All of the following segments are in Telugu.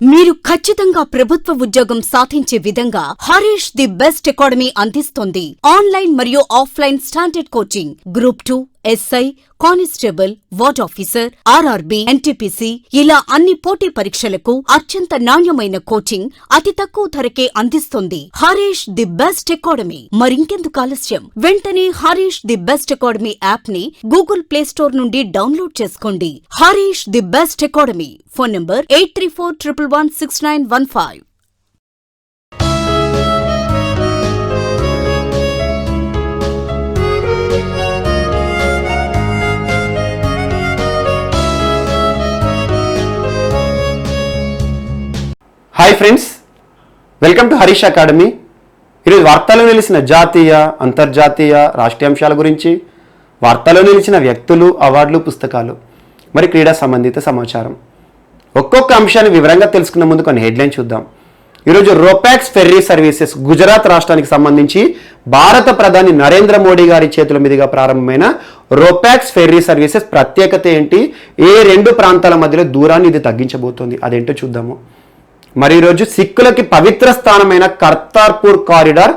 మీరు ఖచ్చితంగా ప్రభుత్వ ఉద్యోగం సాధించే విధంగా హరీష్ ది బెస్ట్ అకాడమీ అందిస్తోంది. ఆన్లైన్ మరియు offline standard coaching, group 2, SI, constable, ward officer, RRB, NTPC ఇలా అన్ని పోటీ పరీక్షలకు అత్యంత నాణ్యమైన కోచింగ్ అతి తక్కువ ధరకే అందిస్తుంది హరీష్ ది బెస్ట్ అకాడమీ. మరింకెందుకు ఆలస్యం, వెంటనే Harish the best academy app ని గూగుల్ ప్లే స్టోర్ నుండి డౌన్లోడ్ చేసుకోండి. Harish the best academy. Phone number 8341116915. Hi friends, welcome to Harish academy. ఈరోజు వార్తల్లో నిలిచిన జాతీయ, అంతర్జాతీయ, రాష్ట్రీయ అంశాల గురించి, వార్తల్లో నిలిచిన వ్యక్తులు, అవార్డులు, పుస్తకాలు, మరి క్రీడా సంబంధిత సమాచారం, ఒక్కొక్క అంశాన్ని వివరంగా తెలుసుకునే ముందు కొన్ని హెడ్లైన్ చూద్దాం. ఈరోజు రోపాక్స్ ఫెర్రీ సర్వీసెస్ గుజరాత్ రాష్ట్రానికి సంబంధించి భారత ప్రధాని నరేంద్ర మోడీ గారి చేతుల మీదుగా ప్రారంభమైన రోపాక్స్ ఫెర్రీ సర్వీసెస్ ప్రత్యేకత ఏంటి, ఏ రెండు ప్రాంతాల మధ్యలో దూరాన్ని ఇది తగ్గించబోతోంది, అదేంటో చూద్దాము. మరి ఈరోజు సిక్కులకి పవిత్ర స్థానమైన కర్తార్పూర్ కారిడార్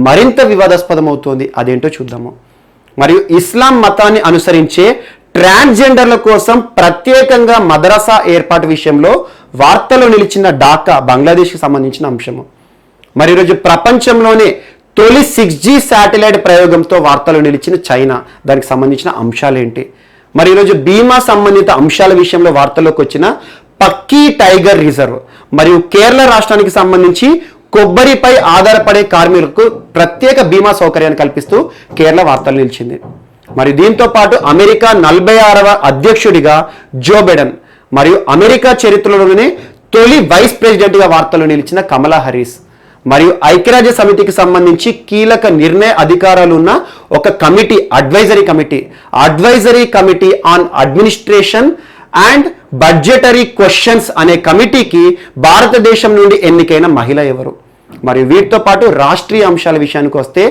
మరింత వివాదాస్పదమవుతోంది, అదేంటో చూద్దాము. మరియు ఇస్లాం మతాన్ని అనుసరించే ట్రాన్స్జెండర్ల కోసం ప్రత్యేకంగా మదరసా ఏర్పాటు విషయంలో వార్తలో నిలిచిన ఢాకా బంగ్లాదేశ్కి సంబంధించిన అంశము. మరి ఈరోజు ప్రపంచంలోనే తొలి 6G శాటిలైట్ ప్రయోగంతో వార్తలో నిలిచిన చైనా, దానికి సంబంధించిన అంశాలేంటి. మరి ఈరోజు బీమా సంబంధిత అంశాల విషయంలో వార్తల్లోకి వచ్చిన పక్కీ టైగర్ రిజర్వ్ మరియు కేరళ రాష్ట్రానికి సంబంధించి కొబ్బరిపై ఆధారపడే కార్మికులకు ప్రత్యేక బీమా సౌకర్యాన్ని కల్పిస్తూ కేరళ వార్తలు నిలిచింది. మరి దీంతో పాటు అమెరికా 46వ అధ్యక్షుడిగా జో బైడెన్ మరియు అమెరికా చరిత్రలోనే తొలి వైస్ ప్రెసిడెంట్గా వార్తలు నిలిచిన కమలా హారిస్ మరియు ఐక్యరాజ్య సమితికి సంబంధించి కీలక నిర్ణయ అధికారాలు ఉన్న ఒక committee, advisory committee on administration and budgetary questions అనే కమిటీకి భారతదేశం నుండి ఎన్నికైన మహిళ ఎవరు. మరియు వీటితో పాటు రాష్ట్రీయ అంశాల విషయానికి వస్తే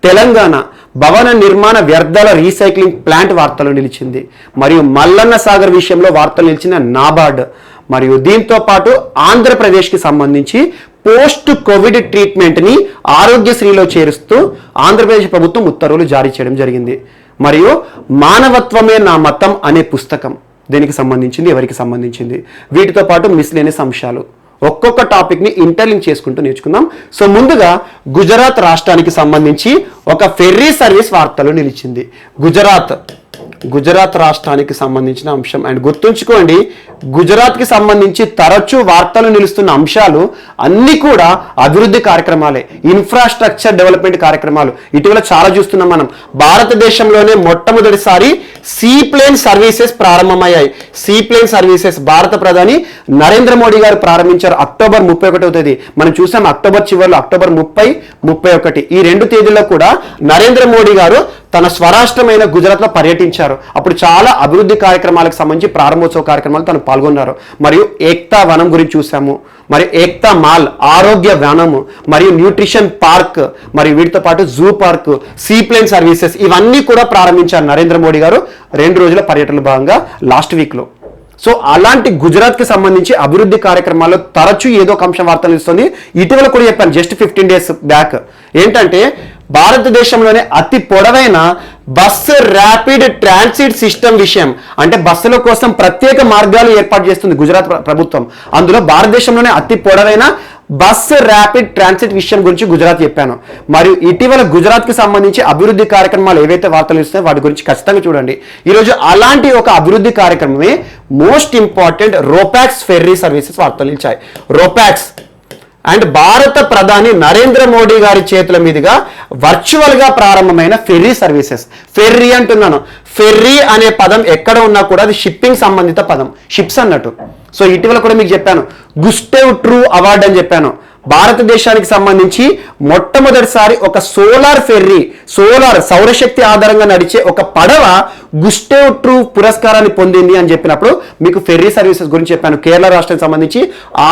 తెలంగాణ భవన నిర్మాణ వ్యర్థాల రీసైక్లింగ్ ప్లాంట్ వార్తలు నిలిచింది. మరియు మల్లన్న సాగర్ విషయంలో వార్తలు నిలిచిన నాబార్డ్. మరియు దీంతో పాటు ఆంధ్రప్రదేశ్కి సంబంధించి పోస్ట్ కోవిడ్ ట్రీట్మెంట్ని ఆరోగ్యశ్రీలో చేరుస్తూ ఆంధ్రప్రదేశ్ ప్రభుత్వం ఉత్తర్వులు జారీ చేయడం జరిగింది. మరియు మానవత్వమే నా మతం అనే పుస్తకం దేనికి సంబంధించింది, ఎవరికి సంబంధించింది, వీటితో పాటు మిస్లేనియస్ అంశాలు, ఒక్కొక్క టాపిక్ని ఇంటర్లింక్ చేసుకుంటూ నేర్చుకుందాం. సో ముందుగా గుజరాత్ రాష్ట్రానికి సంబంధించి ఒక ఫెర్రీ సర్వీస్ వార్తలు నిలిచింది. గుజరాత్ రాష్ట్రానికి సంబంధించిన అంశం. అండ్ గుర్తుంచుకోండి, గుజరాత్కి సంబంధించి తరచూ వార్తలు నిలుస్తున్న అంశాలు అన్నీ కూడా అభివృద్ధి కార్యక్రమాలే, ఇన్ఫ్రాస్ట్రక్చర్ డెవలప్మెంట్ కార్యక్రమాలు. ఇటీవల చాలా చూస్తున్నాం మనం. భారతదేశంలోనే మొట్టమొదటిసారి సీప్లేన్ సర్వీసెస్ ప్రారంభమయ్యాయి. సీప్లేన్ సర్వీసెస్ భారత ప్రధాని నరేంద్ర మోడీ గారు ప్రారంభించారు అక్టోబర్ 31వ తేదీ. మనం చూసాం అక్టోబర్ చివరిలో, అక్టోబర్ 30, 31 ఈ రెండు తేదీల్లో కూడా నరేంద్ర మోడీ గారు తన స్వరాష్ట్రమైన గుజరాత్లో పర్యటించారు. అప్పుడు చాలా అభివృద్ధి కార్యక్రమాలకు సంబంధించి ప్రారంభోత్సవ కార్యక్రమాలు తను పాల్గొన్నారు. మరియు ఏక్తా వనం గురించి చూసాము, మరి ఏక్తా మాల్ ఆరోగ్య వనము, మరియు న్యూట్రిషన్ పార్క్, మరియు వీటితో పాటు జూ పార్క్, సీప్లేన్ సర్వీసెస్ ఇవన్నీ కూడా ప్రారంభించారు నరేంద్ర మోడీ గారు 2 రోజుల పర్యటనలో భాగంగా లాస్ట్ వీక్లో. సో అలాంటి గుజరాత్కి సంబంధించి అభివృద్ధి కార్యక్రమాల్లో తరచూ ఏదో ఒక అంశం వార్తలు ఇస్తుంది. ఇటీవల కూడా చెప్పాను జస్ట్ 15 days బ్యాక్, ఏంటంటే భారతదేశంలోనే అతి పొడవైన బస్సు ర్యాపిడ్ ట్రాన్సిట్ సిస్టమ్ విషయం. అంటే బస్సుల కోసం ప్రత్యేక మార్గాలు ఏర్పాటు చేస్తుంది గుజరాత్ ప్రభుత్వం. అందులో భారతదేశంలోనే అతి పొడవైన బస్సు ర్యాపిడ్ ట్రాన్సిట్ విషయం గురించి గుజరాత్ చెప్పాను. మరియు ఇటీవల గుజరాత్కి సంబంధించి అభివృద్ధి కార్యక్రమాలు ఏవైతే వార్తలు ఇస్తున్నాయో వాటి గురించి ఖచ్చితంగా చూడండి. ఈరోజు అలాంటి ఒక అభివృద్ధి కార్యక్రమమే మోస్ట్ ఇంపార్టెంట్ రోపాక్స్ ఫెర్రీ సర్వీసెస్ వార్తలు ఇచ్చాయి. రోపాక్స్ అండ్ భారత ప్రధాని నరేంద్ర మోడీ గారి చేతుల మీదుగా వర్చువల్గా ప్రారంభమైన ఫెర్రీ సర్వీసెస్. ఫెర్రీ అంటున్నాను, ఫెర్రీ అనే పదం ఎక్కడ ఉన్నా కూడా అది షిప్పింగ్ సంబంధిత పదం, షిప్స్ అన్నట్టు. సో ఇటీవల కూడా మీకు చెప్పాను గుస్టేవ్ ట్రూ అవార్డు అని చెప్పాను. భారతదేశానికి సంబంధించి మొట్టమొదటిసారి ఒక సోలార్ ఫెర్రీ, సౌరశక్తి ఆధారంగా నడిచే ఒక పడవ గుస్టేవ్ ట్రూ పురస్కారాన్ని పొందింది అని చెప్పినప్పుడు మీకు ఫెర్రీ సర్వీసెస్ గురించి చెప్పాను. కేరళ రాష్ట్రానికి సంబంధించి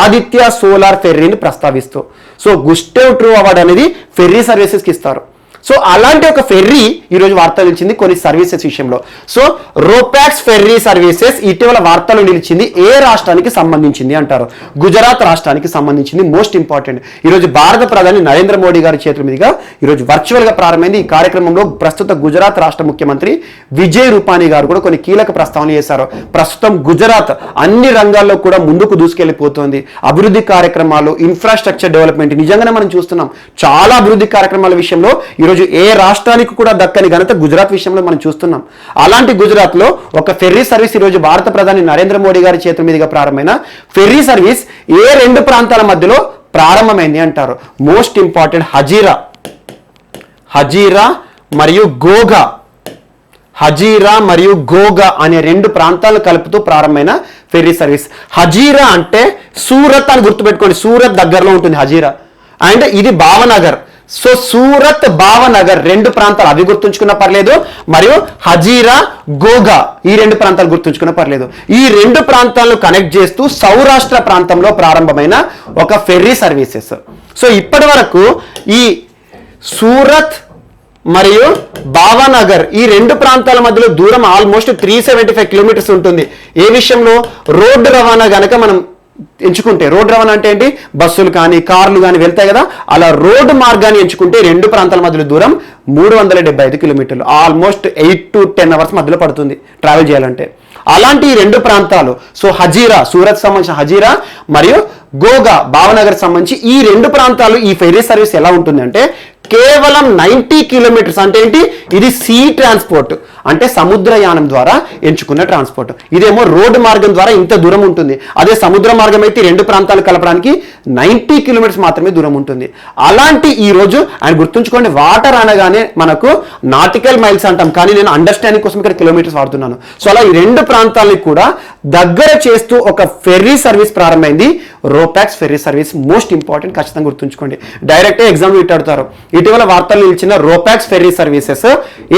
ఆదిత్య సోలార్ ఫెర్రీని ప్రస్తావిస్తూ. సో గుస్టేవ్ ట్రూ అవార్డు అనేది ఫెర్రీ సర్వీసెస్కి ఇస్తారు. సో అలాంటి ఒక ఫెర్రీ ఈరోజు వార్తలు నిలిచింది కొన్ని సర్వీసెస్ విషయంలో. సో రోపాక్స్ ఫెర్రీ సర్వీసెస్ ఇటీవల వార్తలు నిలిచింది ఏ రాష్ట్రానికి సంబంధించింది అంటారు? గుజరాత్ రాష్ట్రానికి సంబంధించింది. Most important. ఈరోజు భారత ప్రధాని నరేంద్ర మోడీ గారి చేతుల మీదుగా ఈరోజు వర్చువల్గా ప్రారంభమైంది. ఈ కార్యక్రమంలో ప్రస్తుత గుజరాత్ రాష్ట్ర ముఖ్యమంత్రి విజయ్ రూపానీ గారు కూడా కొన్ని కీలక ప్రస్తావనలు చేశారు. ప్రస్తుతం గుజరాత్ అన్ని రంగాల్లో కూడా ముందుకు దూసుకెళ్లిపోతుంది. అభివృద్ధి కార్యక్రమాలు, ఇన్ఫ్రాస్ట్రక్చర్ డెవలప్మెంట్ నిజంగానే మనం చూస్తున్నాం. చాలా అభివృద్ధి కార్యక్రమాల విషయంలో ఈరోజు ఏ రాష్ట్రానికి కూడా దక్కని ఘనత గుజరాత్ విషయంలో మనం చూస్తున్నాం. అలాంటి గుజరాత్ లో ఒక ఫెర్రీ సర్వీస్ ఈరోజు భారత ప్రధాని నరేంద్ర మోడీ గారి చేతుల మీదుగా ప్రారంభమైన ఫెర్రీ సర్వీస్ ఏ రెండు ప్రాంతాల మధ్యలో ప్రారంభమైంది అంటారు? మోస్ట్ ఇంపార్టెంట్ హజీరా మరియు గోగా. హజీరా మరియు గోగా అనే రెండు ప్రాంతాలను కలుపుతూ ప్రారంభమైన ఫెర్రీ సర్వీస్. హజీరా అంటే సూరత్ అని గుర్తుపెట్టుకోండి. సూరత్ దగ్గరలో ఉంటుంది హజీరా. అండ్ ఇది భావనగర్. సో సూరత్, భావనగర్ రెండు ప్రాంతాలు అవి గుర్తుంచుకున్నా పర్లేదు. మరియు హజీరా, గోగా ఈ రెండు ప్రాంతాలు గుర్తుంచుకున్నా పర్లేదు. ఈ రెండు ప్రాంతాలను కనెక్ట్ చేస్తూ సౌరాష్ట్ర ప్రాంతంలో ప్రారంభమైన ఒక ఫెర్రీ సర్వీసెస్. సో ఇప్పటి వరకు ఈ సూరత్ మరియు భావనగర్ ఈ రెండు ప్రాంతాల మధ్యలో దూరం ఆల్మోస్ట్ 375 కిలోమీటర్స్ ఉంటుంది. ఏ విషయంలో? రోడ్డు రవాణా గనక మనం ఎంచుకుంటే, రోడ్డు రవాణా అంటే ఏంటి? బస్సులు కానీ కార్లు కానీ వెళ్తాయి కదా, అలా రోడ్డు మార్గాన్ని ఎంచుకుంటే రెండు ప్రాంతాల మధ్యలో దూరం 375 కిలోమీటర్లు. ఆల్మోస్ట్ 8 to 10 అవర్స్ మధ్యలో పడుతుంది ట్రావెల్ చేయాలంటే. అలాంటి ఈ రెండు ప్రాంతాలు, సో హజీరా సూరత్ సంబంధించిన హజీరా మరియు గోగా భావనగర్ సంబంధించి ఈ రెండు ప్రాంతాలు ఈ ఫెర్రీ సర్వీస్ ఎలా ఉంటుంది అంటే కేవలం 90 కిలోమీటర్స్. అంటే ఏంటి? ఇది సీ ట్రాన్స్పోర్ట్, అంటే సముద్రయానం ద్వారా ఎంచుకున్న ట్రాన్స్పోర్ట్. ఇదేమో రోడ్డు మార్గం ద్వారా ఇంత దూరం ఉంటుంది. అదే సముద్ర మార్గం అయితే రెండు ప్రాంతాలు కలపడానికి 90 కిలోమీటర్స్ మాత్రమే దూరం ఉంటుంది. అలాంటి ఈ రోజు ఆయన గుర్తుంచుకోండి, వాటర్ అనగానే మనకు నాటికల్ మైల్స్ అంటాం, కానీ నేను అండర్స్టాండింగ్ కోసం ఇక్కడ కిలోమీటర్స్ వాడుతున్నాను. సో అలా ఈ రెండు ప్రాంతాలని కూడా దగ్గర చేస్తూ ఒక ఫెర్రీ సర్వీస్ ప్రారంభమైంది. Ropax ferry service most important, ఖచ్చితంగా గుర్తుంచుకోండి. డైరెక్ట్ ఎగ్జామ్ ఇట్టాడుతారు. ఇటీవల వార్తలు నిలిచిన రోపాక్స్ ఫెర్రీ సర్వీసెస్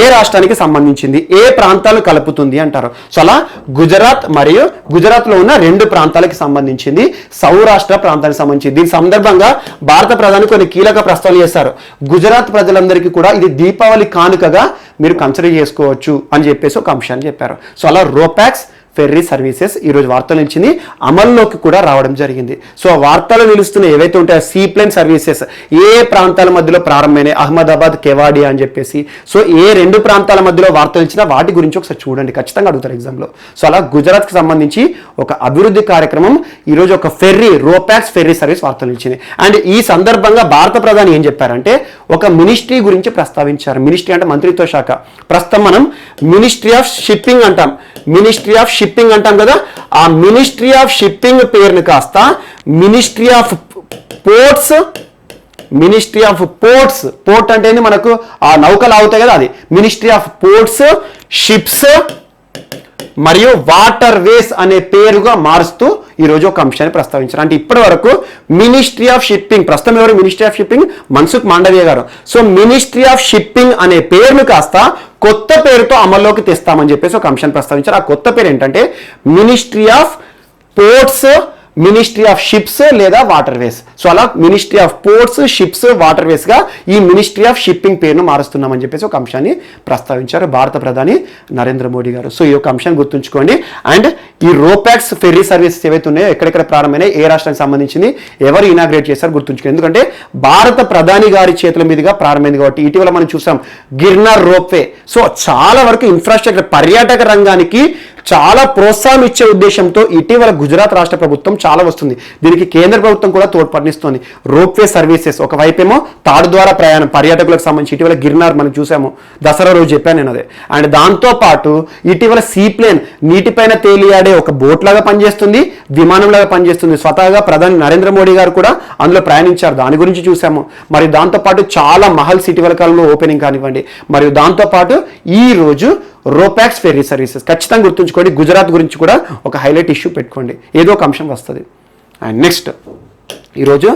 ఏ రాష్ట్రానికి సంబంధించింది, ఏ ప్రాంతాలు కలుపుతుంది అంటారు? సో అలా గుజరాత్ లో ఉన్న రెండు ప్రాంతాలకు సంబంధించింది, సౌరాష్ట్ర ప్రాంతానికి సంబంధించింది. దీని సందర్భంగా భారత ప్రధాని కొన్ని కీలక ప్రస్తావనలు చేశారు. గుజరాత్ ప్రజలందరికీ కూడా ఇది దీపావళి కానుకగా మీరు కన్సిడర్ చేసుకోవచ్చు అని చెప్పేసి ఒక అంశాన్ని చెప్పారు. సో అలా రోపాక్స్ ఫెర్రీ సర్వీసెస్ ఈరోజు వార్తలు నిలిచింది, అమల్లోకి కూడా రావడం జరిగింది. సో వార్తలు నిలుస్తున్న ఏవైతే ఉంటాయో సీప్లేన్ సర్వీసెస్ ఏ ప్రాంతాల మధ్యలో ప్రారంభమైనాయి, అహ్మదాబాద్, కెవాడియా అని చెప్పేసి. సో ఏ రెండు ప్రాంతాల మధ్యలో వార్తలు ఇచ్చినా వాటి గురించి ఒకసారి చూడండి, ఖచ్చితంగా అడుగుతారు ఎగ్జామ్లో. సో అలా గుజరాత్కి సంబంధించి ఒక అభివృద్ధి కార్యక్రమం ఈరోజు ఒక రోపాక్స్ ఫెర్రీ సర్వీస్ వార్తలు నిలిచింది. అండ్ ఈ సందర్భంగా భారత ప్రధాని ఏం చెప్పారంటే ఒక మినిస్ట్రీ గురించి ప్రస్తావించారు. మినిస్ట్రీ అంటే మంత్రిత్వ శాఖ. ప్రస్తుతం మనం మినిస్ట్రీ ఆఫ్ షిప్పింగ్ అంటాం, మినిస్ట్రీ ఆఫ్ షిప్పింగ్ అంటాం కదా. ఆ మినిస్ట్రీ ఆఫ్ షిప్పింగ్ పేరుని కాస్త ministry of ports, ministry of ports, port అంటే మనకు ఆ నౌకలు అవుతాయి కదా, అది మినిస్ట్రీ ఆఫ్ పోర్ట్స్, షిప్స్ మరియు వాటర్ వేస్ అనే పేరుగా మారుస్తూ ఈరోజు ఒక అంశాన్ని ప్రస్తావించారు. అంటే ఇప్పటి వరకు మినిస్ట్రీ ఆఫ్ షిప్పింగ్, ప్రస్తుతం ఎవరు ministry of shipping? Mansukh Mandaviya గారు. సో మినిస్ట్రీ ఆఫ్ షిప్పింగ్ అనే పేరును కాస్త కొత్త పేరుతో అమల్లోకి తెస్తామని చెప్పేసి ఒక అంశాన్ని ప్రస్తావించారు. ఆ కొత్త పేరు ఏంటంటే ministry of ports, ministry of ships లేదా వాటర్ వేస్. సో అలా ministry of ports, ships, water ways గా ఈ మినిస్ట్రీ ఆఫ్ షిప్పింగ్ పేరును మారుస్తున్నామని చెప్పేసి ఒక అంశాన్ని ప్రస్తావించారు భారత ప్రధాని నరేంద్ర మోడీ గారు. సో ఈ యొక్క అంశాన్ని గుర్తుంచుకోండి. అండ్ ఈ రోపాక్స్ ఫెర్రీ సర్వీసెస్ ఏవైతే ఉన్నాయో ఎక్కడెక్కడ ప్రారంభమైనాయి, ఏ రాష్ట్రానికి సంబంధించింది, ఎవరు ఇనాగ్రేట్ చేశారు గుర్తుంచుకోండి. ఎందుకంటే భారత ప్రధాని గారి చేతుల మీదుగా ప్రారంభమైంది కాబట్టి. ఇటీవల మనం చూసాం గిర్నర్ రోప్వే. సో చాలా వరకు ఇన్ఫ్రాస్ట్రక్చర్, పర్యాటక రంగానికి చాలా ప్రోత్సాహం ఇచ్చే ఉద్దేశంతో ఇటీవల గుజరాత్ రాష్ట్ర ప్రభుత్వం చాలా వస్తుంది. దీనికి కేంద్ర ప్రభుత్వం కూడా తోడ్పడిస్తుంది. రోప్వే సర్వీసెస్ ఒకవైపేమో తాడు ద్వారా ప్రయాణం పర్యాటకులకు సంబంధించి ఇటీవల గిర్నార్ మనం చూసాము, దసరా రోజు చెప్పాను నేను అదే. అండ్ దాంతోపాటు ఇటీవల సీప్లేన్ నీటిపైన తేలియాడే ఒక బోట్ లాగా పనిచేస్తుంది, విమానంలాగా పనిచేస్తుంది. స్వతహాగా ప్రధాని నరేంద్ర మోడీ గారు కూడా అందులో ప్రయాణించారు, దాని గురించి చూసాము. మరి దాంతోపాటు చాలా మహల్స్ ఇటీవల కాలంలో ఓపెనింగ్ కానివ్వండి. మరియు దాంతోపాటు ఈ రోజు రోపాక్స్ ఫెర్రీ సర్వీసెస్ ఖచ్చితంగా గుర్తుంచుకోండి. గుజరాత్ గురించి కూడా ఒక హైలైట్ ఇష్యూ పెట్టుకోండి, ఏదో ఒక అంశం వస్తుంది. అండ్ నెక్స్ట్ ఈరోజు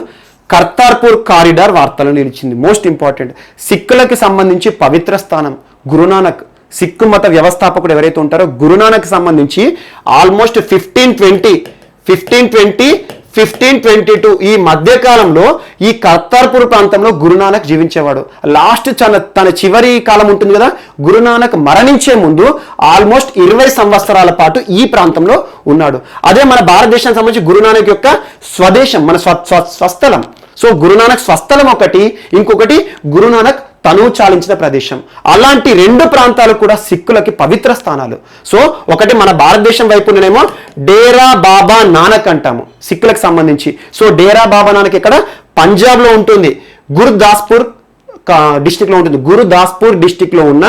కర్తార్పూర్ కారిడార్ వార్తలు నిలిచింది. మోస్ట్ ఇంపార్టెంట్, సిక్కులకి సంబంధించి పవిత్ర స్థానం గురునానక్, సిక్కు మత వ్యవస్థాపకుడు ఎవరైతే ఉంటారో గురునానక్ సంబంధించి ఆల్మోస్ట్ 1520 1522 ఈ మధ్య కాలంలో ఈ కర్తార్పూర్ ప్రాంతంలో గురునానక్ జీవించేవాడు. లాస్ట్ తన చివరి కాలం ఉంటుంది కదా, గురునానక్ మరణించే ముందు ఆల్మోస్ట్ 20 సంవత్సరాల పాటు ఈ ప్రాంతంలో ఉన్నాడు. అదే మన భారతదేశానికి సంబంధించి గురునానక్ యొక్క స్వదేశం, మన స్వస్థలం. సో గురునానక్ స్వస్థలం ఒకటి, ఇంకొకటి గురునానక్ తనువు చాలించిన ప్రదేశం. అలాంటి రెండు ప్రాంతాలు కూడా సిక్కులకి పవిత్ర స్థానాలు. సో ఒకటి మన భారతదేశం వైపునేమో డేరా బాబా నానక్ అంటాము సిక్కులకు సంబంధించి. సో డేరా బాబా నానక్ ఇక్కడ పంజాబ్ లో ఉంటుంది, గురుదాస్పూర్ డిస్టిక్ లో ఉంటుంది. గురుదాస్పూర్ డిస్టిక్ లో ఉన్న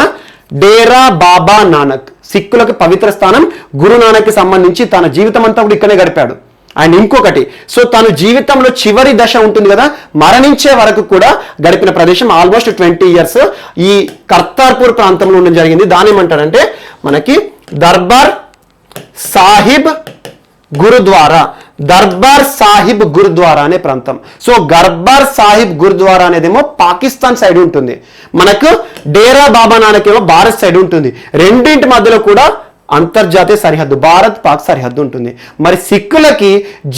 డేరా బాబా నానక్ సిక్కులకు పవిత్ర స్థానం. గురునానక్ కి సంబంధించి తన జీవితం అంతా కూడా ఇక్కడే గడిపాడు. అండ్ ఇంకొకటి, సో తను జీవితంలో చివరి దశ ఉంటుంది కదా, మరణించే వరకు కూడా గడిపిన ప్రదేశం ఆల్మోస్ట్ 20 years ఈ కర్తార్పూర్ ప్రాంతంలో ఉండడం జరిగింది. దాని ఏమంటారంటే మనకి దర్బార్ సాహిబ్ గురుద్వారా. దర్బార్ సాహిబ్ గురుద్వారా అనే ప్రాంతం. సో దర్బార్ సాహిబ్ గురుద్వారా అనేదేమో పాకిస్తాన్ సైడ్ ఉంటుంది, మనకు డేరా బాబా నానక్ ఏమో భారత్ సైడ్ ఉంటుంది. రెండింటి మధ్యలో కూడా అంతర్జాతీయ సరిహద్దు, భారత్ పాక్ సరిహద్దు ఉంటుంది. మరి సిక్కులకి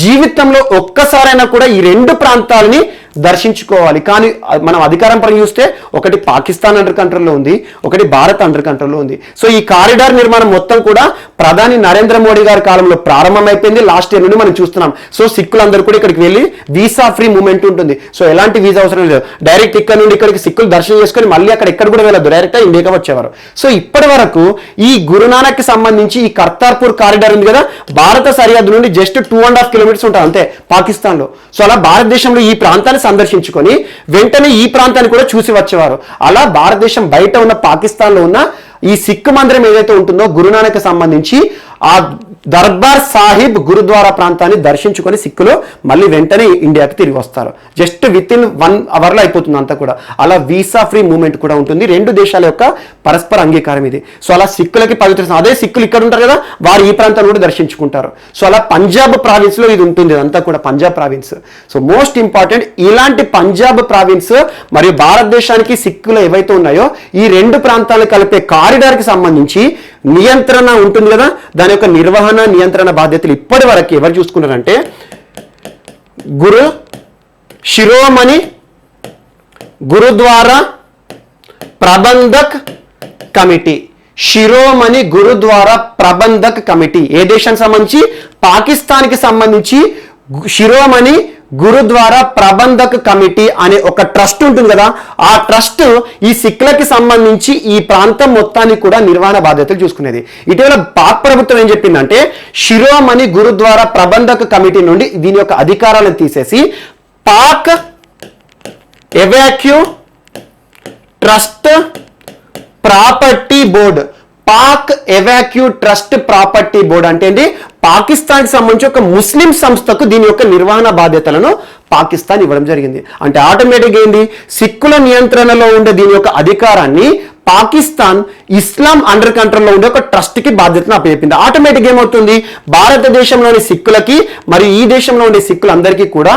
జీవితంలో ఒక్కసారైనా కూడా ఈ రెండు ప్రాంతాలని దర్శించుకోవాలి. కానీ మనం అధికారం పరంగా చూస్తే ఒకటి పాకిస్తాన్ అండర్ కంట్రోల్లో ఉంది, ఒకటి భారత్ అండర్ కంట్రోల్లో ఉంది. సో ఈ కారిడార్ నిర్మాణం మొత్తం కూడా ప్రధాని నరేంద్ర మోడీ గారి కాలంలో ప్రారంభమైపోయింది. లాస్ట్ ఇయర్ నుండి మనం చూస్తున్నాం. సో సిక్కులందరూ కూడా ఇక్కడికి వెళ్ళి వీసా ఫ్రీ మూవ్మెంట్ ఉంటుంది. సో ఎలాంటి వీసా అవసరం లేదు, డైరెక్ట్ ఇక్కడ నుండి ఇక్కడికి సిక్కులు దర్శనం చేసుకొని మళ్ళీ అక్కడ ఎక్కడ కూడా వెళ్ళదు, డైరెక్ట్గా ఇండియాకి వచ్చేవారు. సో ఇప్పటి వరకు ఈ గురునానక్ కి సంబంధించి ఈ కర్తార్పూర్ కారిడార్ ఉంది కదా, భారత సరిహద్దు నుండి జస్ట్ 2.5 kilometers ఉంటుంది అంతే పాకిస్తాన్ లో. సో అలా భారతదేశంలో ఈ ప్రాంతాన్ని సందర్శించుకొని వెంటనే ఈ ప్రాంతాన్ని కూడా చూసి వచ్చేవారు. అలా భారతదేశం బయట ఉన్న పాకిస్తాన్ లో ఉన్న ఈ సిక్కు మందిరం ఏదైతే ఉంటుందో గురునానక్ సంబంధించి ఆ దర్బార్ సాహిబ్ గురుద్వారా ప్రాంతాన్ని దర్శించుకొని సిక్కులు మళ్ళీ వెంటనే ఇండియాకి తిరిగి వస్తారు. జస్ట్ విత్ ఇన్ 1 hour లో అయిపోతుంది అంతా కూడా. అలా వీసా ఫ్రీ మూవ్మెంట్ కూడా ఉంటుంది. రెండు దేశాల యొక్క పరస్పర అంగీకారం ఇది. సో అలా సిక్కులకి పవిత్ర, అదే సిక్కులు ఇక్కడ ఉంటారు కదా, వారు ఈ ప్రాంతాన్ని కూడా దర్శించుకుంటారు. సో అలా పంజాబ్ ప్రావిన్స్ లో ఇది ఉంటుంది, అంతా కూడా Punjab province. So most important, ఇలాంటి పంజాబ్ ప్రావిన్స్ మరియు భారతదేశానికి సిక్కులు ఏవైతే ఉన్నాయో ఈ రెండు ప్రాంతాలను కలిపే కారిడార్ కి సంబంధించి నియంత్రణ ఉంటుంది కదా, దాని యొక్క నిర్వహణ నియంత్రణ బాధ్యతలు ఇప్పటి వరకు ఎవరు చూసుకున్నారంటే గురు శిరోమణి గురుద్వారా ప్రబంధక్ కమిటీ. శిరోమణి గురుద్వారా ప్రబంధక్ కమిటీ ఏ దేశానికి సంబంధించి? పాకిస్తాన్కి సంబంధించి శిరోమణి గురుద్వారా ప్రబంధక్ కమిటీ అనే ఒక ట్రస్ట్ ఉంటుంది కదా, ఆ ట్రస్ట్ ఈ సిక్కులకి సంబంధించి ఈ ప్రాంతం మొత్తాన్ని కూడా నిర్వహణ బాధ్యతలు చూసుకునేది. ఇటీవల పాక్ ప్రభుత్వం ఏం చెప్పిందంటే శిరోమణి గురుద్వారా ప్రబంధక్ కమిటీ నుండి దీని యొక్క అధికారాలను తీసేసి Pak evacuee trust property board, Pak evacuee trust property board అంటే ఏంటి? పాకిస్తాన్కి సంబంధించి ఒక ముస్లిం సంస్థకు దీని యొక్క నిర్వహణ బాధ్యతలను పాకిస్తాన్ ఇవ్వడం జరిగింది. అంటే ఆటోమేటిక్గా ఏంది, సిక్కుల నియంత్రణలో ఉండే దీని యొక్క అధికారాన్ని పాకిస్తాన్ ఇస్లాం అండర్ కంట్రోల్లో ఉండే ఒక ట్రస్ట్ కి బాధ్యతను అప్పచెప్పింది. ఆటోమేటిక్ ఏమవుతుంది, భారతదేశంలోని సిక్కులకి మరియు ఈ దేశంలో ఉండే సిక్కులందరికీ కూడా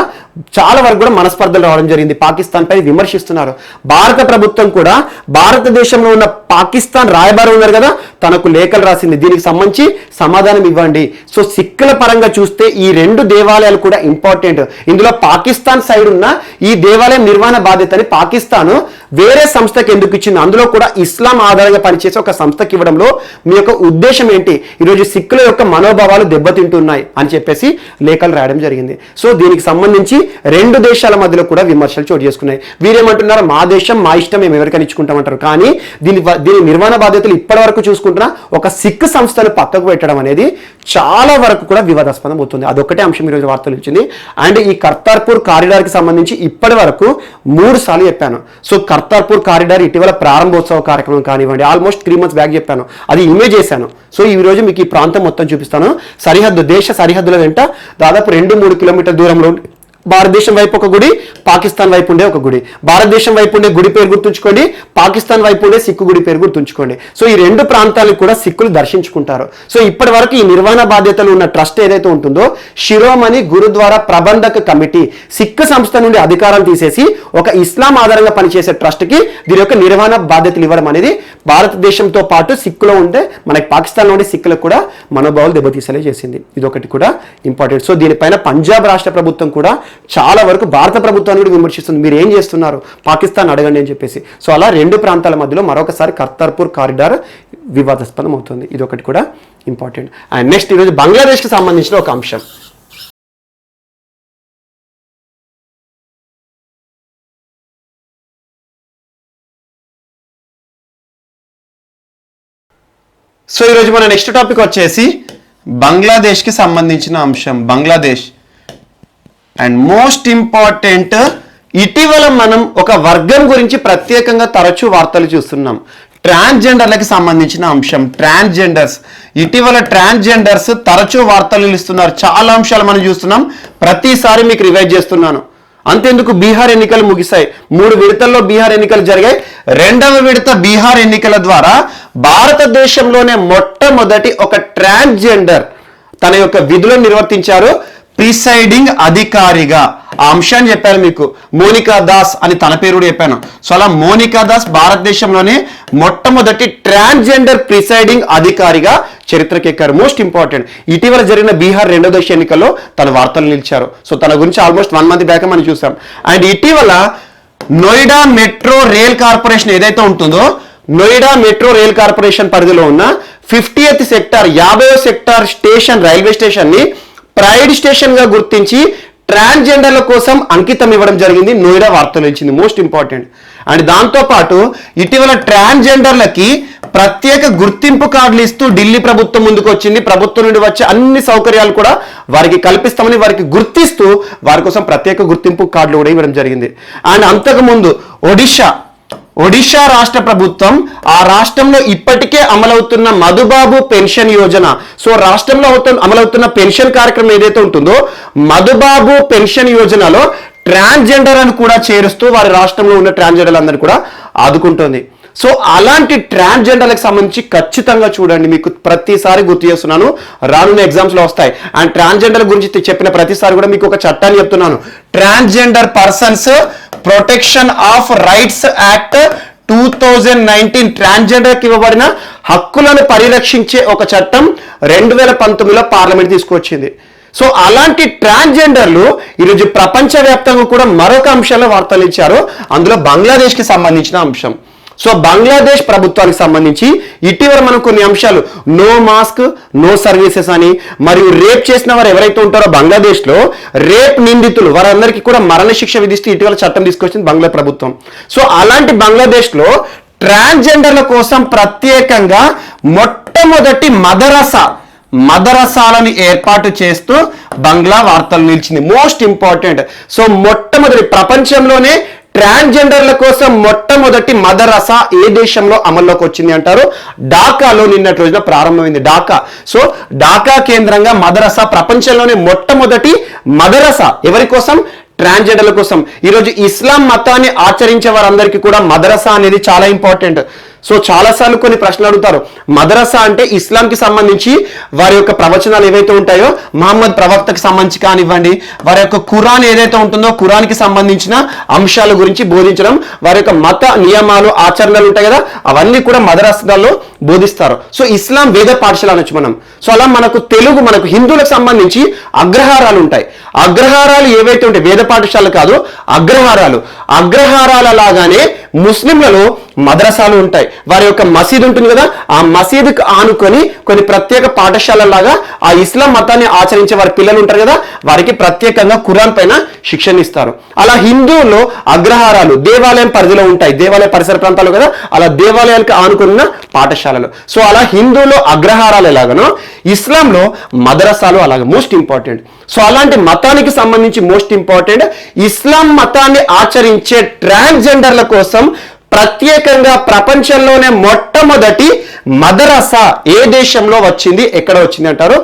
చాలా వరకు కూడా మనస్పర్ధలు రావడం జరిగింది. పాకిస్తాన్ పై విమర్శిస్తున్నారు. భారత ప్రభుత్వం కూడా భారతదేశంలో ఉన్న పాకిస్తాన్ రాయబారి ఉన్నారు కదా, తనకు లేఖలు రాసింది, దీనికి సంబంధించి సమాధానం ఇవ్వండి. సో సిక్కుల పరంగా చూస్తే ఈ రెండు దేవాలయాలు కూడా ఇంపార్టెంట్. ఇందులో పాకిస్తాన్ సైడ్ ఉన్న ఈ దేవాలయం నిర్వహణ బాధ్యతని పాకిస్తాన్ వేరే సంస్థకి ఎందుకు ఇచ్చింది? అందులో కూడా ఇస్లాం ఆధారంగా పనిచేసే ఒక సంస్థకి ఇవ్వడంలో మీ యొక్క ఉద్దేశం ఏంటి? ఈరోజు సిక్కుల యొక్క మనోభావాలు దెబ్బతింటున్నాయి అని చెప్పేసి లేఖలు రాయడం జరిగింది. సో దీనికి సంబంధించి రెండు దేశాల మధ్యలో కూడా విమర్శలు చోటు చేసుకున్నాయి. వీరేమంటున్నారు, మా దేశం మా ఇష్టం, మేము ఎవరికైనా ఇచ్చుకుంటామంటారు. కానీ దీని నిర్వహణ బాధ్యతలు ఇప్పటి వరకు చూసుకుంటున్నా ఒక సిక్ సంస్థను పక్కకు పెట్టడం అనేది చాలా వరకు కూడా వివాదాస్పదం అవుతుంది. అదొక్కటే అంశం ఈరోజు వార్తలు ఇచ్చింది. అండ్ ఈ కర్తార్పూర్ కారిడార్ కి సంబంధించి ఇప్పటి వరకు 3 సార్లు చెప్పాను. సో కర్తార్పూర్ కారిడార్ ఇటీవల ప్రారంభోత్సవ కార్యక్రమం కానివ్వండి, ఆల్మోస్ట్ 3 months బ్యాక్ చెప్పాను, అది ఇమేజ్ చేశాను. సో ఈ రోజు మీకు ఈ ప్రాంతం మొత్తం చూపిస్తాను. సరిహద్దు, దేశ సరిహద్దుల వెంట దాదాపు 2-3 కిలోమీటర్ల దూరంలో భారతదేశం వైపు ఒక గుడి, పాకిస్తాన్ వైపు ఉండే ఒక గుడి. భారతదేశం వైపు ఉండే గుడి పేరు గుర్తుంచుకోండి, పాకిస్తాన్ వైపు ఉండే సిక్కు గుడి పేరు గుర్తుంచుకోండి. సో ఈ రెండు ప్రాంతాలకు కూడా సిక్కులు దర్శించుకుంటారు. సో ఇప్పటి వరకు ఈ నిర్వహణ బాధ్యతలు ఉన్న ట్రస్ట్ ఏదైతే ఉంటుందో శిరోమణి గురుద్వారా ప్రబంధక కమిటీ సిక్కు సంస్థ నుండి అధికారం తీసేసి ఒక ఇస్లాం ఆధారంగా పనిచేసే ట్రస్ట్ కి దీని యొక్క నిర్వహణ బాధ్యతలు ఇవ్వడం అనేది భారతదేశంతో పాటు సిక్కులో ఉండే మనకి పాకిస్తాన్లో ఉండే సిక్కులకు కూడా మనోభావాలు దెబ్బతీసేలా చేసింది. ఇది ఒకటి కూడా ఇంపార్టెంట్. సో దీనిపైన పంజాబ్ రాష్ట్ర ప్రభుత్వం కూడా చాలా వరకు భారత ప్రభుత్వాన్ని కూడా విమర్శిస్తుంది, మీరు ఏం చేస్తున్నారు, పాకిస్తాన్ అడగండి అని చెప్పేసి. సో అలా రెండు ప్రాంతాల మధ్యలో మరొకసారి కర్తార్పూర్ కారిడార్ వివాదాస్పదం అవుతుంది. ఇది ఒకటి కూడా ఇంపార్టెంట్. అండ్ నెక్స్ట్ ఈరోజు బంగ్లాదేశ్కి సంబంధించిన ఒక అంశం. సో ఈరోజు మన నెక్స్ట్ టాపిక్ వచ్చేసి బంగ్లాదేశ్కి సంబంధించిన అంశం. బంగ్లాదేశ్ అండ్ మోస్ట్ ఇంపార్టెంట్, ఇటీవల మనం ఒక వర్గం గురించి ప్రత్యేకంగా తరచూ వార్తలు చూస్తున్నాం. ట్రాన్స్జెండర్లకి సంబంధించిన అంశం. ట్రాన్స్జెండర్స్, ఇటీవల ట్రాన్స్జెండర్స్ తరచూ వార్తలు ఇస్తున్నారు. చాలా అంశాలు మనం చూస్తున్నాం, ప్రతిసారి మీకు రివైజ్ చేస్తున్నాను. అంతేందుకు బీహార్ ఎన్నికలు ముగిశాయి, 3 విడతల్లో బీహార్ ఎన్నికలు జరిగాయి. 2వ విడత బీహార్ ఎన్నికల ద్వారా భారతదేశంలోనే మొట్టమొదటి ఒక ట్రాన్స్జెండర్ తన యొక్క విధులను నిర్వర్తించారు ప్రిసైడింగ్ అధికారిగా. ఆ అంశాన్ని చెప్పాను మీకు, మోనికా దాస్ అని తన పేరు కూడా చెప్పాను. సో అలా మోనికా దాస్ భారతదేశంలోనే మొట్టమొదటి ట్రాన్స్జెండర్ ప్రిసైడింగ్ అధికారిగా చరిత్రకెక్కారు. మోస్ట్ ఇంపార్టెంట్, ఇటీవల జరిగిన బీహార్ 2వ దశ ఎన్నికల్లో తన వార్తలు నిలిచారు. సో తన గురించి ఆల్మోస్ట్ 1 మంత్ బ్యాక్ మనం చూసాం. అండ్ ఇటీవల నోయిడా మెట్రో రైల్ కార్పొరేషన్ ఏదైతే ఉంటుందో, నోయిడా మెట్రో రైల్ కార్పొరేషన్ పరిధిలో ఉన్న 50th సెక్టార్ 50వ సెక్టార్ స్టేషన్, రైల్వే స్టేషన్ ని ప్రైడ్ స్టేషన్ గా గుర్తించి ట్రాన్స్జెండర్ల కోసం అంకితం ఇవ్వడం జరిగింది. నోయిడా వార్తలు ఇచ్చింది, మోస్ట్ ఇంపార్టెంట్. అండ్ దాంతో పాటు ఇటీవల ట్రాన్స్జెండర్లకి ప్రత్యేక గుర్తింపు కార్డులు ఇస్తూ ఢిల్లీ ప్రభుత్వం ముందుకు వచ్చింది. ప్రభుత్వం నుండి వచ్చే అన్ని సౌకర్యాలు కూడా వారికి కల్పిస్తామని వారికి గుర్తిస్తూ వారి కోసం ప్రత్యేక గుర్తింపు కార్డులు కూడా ఇవ్వడం జరిగింది. అండ్ అంతకుముందు ఒడిషా రాష్ట్ర ప్రభుత్వం, ఆ రాష్ట్రంలో ఇప్పటికే అమలవుతున్న మధుబాబు పెన్షన్ యోజన, సో రాష్ట్రంలో అమలవుతున్న పెన్షన్ కార్యక్రమం ఏదైతే ఉంటుందో మధుబాబు పెన్షన్ యోజనలో ట్రాన్స్జెండర్ అని కూడా చేరుస్తూ వారి రాష్ట్రంలో ఉన్న ట్రాన్స్జెండర్లందరినీ కూడా ఆదుకుంటుంది. సో అలాంటి ట్రాన్స్జెండర్లకు సంబంధించి ఖచ్చితంగా చూడండి, మీకు ప్రతిసారి గుర్తు చేస్తున్నాను, రానున్న ఎగ్జామ్స్ లో వస్తాయి. అండ్ ట్రాన్స్జెండర్ గురించి చెప్పిన ప్రతిసారి కూడా మీకు ఒక చట్టాన్ని చెప్తున్నాను, transgender persons protection of rights act 2019, transgender కి ఇవ్వబడిన హక్కులను పరిరక్షించే ఒక చట్టం 2019లో పార్లమెంట్ తీసుకొచ్చింది. సో అలాంటి ట్రాన్స్జెండర్లు ఈరోజు ప్రపంచవ్యాప్తంగా కూడా మరొక అంశంలో వార్తలు ఇచ్చారు, అందులో బంగ్లాదేశ్కి సంబంధించిన అంశం. సో బంగ్లాదేశ్ ప్రభుత్వానికి సంబంధించి ఇటీవల మనం కొన్ని అంశాలు, నో మాస్క్ నో సర్వీసెస్ అని, మరియు రేప్ చేసిన వారు ఎవరైతే ఉంటారో బంగ్లాదేశ్లో రేప్ నిందితులు వారందరికీ కూడా మరణశిక్ష విధిస్తూ ఇటీవల చట్టం తీసుకొచ్చింది బంగ్లా ప్రభుత్వం. సో అలాంటి బంగ్లాదేశ్లో ట్రాన్స్జెండర్ల కోసం ప్రత్యేకంగా మొట్టమొదటి మదరసాలను ఏర్పాటు చేస్తూ బంగ్లా వార్తలు నిలిచింది. Most important. సో మొట్టమొదటి ప్రపంచంలోనే ట్రాన్స్జెండర్ల కోసం మొట్టమొదటి మదరసా ఏ దేశంలో అమల్లోకి వచ్చింది అంటారు? ఢాకాలో నిన్నటి రోజున ప్రారంభమైంది. ఢాకా. సో ఢాకా కేంద్రంగా మదరసా, ప్రపంచంలోనే మొట్టమొదటి మదరసా ఎవరి కోసం? ట్రాన్స్జెండర్ల కోసం. ఈరోజు ఇస్లాం మతాన్ని ఆచరించే వారందరికీ కూడా మదరసా అనేది చాలా ఇంపార్టెంట్. సో చాలాసార్లు కొన్ని ప్రశ్నలు అడుగుతారు, మదరసా అంటే ఇస్లాంకి సంబంధించి వారి యొక్క ప్రవచనాలు ఏవైతే ఉంటాయో మహమ్మద్ ప్రవక్తకి సంబంధించి కానివ్వండి, వారి యొక్క ఖురాన్ ఏదైతే ఉంటుందో ఖురాన్కి సంబంధించిన అంశాల గురించి బోధించడం, వారి యొక్క మత నియమాలు ఆచరణలు ఉంటాయి కదా, అవన్నీ కూడా మదరసాల్లో బోధిస్తారు. సో ఇస్లాం వేద పాఠశాల అనొచ్చు మనం. సో అలా మనకు హిందువులకు సంబంధించి అగ్రహారాలు ఉంటాయి. అగ్రహారాలు ఏవైతే ఉంటాయి, వేద పాఠశాలలు కాదు, అగ్రహారాల లాగానే ముస్లింలలో మద్రసాలు ఉంటాయి. వారి యొక్క మసీద్ ఉంటుంది కదా, ఆ మసీదుకు ఆనుకొని కొన్ని ప్రత్యేక పాఠశాల లాగా ఆ ఇస్లాం మతాన్ని ఆచరించే వారి పిల్లలు ఉంటారు కదా, వారికి ప్రత్యేకంగా ఖురాన్ పైన శిక్షణ ఇస్తారు. అలా హిందువుల్లో అగ్రహారాలు దేవాలయం పరిధిలో ఉంటాయి, దేవాలయ పరిసర ప్రాంతాలు కదా, అలా దేవాలయాలకు ఆనుకున్న పాఠశాలలు. సో అలా హిందువులో అగ్రహారాలు ఎలాగనో ఇస్లాంలో మదరసాలు అలాగే మోస్ట్ ఇంపార్టెంట్. సో అలాంటి మతానికి సంబంధించి మోస్ట్ ఇంపార్టెంట్, ఇస్లాం మతాన్ని ఆచరించే ట్రాన్స్జెండర్ల కోసం ప్రత్యేకంగా ప్రపంచంలోనే మొట్టమొదటి మదరసా ఏ దేశంలో వచ్చింది, ఎక్కడ వచ్చింది అంటారు?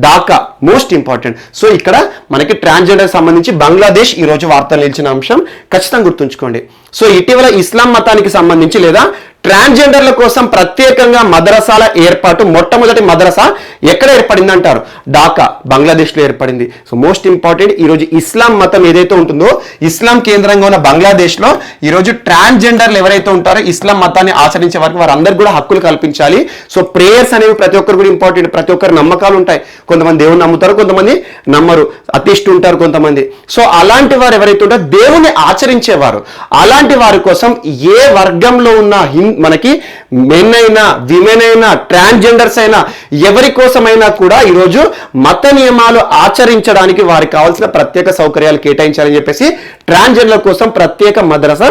ఢాకా. Most important. సో ఇక్కడ మనకి ట్రాన్స్జెండర్ సంబంధించి బంగ్లాదేశ్ ఈ రోజు వార్తలు నిలిచిన అంశం ఖచ్చితంగా గుర్తుంచుకోండి. సో ఇటీవల ఇస్లాం మతానికి సంబంధించి లేదా ట్రాన్స్జెండర్ల కోసం ప్రత్యేకంగా మదరసాల ఏర్పాటు, మొట్టమొదటి మదరసా ఎక్కడ ఏర్పడింది అంటారు? ఢాకా, బంగ్లాదేశ్లో ఏర్పడింది. సో మోస్ట్ ఇంపార్టెంట్, ఈరోజు ఇస్లాం మతం ఏదైతే ఉంటుందో ఇస్లాం కేంద్రంగా ఉన్న బంగ్లాదేశ్లో ఈరోజు ట్రాన్స్జెండర్లు ఎవరైతే ఉంటారో ఇస్లాం మతాన్ని ఆచరించే వారికి వారందరికీ కూడా హక్కులు కల్పించాలి. సో ప్రేయర్స్ అనేవి ప్రతి ఒక్కరు కూడా ఇంపార్టెంట్. ప్రతి ఒక్కరు నమ్మకాలు ఉంటాయి. కొంతమంది దేవుని నమ్ముతారు, కొంతమంది నమ్మరు, అతిష్టు ఉంటారు కొంతమంది. సో అలాంటి వారు ఎవరైతే ఉంటారో దేవుని ఆచరించేవారు, అలాంటి వారి కోసం ఏ వర్గంలో ఉన్న మనకి మెన్ అయినా విమెన్ అయినా ట్రాన్స్జెండర్స్ అయినా ఎవరి కోసమైనా కూడా ఈరోజు మత నియమాలు ఆచరించడానికి వారికి కావాల్సిన ప్రత్యేక సౌకర్యాలు కేటాయించాలని చెప్పేసి ట్రాన్స్జెండర్ల కోసం ప్రత్యేక మద్రసా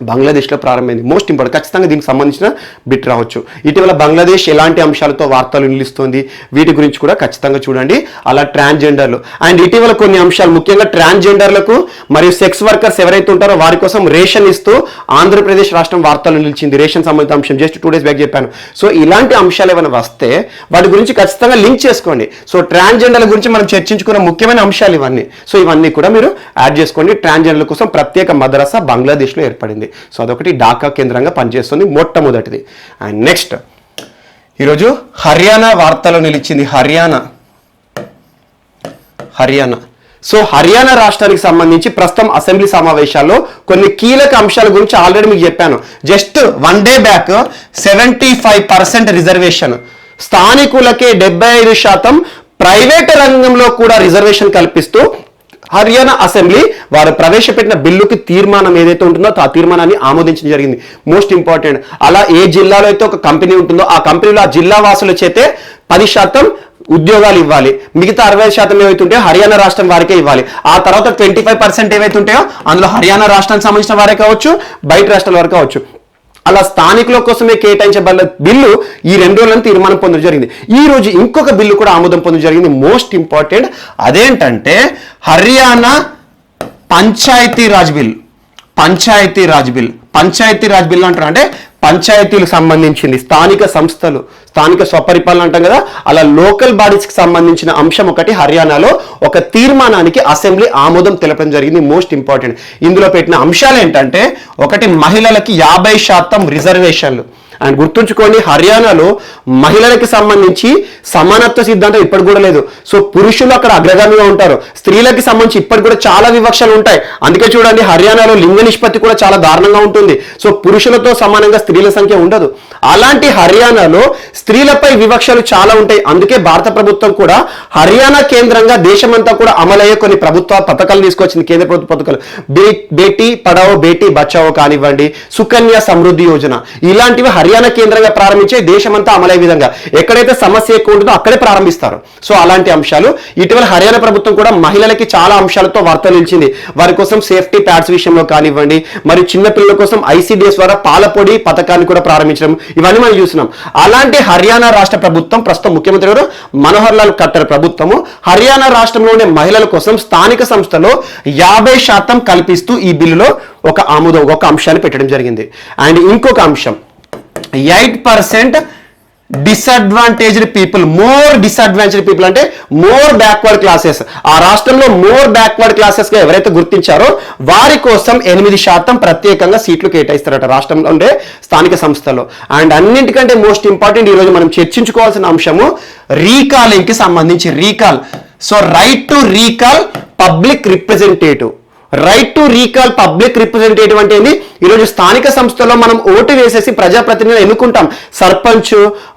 బంగ్లాదేశ్లో ప్రారంభమైంది. Most important. ఖచ్చితంగా దీనికి సంబంధించిన బిట్ రావచ్చు. ఇటీవల బంగ్లాదేశ్ ఎలాంటి అంశాలతో వార్తలు నిలుస్తుంది, వీటి గురించి కూడా ఖచ్చితంగా చూడండి. అలా ట్రాన్స్జెండర్లు అండ్ ఇటీవల కొన్ని అంశాలు, ముఖ్యంగా ట్రాన్స్జెండర్లకు మరియు సెక్స్ వర్కర్స్ ఎవరైతే ఉంటారో వారి కోసం రేషన్ ఇస్తూ ఆంధ్రప్రదేశ్ రాష్ట్రం వార్తలు నిలిచింది. రేషన్ సంబంధిత అంశం జస్ట్ 2 days బ్యాక్ చెప్పాను. సో ఇలాంటి అంశాలు ఏమైనా వస్తే వాటి గురించి ఖచ్చితంగా లింక్ చేసుకోండి. సో ట్రాన్స్జెండర్ల గురించి మనం చర్చించుకున్న ముఖ్యమైన అంశాలు ఇవన్నీ. సో ఇవన్నీ కూడా మీరు యాడ్ చేసుకోండి. ట్రాన్స్జెండర్ల కోసం ప్రత్యేక మదరసా బంగ్లాదేశ్లో ఏర్పడింది. సో అదొకటి ఢాకా కేంద్రంగా పనిచేస్తుంది, మొట్టమొదటిది. అండ్ నెక్స్ట్ ఈరోజు హర్యానా వార్తలో నిలిచింది. హర్యానా. సో హర్యానా రాష్ట్రానికి సంబంధించి ప్రస్తుతం అసెంబ్లీ సమావేశాల్లో కొన్ని కీలక అంశాల గురించి ఆల్రెడీ మీకు చెప్పాను. జస్ట్ 1 day బ్యాక్ 75% రిజర్వేషన్, స్థానికులకే 75%, ప్రైవేట్ రంగంలో కూడా రిజర్వేషన్ కల్పిస్తూ హర్యానా అసెంబ్లీ వారు ప్రవేశపెట్టిన బిల్లుకి తీర్మానం ఏదైతే ఉంటుందో ఆ తీర్మానాన్ని ఆమోదించడం జరిగింది. Most important. అలా ఏ జిల్లాలో అయితే ఒక కంపెనీ ఉంటుందో ఆ కంపెనీలో ఆ జిల్లా వాసుల చేతే 10% ఉద్యోగాలు ఇవ్వాలి. మిగతా 60% ఏవైతే ఉంటాయో హర్యానా రాష్ట్రం వారికే ఇవ్వాలి. ఆ తర్వాత 25% ఏవైతే ఉంటాయో అందులో హర్యానా రాష్ట్రానికి సంబంధించిన వారే కావచ్చు, బయట రాష్ట్రాల వారు కావచ్చు. అలా స్థానికుల కోసమే కేటాయించబడిన బిల్లు ఈ 2 రోజులను తీర్మానం పొందడం జరిగింది. ఈ రోజు ఇంకొక బిల్లు కూడా ఆమోదం పొందడం జరిగింది. Most important. అదేంటంటే హర్యానా పంచాయతీరాజ్ బిల్. పంచాయతీరాజ్ బిల్ అంటారు అంటే పంచాయతీలకు సంబంధించింది, స్థానిక సంస్థలు, స్థానిక స్వపరిపాలన అంటాం కదా, అలా లోకల్ బాడీస్కి సంబంధించిన అంశం ఒకటి హర్యానాలో ఒక తీర్మానానికి అసెంబ్లీ ఆమోదం తెలపడం జరిగింది. Most important. ఇందులో పెట్టిన అంశాలు ఏంటంటే ఒకటి, మహిళలకి 50% రిజర్వేషన్లు. అండ్ గుర్తుంచుకోండి, హర్యానాలో మహిళలకి సంబంధించి సమానత్వ సిద్ధాంతం ఇప్పటి కూడా లేదు. సో పురుషులు అక్కడ అగ్రగామిగా ఉంటారు. స్త్రీలకి సంబంధించి ఇప్పటికి కూడా చాలా వివక్షలు ఉంటాయి. అందుకే చూడండి హర్యానాలో లింగ నిష్పత్తి కూడా చాలా దారుణంగా ఉంటుంది. సో పురుషులతో సమానంగా స్త్రీల సంఖ్య ఉండదు. అలాంటి హర్యానాలో స్త్రీలపై వివక్షలు చాలా ఉంటాయి. అందుకే భారత ప్రభుత్వం కూడా హర్యానా కేంద్రంగా దేశమంతా కూడా అమలయ్యే కొన్ని ప్రభుత్వ పథకాలు తీసుకొచ్చింది. కేంద్ర ప్రభుత్వ పథకాలు బేటీ పడావో బేటీ బచావో కానివ్వండి, సుకన్య సమృద్ధి యోజన, ఇలాంటివి హర్యానా కేంద్రంగా ప్రారంభించే దేశమంతా అమలయ్యే విధంగా ఎక్కడైతే సమస్య ఎక్కువ ఉంటుందో అక్కడే ప్రారంభిస్తారు. సో అలాంటి అంశాలు. ఇటీవల హర్యానా ప్రభుత్వం కూడా మహిళలకి చాలా అంశాలతో వార్తలు నిలిచింది. వారి కోసం సేఫ్టీ ప్యాడ్స్ విషయంలో కానివ్వండి, మరియు చిన్నపిల్లల కోసం ICDS ద్వారా పాలపొడి పథకాన్ని కూడా ప్రారంభించడం, ఇవన్నీ మనం చూస్తున్నాం. అలాంటి హర్యానా రాష్ట్ర ప్రభుత్వం ప్రస్తుతం ముఖ్యమంత్రి గారు మనోహర్ లాల్ ఖట్టర్ ప్రభుత్వము హర్యానా రాష్ట్రంలో ఉండే మహిళల కోసం స్థానిక సంస్థలో 50% కల్పిస్తూ ఈ బిల్లులో ఒక అంశాన్ని పెట్టడం జరిగింది. అండ్ ఇంకొక అంశం, 8% disadvantaged people. More disadvantaged people అంటే మోర్ బ్యాక్వర్డ్ క్లాసెస్. ఆ రాష్ట్రంలో మోర్ బ్యాక్వర్డ్ క్లాసెస్ గా ఎవరైతే గుర్తించారో వారి కోసం 8% ప్రత్యేకంగా సీట్లు కేటాయిస్తారట రాష్ట్రంలో ఉండే స్థానిక సంస్థలో. అండ్ అన్నింటికంటే మోస్ట్ ఇంపార్టెంట్ ఈరోజు మనం చర్చించుకోవాల్సిన అంశము రీకాలింగ్ కి సంబంధించి. So right to recall public representative. అంటే ఏంటి? ఈరోజు స్థానిక సంస్థలో మనం ఓటు వేసేసి ప్రజాప్రతినిధులను ఎన్నుకుంటాం. సర్పంచ్,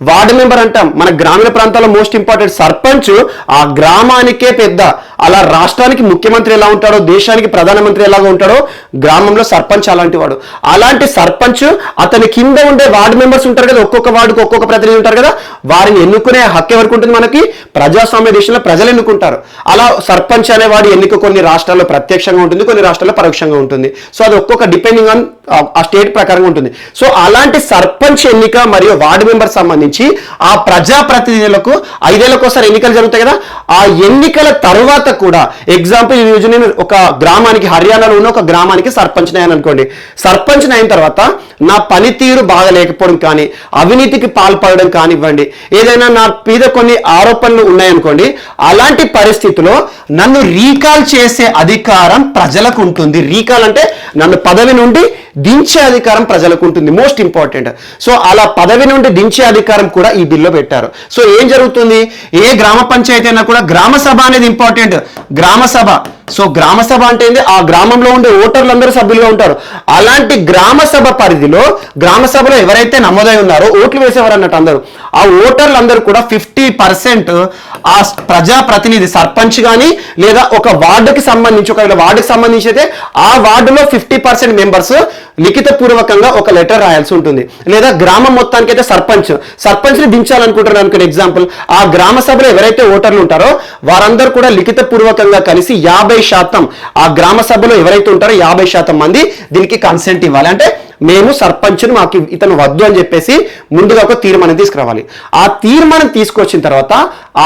వార్డు మెంబర్ అంటాం. మన గ్రామీణ ప్రాంతాల్లో మోస్ట్ ఇంపార్టెంట్ సర్పంచ్ ఆ గ్రామానికే పెద్ద. అలా రాష్ట్రానికి ముఖ్యమంత్రి ఎలా ఉంటాడో, దేశానికి ప్రధానమంత్రి ఎలాగో ఉంటాడో, గ్రామంలో సర్పంచ్ అలాంటి వాడు. అలాంటి సర్పంచ్ అతని కింద ఉండే వార్డు మెంబర్స్ ఉంటారు కదా, ఒక్కొక్క వార్డుకు ఒక్కొక్క ప్రతినిధి ఉంటారు కదా, వారిని ఎన్నుకునే హక్కు ఎవరికి ఉంటుంది? మనకి ప్రజాస్వామ్య దేశంలో ప్రజలు ఎన్నుకుంటారు. అలా సర్పంచ్ అనేవాడు ఎన్నిక కొన్ని రాష్ట్రాల్లో ప్రత్యక్షంగా ఉంటుంది, కొన్ని రాష్ట్రాల్లో పరోక్షంగా ఉంటుంది. సో అది ఒక్కొక్క డిపెండింగ్ ఆన్ ఆ స్టేట్ ప్రకారంగా ఉంటుంది. సో అలాంటి సర్పంచ్ ఎన్నిక మరియు వార్డు మెంబర్ సంబంధించి ఆ ప్రజాప్రతినిధులకు 5 ఏళ్లకోసారి ఎన్నికలు జరుగుతాయి కదా, ఆ ఎన్నికల తర్వాత కూడా ఎగ్జాంపుల్ ఈ రోజు నేను ఒక గ్రామానికి, హర్యానాలో ఉన్న ఒక గ్రామానికి సర్పంచ్ అయ్యాను అనుకోండి. సర్పంచ్ అయిన తర్వాత నా పనితీరు బాగా లేకపోవడం కానీ, అవినీతికి పాల్పడడం కానివ్వండి, ఏదైనా నా మీద కొన్ని ఆరోపణలు ఉన్నాయనుకోండి, అలాంటి పరిస్థితిలో నన్ను రీకాల్ చేసే అధికారం ప్రజలకు ఉంటుంది. రీకాల్ అంటే నన్ను పదవి నుండి దించే అధికారం ప్రజలకు ఉంటుంది. Most important. సో అలా పదవి నుండి దించే అధికారం కూడా ఈ బిల్లో పెట్టారు. సో ఏం జరుగుతుంది, ఏ గ్రామ పంచాయతీ అయినా కూడా గ్రామ సభ అనేది ఇంపార్టెంట్. గ్రామ సభ, సో గ్రామ సభ అంటే ఏంది, ఆ గ్రామంలో ఉండే ఓటర్లు అందరూ సభ్యులుగా ఉంటారు. అలాంటి గ్రామ సభ పరిధిలో, గ్రామ సభలో ఎవరైతే నమోదై ఉన్నారో ఓట్లు వేసేవారు అన్నట్టు అందరూ, ఆ ఓటర్లు అందరూ కూడా 50% ఆ ప్రజాప్రతినిధి సర్పంచ్ కానీ లేదా ఒక వార్డుకి సంబంధించి, ఒకవేళ వార్డుకి సంబంధించి అయితే ఆ వార్డులో 50% మెంబర్స్ లిఖిత పూర్వకంగా ఒక లెటర్ రాయాల్సి ఉంటుంది. లేదా గ్రామం మొత్తానికి అయితే సర్పంచ్ని దించాలనుకుంటారు అనుకునే ఎగ్జాంపుల్, ఆ గ్రామ సభలో ఎవరైతే ఓటర్లు ఉంటారో వారందరూ కూడా లిఖిత పూర్వకంగా కలిసి 50%, ఆ గ్రామ సభలో ఎవరైతే ఉంటారో 50% మంది దీనికి కన్సెంట్ ఇవ్వాలి. అంటే మేము సర్పంచ్ను, మాకు ఇతను వద్దు అని చెప్పేసి ముందుగా ఒక తీర్మానం తీసుకురావాలి. ఆ తీర్మానం తీసుకొచ్చిన తర్వాత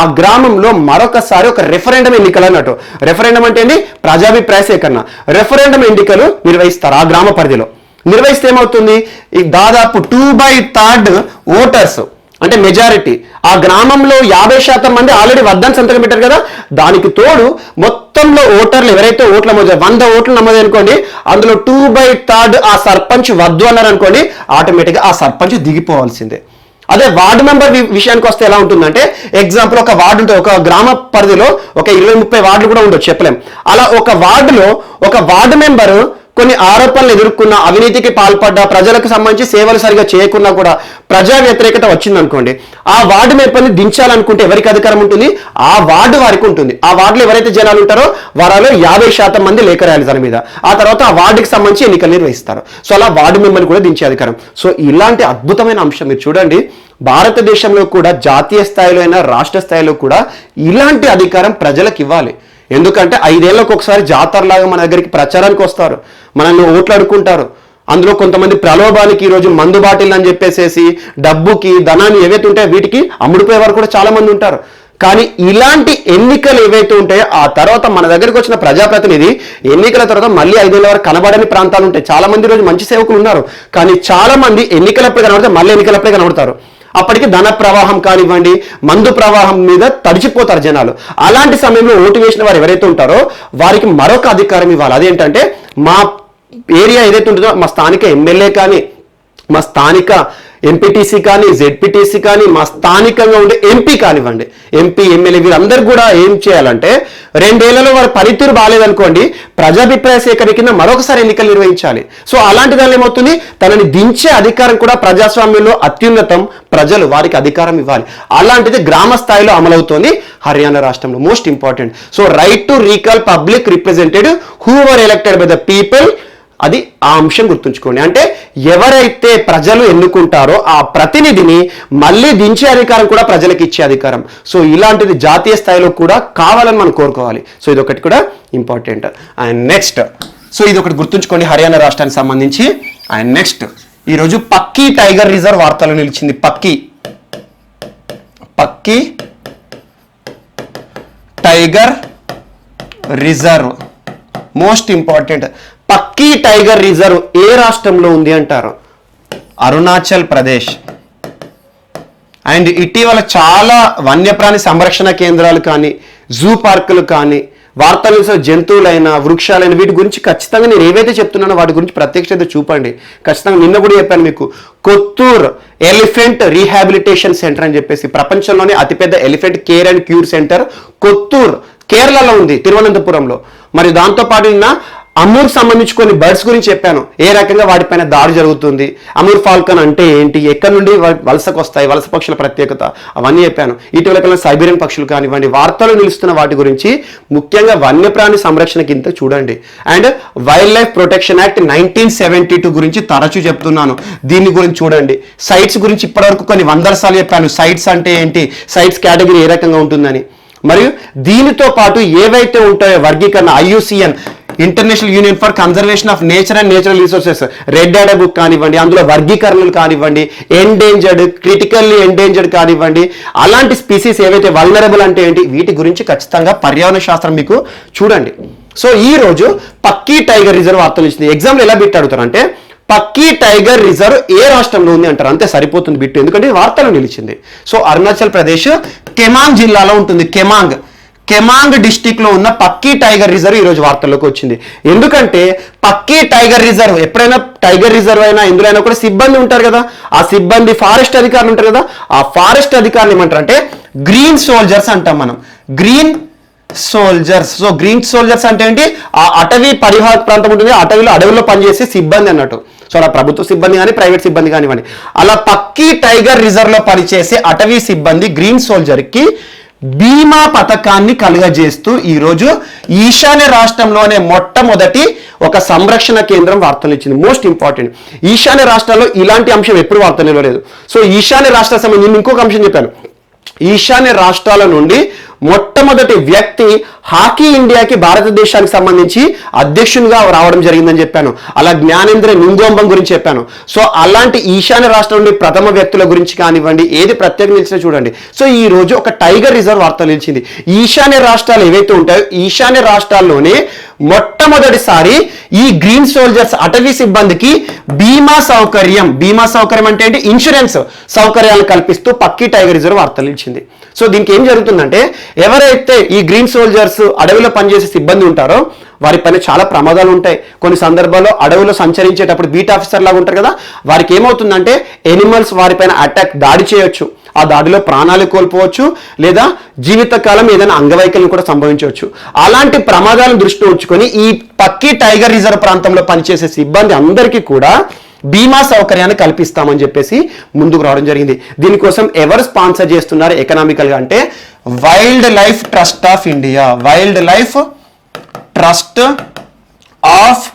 ఆ గ్రామంలో మరొకసారి ఒక రెఫరెండం ఎన్నికలు అన్నట్టు. రెఫరెండం అంటే ఏంటి, ప్రజాభిప్రాయ సేకరణ. రెఫరెండం ఎన్నికలు నిర్వహిస్తారు ఆ గ్రామ పరిధిలో. నిర్వహిస్తే ఏమవుతుంది, ఈ దాదాపు 2/3 ఓటర్స్ అంటే మెజారిటీ, ఆ గ్రామంలో 50% మంది ఆల్రెడీ వద్దని సంతకం పెట్టారు కదా, దానికి తోడు మొత్తంలో ఓటర్లు ఎవరైతే ఓట్ల 100 ఓట్లు నమోదు అనుకోండి, అందులో 2/3 ఆ సర్పంచ్ వద్దు అన్నారు అనుకోండి, ఆటోమేటిక్గా ఆ సర్పంచ్ దిగిపోవాల్సిందే. అదే వార్డు మెంబర్ విషయానికి వస్తే ఎలా ఉంటుందంటే, ఎగ్జాంపుల్ ఒక వార్డు ఉంటుంది, ఒక గ్రామ పరిధిలో ఒక 20-30 వార్డులు కూడా ఉండొచ్చు, చెప్పలేం. అలా ఒక వార్డులో ఒక వార్డు మెంబరు కొన్ని ఆరోపణలు ఎదుర్కొన్న, అవినీతికి పాల్పడ్డ, ప్రజలకు సంబంధించి సేవలు సరిగా చేయకున్నా కూడా ప్రజా వ్యతిరేకత వచ్చిందనుకోండి, ఆ వార్డు మెంబర్ని దించాలనుకుంటే ఎవరికి అధికారం ఉంటుంది, ఆ వార్డు వారికి ఉంటుంది. ఆ వార్డులో ఎవరైతే జనాలు ఉంటారో వారిలో 50% మంది లేఖ రాయాలి దాని మీద. ఆ తర్వాత ఆ వార్డుకి సంబంధించి ఎన్నికలు నిర్వహిస్తారు. సో అలా వార్డు మెంబర్ని కూడా దించే అధికారం. సో ఇలాంటి అద్భుతమైన అంశం మీరు చూడండి, భారతదేశంలో కూడా జాతీయ స్థాయిలో అయినా రాష్ట్ర స్థాయిలో కూడా ఇలాంటి అధికారం ప్రజలకు ఇవ్వాలి. ఎందుకంటే 5 ఏళ్లకు ఒకసారి జాతరలాగా మన దగ్గరికి ప్రచారానికి వస్తారు, మనల్ని ఓట్లు అడుక్కుంటారు. అందులో కొంతమంది ప్రలోభానికి ఈరోజు మందు బాటిల్ అని చెప్పేసేసి డబ్బుకి, ధనాన్ని ఏవైతే ఉంటాయో వీటికి అమ్ముడుపోయేవారు కూడా చాలా మంది ఉంటారు. కానీ ఇలాంటి ఎన్నికలు ఏవైతే ఉంటాయో ఆ తర్వాత మన దగ్గరికి వచ్చిన ప్రజాప్రతినిధి ఎన్నికల తర్వాత మళ్ళీ 5 ఏళ్ల వరకు కనబడని ప్రాంతాలు ఉంటాయి. చాలా మంది రోజు మంచి సేవకులు ఉన్నారు, కానీ చాలా మంది ఎన్నికలప్పుడే కనబడితే మళ్ళీ ఎన్నికలప్పుడే కనబడతారు. అప్పటికి ధన ప్రవాహం కానివ్వండి, మందు ప్రవాహం మీద తడిచిపోతారు జనాలు. అలాంటి సమయంలో ఓటు వేసిన వారు ఎవరైతే ఉంటారో వారికి మరొక అధికారం ఇవ్వాలి. అదేంటంటే, మా ఏరియా ఏదైతే ఉంటుందో, మా స్థానిక ఎమ్మెల్యే కానీ, మా స్థానిక ఎంపీటీసీ కానీ, జెడ్పీటీసీ కానీ, మా స్థానికంగా ఉండే ఎంపీ కానివ్వండి, ఎంపీ ఎమ్మెల్యే వీరందరూ కూడా ఏం చేయాలంటే, 2 ఏళ్లలో వారి పనితీరు బాగాలేదనుకోండి, ప్రజాభిప్రాయ సేకరణ కింద మరొకసారి ఎన్నికలు నిర్వహించాలి. సో అలాంటి దానిలో ఏమవుతుంది, తనని దించే అధికారం కూడా ప్రజాస్వామ్యంలో అత్యున్నతం, ప్రజలు వారికి అధికారం ఇవ్వాలి. అలాంటిది గ్రామ స్థాయిలో అమలవుతోంది హర్యానా రాష్ట్రంలో. Most important. So right to recall public representative who were elected by the people, అది ఆ అంశం గుర్తుంచుకోండి. అంటే ఎవరైతే ప్రజలు ఎన్నుకుంటారో ఆ ప్రతినిధిని మళ్ళీ దించే అధికారం కూడా ప్రజలకు ఇచ్చే అధికారం. సో ఇలాంటిది జాతీయ స్థాయిలో కూడా కావాలని మనం కోరుకోవాలి. సో ఇది ఒకటి కూడా ఇంపార్టెంట్. అండ్ నెక్స్ట్, సో ఇది ఒకటి గుర్తుంచుకోండి హర్యానా రాష్ట్రానికి సంబంధించి. అండ్ నెక్స్ట్, ఈరోజు పక్కీ టైగర్ రిజర్వ్ వార్తలు నిలిచింది. Pakke tiger reserve most important. Pakke tiger reserve ఏ రాష్ట్రంలో ఉంది అంటారు? అరుణాచల్ ప్రదేశ్. అండ్ ఇటీవల చాలా వన్యప్రాణి సంరక్షణ కేంద్రాలు కానీ, జూ పార్కులు కానీ, వార్తలు జంతువులైన, వృక్షాలైన వీటి గురించి ఖచ్చితంగా నేను ఏవైతే చెప్తున్నానో వాటి గురించి ప్రత్యక్షత చూపండి. ఖచ్చితంగా నిన్న కూడా చెప్పాను మీకు, కొత్తూర్ ఎలిఫెంట్ రీహాబిలిటేషన్ సెంటర్ అని చెప్పేసి ప్రపంచంలోనే అతిపెద్ద elephant care and cure centre Kothur కేరళలో ఉంది, తిరువనంతపురంలో. మరి దాంతోపాటు నిన్న అమూర్ సంబంధించి కొన్ని బర్డ్స్ గురించి చెప్పాను, ఏ రకంగా వాటిపైన దాడి జరుగుతుంది, అమూర్ ఫాల్కన్ అంటే ఏంటి, ఎక్కడి నుండి వలసకు వస్తాయి, వలస పక్షుల ప్రత్యేకత, అవన్నీ చెప్పాను. ఇటీవల కాలంలో సైబీరియన్ పక్షులు కానివ్వండి, వార్తలు నిలుస్తున్న వాటి గురించి, ముఖ్యంగా వన్యప్రాణి సంరక్షణ కింద చూడండి. And wild life protection act 1972 గురించి తరచూ చెప్తున్నాను, దీని గురించి చూడండి. సైట్స్ గురించి ఇప్పటివరకు కొన్ని 100 సార్లు చెప్పాను. సైట్స్ అంటే ఏంటి, సైట్స్ కేటగిరీ ఏ రకంగా ఉంటుందని. మరియు దీనితో పాటు ఏవైతే ఉంటాయో వర్గీకరణ IUCN international union for conservation of nature and natural resources red add book కానివ్వండి, అందులో వర్గీకరణలు కానివ్వండి, ఎండేంజర్డ్, క్రిటికల్లీ ఎండేంజర్డ్ కానివ్వండి, అలాంటి స్పీసీస్ ఏవైతే వల్నరబుల్ అంటే ఏంటి, వీటి గురించి ఖచ్చితంగా పర్యావరణ శాస్త్రం మీకు చూడండి. సో ఈ రోజు పక్కీ టైగర్ రిజర్వ్ వార్తలు ఇచ్చింది. ఎగ్జామ్లో ఎలా బిట్ అడుగుతారంటే పక్కీ టైగర్ రిజర్వ్ ఏ రాష్ట్రంలో ఉంది అంటారు, అంతే సరిపోతుంది బిట్టు, ఎందుకంటే వార్తలు నిలిచింది. సో అరుణాచల్ ప్రదేశ్ కెమాంగ్ జిల్లాలో ఉంటుంది. కెమాంగ్ డిస్టిక్ లో ఉన్న పక్కీ టైగర్ రిజర్వ్ ఈ రోజు వార్తల్లోకి వచ్చింది. ఎందుకంటే పక్కీ టైగర్ రిజర్వ్, ఎప్పుడైనా టైగర్ రిజర్వ్ అయినా ఎందులో అయినా కూడా సిబ్బంది ఉంటారు కదా, ఆ సిబ్బంది ఫారెస్ట్ అధికారులు ఉంటారు కదా, ఆ ఫారెస్ట్ అధికారులు ఏమంటారు అంటే గ్రీన్ సోల్జర్స్ అంటాం మనం, green soldiers. So green soldiers అంటే ఏంటి, ఆ అటవీ పరివాహక ప్రాంతం ఉంటుంది, అడవిలో పనిచేసే సిబ్బంది అన్నట్టు. సో అలా ప్రభుత్వ సిబ్బంది కానీ ప్రైవేట్ సిబ్బంది కానివ్వండి, అలా పక్కీ టైగర్ రిజర్వ్ లో పనిచేసే అటవీ సిబ్బంది గ్రీన్ సోల్జర్ కి బీమా పథకాన్ని కలుగజేస్తూ ఈరోజు ఈశాన్య రాష్ట్రంలోనే మొట్టమొదటి ఒక సంరక్షణ కేంద్రం వార్తలు ఇచ్చింది. మోస్ట్ ఇంపార్టెంట్, ఈశాన్య రాష్ట్రాల్లో ఇలాంటి అంశం ఎప్పుడు వార్తలు లేదు. సో ఈశాన్య రాష్ట్ర సంబంధించి నేను ఇంకొక అంశం చెప్పాను, ఈశాన్య రాష్ట్రాల నుండి మొట్టమొదటి వ్యక్తి హాకీ ఇండియాకి భారతదేశానికి సంబంధించి అధ్యక్షునిగా రావడం జరిగిందని చెప్పాను. అలా జ్ఞానేంద్ర నింగోంబం గురించి చెప్పాను. సో అలాంటి ఈశాన్య రాష్ట్రం నుండి ప్రథమ వ్యక్తుల గురించి కానివ్వండి, ఏది ప్రత్యేక నిలిచినా చూడండి. సో ఈ రోజు ఒక టైగర్ రిజర్వ్ వార్త నిలిచింది. ఈశాన్య రాష్ట్రాలు ఏవైతే ఉంటాయో ఈశాన్య రాష్ట్రాల్లోనే మొట్టమొదటిసారి ఈ గ్రీన్ సోల్జర్స్ అటవీ సిబ్బందికి బీమా సౌకర్యం అంటే ఏంటి, ఇన్సూరెన్స్ సౌకర్యాలు కల్పిస్తూ పక్కీ టైగర్ రిజర్వ్ వార్తలు నిలిచింది. సో దీనికి ఏం జరుగుతుందంటే ఎవరైతే ఈ గ్రీన్ సోల్జర్స్ అడవిలో పనిచేసే సిబ్బంది ఉంటారో వారిపైన చాలా ప్రమాదాలు ఉంటాయి. కొన్ని సందర్భాల్లో అడవిలో సంచరించేటప్పుడు బీట్ ఆఫీసర్ లాగా ఉంటారు కదా, వారికి ఏమవుతుందంటే ఎనిమల్స్ వారిపైన దాడి చేయొచ్చు, ఆ దాడిలో ప్రాణాలు కోల్పోవచ్చు, లేదా జీవితకాలం ఏదైనా అంగవైకల్యం కూడా సంభవించవచ్చు. అలాంటి ప్రమాదాలను దృష్టిలో ఉంచుకొని ఈ పక్కీ టైగర్ రిజర్వ్ ప్రాంతంలో పనిచేసే సిబ్బంది అందరికీ కూడా బీమా సౌకర్యాన్ని కల్పిస్తామని చెప్పేసి ముందుకు రావడం జరిగింది. దీనికోసం ఎవరు స్పాన్సర్ చేస్తున్నారు ఎకనామికల్గా అంటే wild life trust of India. Wild life trust of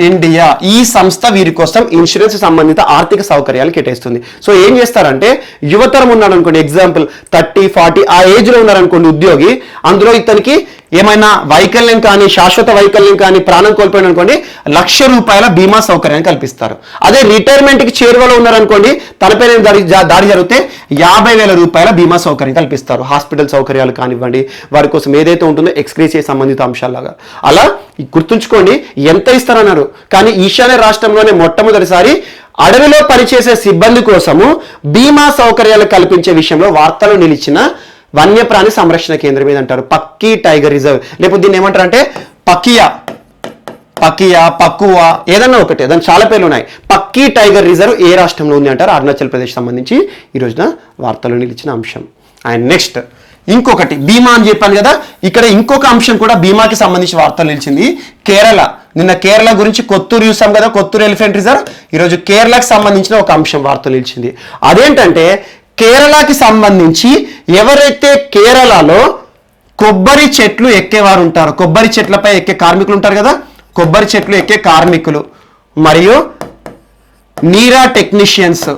India ఈ సంస్థ వీరి కోసం ఇన్సూరెన్స్ సంబంధిత ఆర్థిక సౌకర్యాలు కేటాయిస్తుంది. సో ఏం చేస్తారంటే యువతరం ఉన్నాడు అనుకోండి, ఎగ్జాంపుల్ 30-40 ఆ ఏజ్ లో ఉన్నారనుకోండి ఉద్యోగి, అందులో ఇతనికి ఏమైనా వైకల్యం కానీ శాశ్వత వైకల్యం కానీ ప్రాణం కోల్పోయిన అనుకోండి ₹1,00,000 బీమా సౌకర్యాన్ని కల్పిస్తారు. అదే రిటైర్మెంట్ కి చేరువలో ఉన్నారనుకోండి, తనపైన దాడి జరిగితే ₹50,000 బీమా సౌకర్యం కల్పిస్తారు. హాస్పిటల్ సౌకర్యాలు కానివ్వండి, వారి కోసం ఏదైతే ఉంటుందో ఎక్స్గ్రేసియా సంబంధిత అంశాలాగా. అలా గుర్తుంచుకోండి ఎంత ఇస్తారన్నారు. కానీ ఈశాన్య రాష్ట్రంలోనే మొట్టమొదటిసారి అడవిలో పనిచేసే సిబ్బంది కోసము బీమా సౌకర్యాలు కల్పించే విషయంలో వార్తలు నిలిచిన వన్యప్రాణి సంరక్షణ కేంద్రం ఏదంటారు, పక్కీ టైగర్ రిజర్వ్, లేకపోతే దీన్ని ఏమంటారు అంటే పక్కువ ఏదన్నా ఒకటి, దాని చాలా పేర్లు ఉన్నాయి. పక్కీ టైగర్ రిజర్వ్ ఏ రాష్ట్రంలో ఉంది అంటారు, అరుణాచల్ ప్రదేశ్ సంబంధించి ఈ రోజున వార్తలు నిలిచిన అంశం. అండ్ నెక్స్ట్ ఇంకొకటి బీమా అని చెప్పాను కదా, ఇక్కడ ఇంకొక అంశం కూడా బీమాకి సంబంధించి వార్తలు నిలిచింది. కేరళ, నిన్న కేరళ గురించి కొత్తూరు చూసాం కదా, కొత్తూరు ఎలిఫెంట్ రిజర్వ్. ఈరోజు కేరళకి సంబంధించిన ఒక అంశం వార్తలు నిలిచింది. అదేంటంటే కేరళకి సంబంధించి ఎవరైతే కేరళలో కొబ్బరి చెట్లు ఎక్కేవారు ఉంటారో, కొబ్బరి చెట్లపై ఎక్కే కార్మికులు ఉంటారు కదా, కొబ్బరి చెట్లు ఎక్కే కార్మికులు మరియు నీరా టెక్నీషియన్స్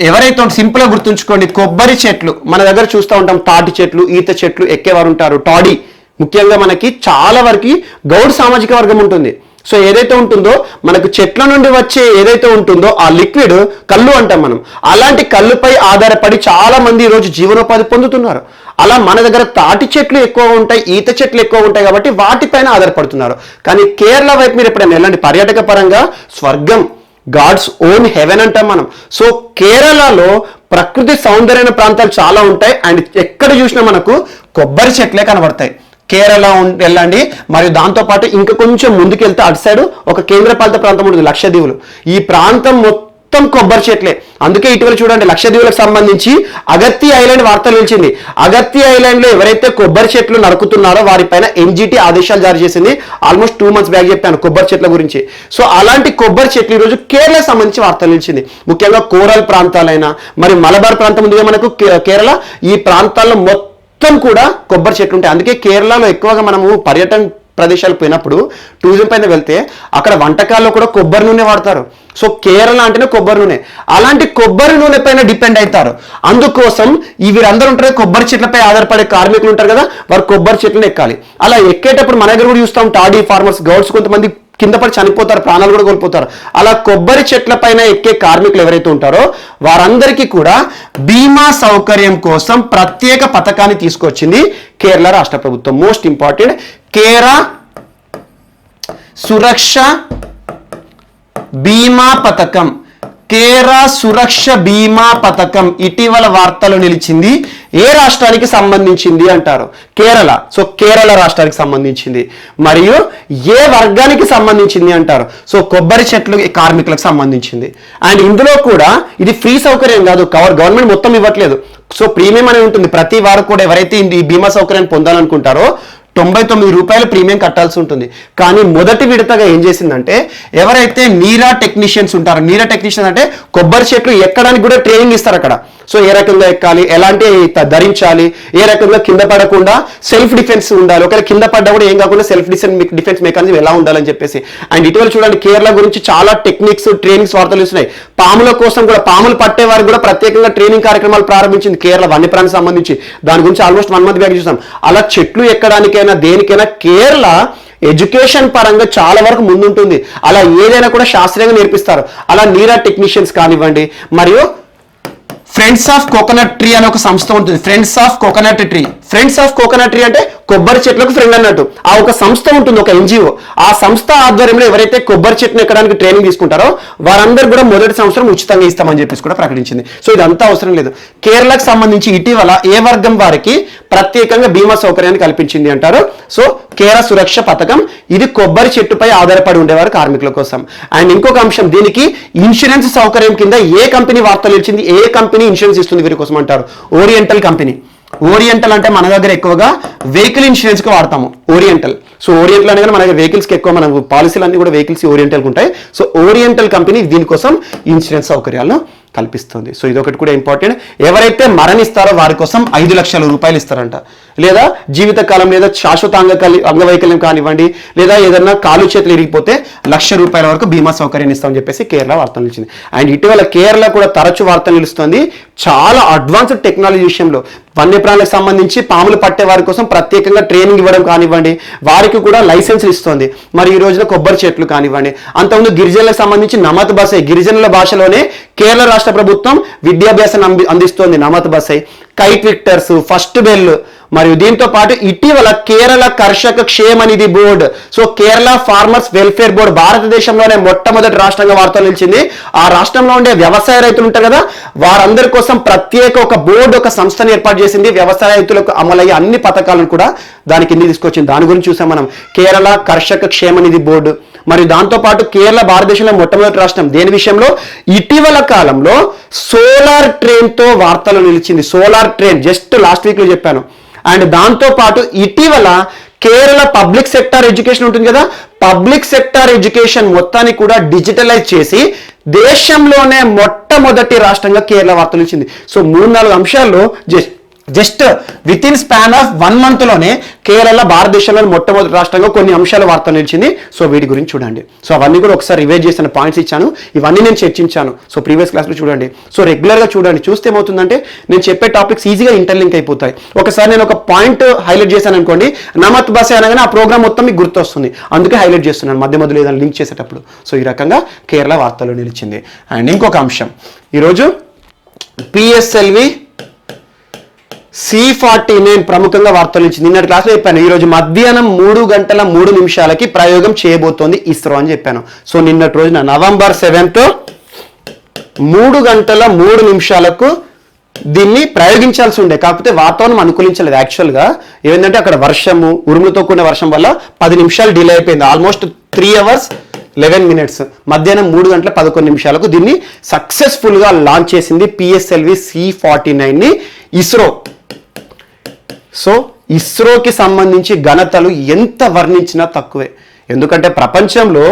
ఎవరైతే సింపుల్గా గుర్తుంచుకోండి, కొబ్బరి చెట్లు మన దగ్గర చూస్తూ ఉంటాం, తాటి చెట్లు ఈత చెట్లు ఎక్కేవారు ఉంటారు. టాడీ ముఖ్యంగా మనకి చాలా వరకు గౌడ్ సామాజిక వర్గం ఉంటుంది. సో ఏదైతే ఉంటుందో మనకు చెట్ల నుండి వచ్చే ఏదైతే ఉంటుందో ఆ లిక్విడ్ కళ్ళు అంటాం మనం, అలాంటి కళ్ళుపై ఆధారపడి చాలా మంది ఈరోజు జీవనోపాధి పొందుతున్నారు. అలా మన దగ్గర తాటి చెట్లు ఎక్కువ ఉంటాయి, ఈత చెట్లు ఎక్కువ ఉంటాయి కాబట్టి వాటిపైన ఆధారపడుతున్నారు. కానీ కేరళ వైపు మీరు ఎప్పుడైనా వెళ్ళండి, పర్యాటక పరంగా స్వర్గం, గాడ్స్ ఓన్ హెవెన్ అంటాం మనం. సో కేరళలో ప్రకృతి సౌందర్యమైన ప్రాంతాలు చాలా ఉంటాయి అండ్ ఎక్కడ చూసినా మనకు కొబ్బరి చెట్లే కనబడతాయి. కేరళ వెళ్ళండి, మరియు దాంతోపాటు ఇంకా కొంచెం ముందుకెళ్తే అటు సైడ్ ఒక కేంద్రపాలిత ప్రాంతం ఉంటుంది లక్షద్వీపులు. ఈ ప్రాంతం మొత్తం కొబ్బరి చెట్లే. అందుకే ఇటీవల చూడండి లక్షద్వీపులకు సంబంధించి అగత్తి ఐలాండ్ వార్తలు నిలిచింది. అగత్తి ఐలాండ్ లో ఎవరైతే కొబ్బరి చెట్లు నరుకుతున్నారో వారిపైన NGT ఆదేశాలు జారీ చేసింది. ఆల్మోస్ట్ 2 months బ్యాక్ చెప్పాను కొబ్బరి చెట్ల గురించి. సో అలాంటి కొబ్బరి చెట్లు ఈరోజు కేరళకు సంబంధించి వార్తలు నిలిచింది. ముఖ్యంగా కోరల్ ప్రాంతాలైనా మరి మలబార్ ప్రాంతం ఉంది మనకు కేరళ, ఈ ప్రాంతాల్లో మొత్తం కూడా కొబ్బరి చెట్లు ఉంటాయి. అందుకే కేరళలో ఎక్కువగా మనము పర్యటన ప్రదేశాలకు పోయినప్పుడు టూరిజం పైన వెళ్తే అక్కడ వంటకాల్లో కూడా కొబ్బరి నూనె వాడతారు. సో కేరళ అంటేనే కొబ్బరి నూనె, అలాంటి కొబ్బరి నూనె పైన డిపెండ్ అవుతారు. అందుకోసం వీరందరూ ఉంటారు కొబ్బరి చెట్లపై ఆధారపడే కార్మికులు ఉంటారు కదా, వారు కొబ్బరి చెట్లను ఎక్కాలి. అలా ఎక్కేటప్పుడు మన దగ్గర కూడా చూస్తాం టాడీ ఫార్మర్స్ గౌడ్స్ కొంతమంది కింద పడి చనిపోతారు, ప్రాణాలు కూడా కోల్పోతారు. అలా కొబ్బరి చెట్ల పైన ఎక్కే కార్మికులు ఎవరైతే ఉంటారో వారందరికీ కూడా బీమా సౌకర్యం కోసం ప్రత్యేక పథకాన్ని తీసుకొచ్చింది కేరళ రాష్ట్ర ప్రభుత్వం. మోస్ట్ ఇంపార్టెంట్, కేరళ సురక్ష బీమా పథకం. కేరళ సురక్ష బీమా పథకం ఇటీవల వార్తలు నిలిచింది. ఏ రాష్ట్రానికి సంబంధించింది అంటారు? కేరళ. సో కేరళ రాష్ట్రానికి సంబంధించింది. మరియు ఏ వర్గానికి సంబంధించింది అంటారు? సో కొబ్బరి చెట్లు కార్మికులకు సంబంధించింది. అండ్ ఇందులో కూడా ఇది ఫ్రీ సౌకర్యం కాదు, గవర్నమెంట్ మొత్తం ఇవ్వట్లేదు. సో ప్రీమియం అనేది ఉంటుంది. ప్రతి వారు కూడా ఎవరైతే ఈ బీమా సౌకర్యాన్ని పొందాలనుకుంటారో 99 రూపాయలు ప్రీమియం కట్టాల్సి ఉంటుంది. కానీ మొదటి విడతగా ఏం చేసిందంటే ఎవరైతే నీరా టెక్నీషియన్స్ ఉంటారో, నీరా టెక్నీషియన్ అంటే కొబ్బరి చెట్లు ఎక్కడానికి కూడా ట్రైనింగ్ ఇస్తారు అక్కడ. సో ఏ రకంగా ఎక్కాలి, ఎలాంటి ధరించాలి, ఏ రకంగా కింద పడకుండా సెల్ఫ్ డిఫెన్స్ ఉండాలి, ఒకవేళ కింద పడ్డా కూడా ఏం కాకుండా సెల్ఫ్ డిఫెన్స్ మెకానిజం ఎలా ఉండాలని చెప్పేసి. అండ్ ఇటీవల చూడండి కేరళ గురించి చాలా టెక్నిక్స్ ట్రైనింగ్స్ వార్తలు ఇస్తున్నాయి. పాముల కోసం కూడా, పాములు పట్టే వారికి కూడా ప్రత్యేకంగా ట్రైనింగ్ కార్యక్రమాలు ప్రారంభించింది కేరళ వన్యప్రాణి సంబంధించి. దాని గురించి ఆల్మోస్ట్ 1 మంత్ బ్యాక్ చూసాం. అలా చెట్లు ఎక్కడానికైనా దేనికైనా కేరళ ఎడ్యుకేషన్ పరంగా చాలా వరకు ముందుంటుంది. అలా ఏదైనా కూడా శాస్త్రీయంగా నేర్పిస్తారు. అలా నీరా టెక్నీషియన్స్ కానివ్వండి, మరియు ఫ్రెండ్స్ ఆఫ్ కోకోనట్ ట్రీ అనే ఒక సంస్థ ఉంటుంది. Friends of coconut tree. Friends of coconut tree అంటే కొబ్బరి చెట్లకు ఫ్రెండ్ అన్నట్టు. ఆ ఒక సంస్థ ఉంటుంది, ఒక ఎన్జిఓ. ఆ సంస్థ ఆధ్వర్యంలో ఎవరైతే కొబ్బరి చెట్టును ఎక్కడానికి ట్రైనింగ్ తీసుకుంటారో వారందరూ కూడా మొదటి సంవత్సరం ఉచితంగా ఇస్తామని చెప్పేసి కూడా ప్రకటించింది. సో ఇదంతా అవసరం లేదు. కేరళకు సంబంధించి ఇటీవల ఏ వర్గం వారికి ప్రత్యేకంగా బీమా సౌకర్యాన్ని కల్పించింది అంటారు? సో కేరళ సురక్ష పథకం. ఇది కొబ్బరి చెట్టుపై ఆధారపడి ఉండేవారు కార్మికుల కోసం. అండ్ ఇంకొక అంశం, దీనికి ఇన్సూరెన్స్ సౌకర్యం కింద ఏ కంపెనీ వార్తలు ఇచ్చింది, ఏ కంపెనీ ఇన్సూరెన్స్ ఇస్తుంది వీరి కోసం అంటారు? Oriental company. ఓరియంటల్ అంటే మన దగ్గర ఎక్కువగా వెహికల్ ఇన్సూరెన్స్ కి వాడతాము ఓరియంటల్. సో ఓరియంటల్ అనేది మన దగ్గర వెహికల్స్ కి ఎక్కువ, మన పాలసీలు అన్ని కూడా వెహికల్స్ ఓరియంటల్ ఉంటాయి. సో ఓరియంటల్ కంపెనీ దీనికోసం ఇన్సూరెన్స్ సౌకర్యాలను కల్పిస్తుంది. సో ఇదొకటి కూడా ఇంపార్టెంట్. ఎవరైతే మరణిస్తారో వారి కోసం 5 లక్షల రూపాయలు ఇస్తారంట. లేదా జీవితకాలం, లేదా శాశ్వత అంగవైకల్యం కానివ్వండి, లేదా ఏదన్నా కాలు చేతులు ఇరిగిపోతే 1 లక్ష రూపాయల వరకు బీమా సౌకర్యాన్ని ఇస్తామని చెప్పేసి కేరళ వార్తలు నిలిచింది. అండ్ ఇటీవల కేరళ కూడా తరచు వార్తలు నిలుస్తుంది చాలా అడ్వాన్స్డ్ టెక్నాలజీ విషయంలో. వన్యప్రాణులకు సంబంధించి పాములు పట్టే వారి కోసం ప్రత్యేకంగా ట్రైనింగ్ ఇవ్వడం కానివ్వండి, వారికి కూడా లైసెన్సులు ఇస్తుంది. మరి ఈ రోజున కొబ్బరి చెట్లు కానివ్వండి, అంతకుముందు గిరిజనులకు సంబంధించి నమత్ బసై, గిరిజనుల భాషలోనే కేరళ రాష్ట్ర ప్రభుత్వం విద్యాభ్యాసాన్ని అందిస్తోంది. Namath Basai, KITE Victers, first bell, మరియు దీంతో పాటు ఇటీవల Kerala Karshaka Kshema Nidhi board, so Kerala farmers welfare board భారతదేశంలోనే మొట్టమొదటి రాష్ట్రంగా వార్తలు నిలిచింది. ఆ రాష్ట్రంలో ఉండే వ్యవసాయ రైతులు ఉంటారు కదా, వారందరి కోసం ప్రత్యేక ఒక బోర్డు, ఒక సంస్థను ఏర్పాటు చేసింది. వ్యవసాయ రైతులకు అమలయ్యే అన్ని పథకాలను కూడా దాని కింద తీసుకొచ్చింది. దాని గురించి చూసాం మనం, కేరళ కర్షక క్షేమ నిధి బోర్డు. మరియు దాంతోపాటు కేరళ భారతదేశంలో మొట్టమొదటి రాష్ట్రం దేని విషయంలో? ఇటీవల కాలంలో సోలార్ ట్రైన్ తో వార్తలు నిలిచింది. Solar train just last week లో చెప్పాను. అండ్ దాంతో పాటు ఇటీవల కేరళ పబ్లిక్ సెక్టార్ ఎడ్యుకేషన్ ఉంటుంది కదా, పబ్లిక్ సెక్టార్ ఎడ్యుకేషన్ మొత్తాన్ని కూడా డిజిటలైజ్ చేసి దేశంలోనే మొట్టమొదటి రాష్ట్రంగా కేరళ వార్తలు ఇచ్చింది. సో 3-4 అంశాల్లో just with in span of 1 month లోనే కేరళ భారతదేశంలోని మొట్టమొదటి రాష్ట్రంగా కొన్ని అంశాల వార్తలు నిలిచింది. సో వీటి గురించి చూడండి. సో అవన్నీ కూడా ఒకసారి రివైజ్ చేసిన పాయింట్స్ ఇచ్చాను, ఇవన్నీ నేను చర్చించాను. సో ప్రీవియస్ క్లాస్లో చూడండి. సో రెగ్యులర్గా చూడండి. చూస్తే ఏమవుతుందంటే నేను చెప్పే టాపిక్స్ ఈజీగా ఇంటర్లింక్ అయిపోతాయి. ఒకసారి నేను ఒక పాయింట్ హైలైట్ చేశాను అనుకోండి, నమత్ బసే అనగానే ఆ ప్రోగ్రామ్ మొత్తం మీకు గుర్తొస్తుంది. అందుకే హైలైట్ చేస్తున్నాను మధ్య మధ్యలో ఏదైనా లింక్ చేసేటప్పుడు. సో ఈ రకంగా కేరళ వార్తలు నిలిచింది. అండ్ ఇంకొక అంశం, ఈరోజు పిఎస్ఎల్వి C49 ప్రముఖంగా వార్తలు ఇచ్చింది. నిన్నటి క్లాస్లో చెప్పాను, ఈరోజు మధ్యాహ్నం 3:03 ప్రయోగం చేయబోతోంది ఇస్రో అని చెప్పాను. సో నిన్నటి రోజున November 7th 3:03 దీన్ని ప్రయోగించాల్సి ఉండే, కాకపోతే వాతావరణం అనుకూలించలేదు. యాక్చువల్గా ఏమైందంటే అక్కడ వర్షము, ఉరుములతో కూడిన వర్షం వల్ల 10 నిమిషాలు డిలే అయిపోయింది. Almost 3 hours 11 minutes. మధ్యాహ్నం 3:11 దీన్ని సక్సెస్ఫుల్గా లాంచ్ చేసింది పిఎస్ఎల్వి C49ని ఇస్రో. సో ఇస్రోకి సంబంధించి ఘనతలు ఎంత వర్ణించినా తక్కువే. ఎందుకంటే ప్రపంచంలో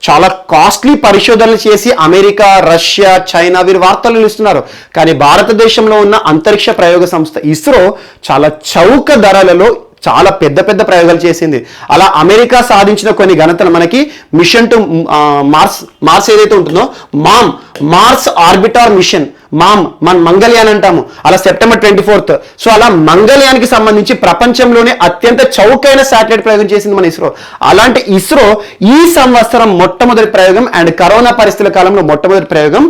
చాలా కాస్ట్లీ పరిశోధనలు చేసి అమెరికా, రష్యా, చైనా వీరు వార్తలు నిలుస్తున్నారు. కానీ భారతదేశంలో ఉన్న అంతరిక్ష ప్రయోగ సంస్థ ఇస్రో చాలా చౌక ధరలలో చాలా పెద్ద పెద్ద ప్రయోగాలు చేసింది. అలా అమెరికా సాధించిన కొన్ని ఘనతలు మనకి మిషన్ టు మార్స్ ఏదైతే ఉంటుందో మార్స్ ఆర్బిటార్ మిషన్ మన మంగళయాన్ అంటాము, అలా సెప్టెంబర్ 24th. సో అలా మంగళయానికి సంబంధించి ప్రపంచంలోనే అత్యంత చౌకైన శాటిలైట్ ప్రయోగం చేసింది మన ఇస్రో. అలాంటి ఇస్రో ఈ సంవత్సరం మొట్టమొదటి ప్రయోగం అండ్ కరోనా పరిస్థితుల కాలంలో మొట్టమొదటి ప్రయోగం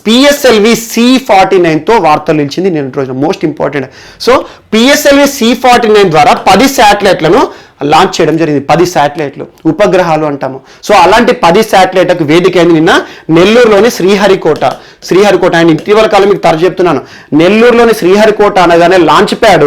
PSLV C49తో వార్తలు నిలిచింది నిన్న రోజున. Most important. So PSLV C49 ద్వారా 10 శాటిలైట్లను లాంచ్ చేయడం జరిగింది. 10 శాటిలైట్లు, ఉపగ్రహాలు అంటాము. సో అలాంటి 10 శాటిలైట్లకు వేదిక అయింది నిన్న నెల్లూరులోని శ్రీహరికోట అండ్ ఇటీవల కాలం మీకు తరచు చెప్తున్నాను, నెల్లూరులోని శ్రీహరికోట అనగానే లాంచ్ ప్యాడ్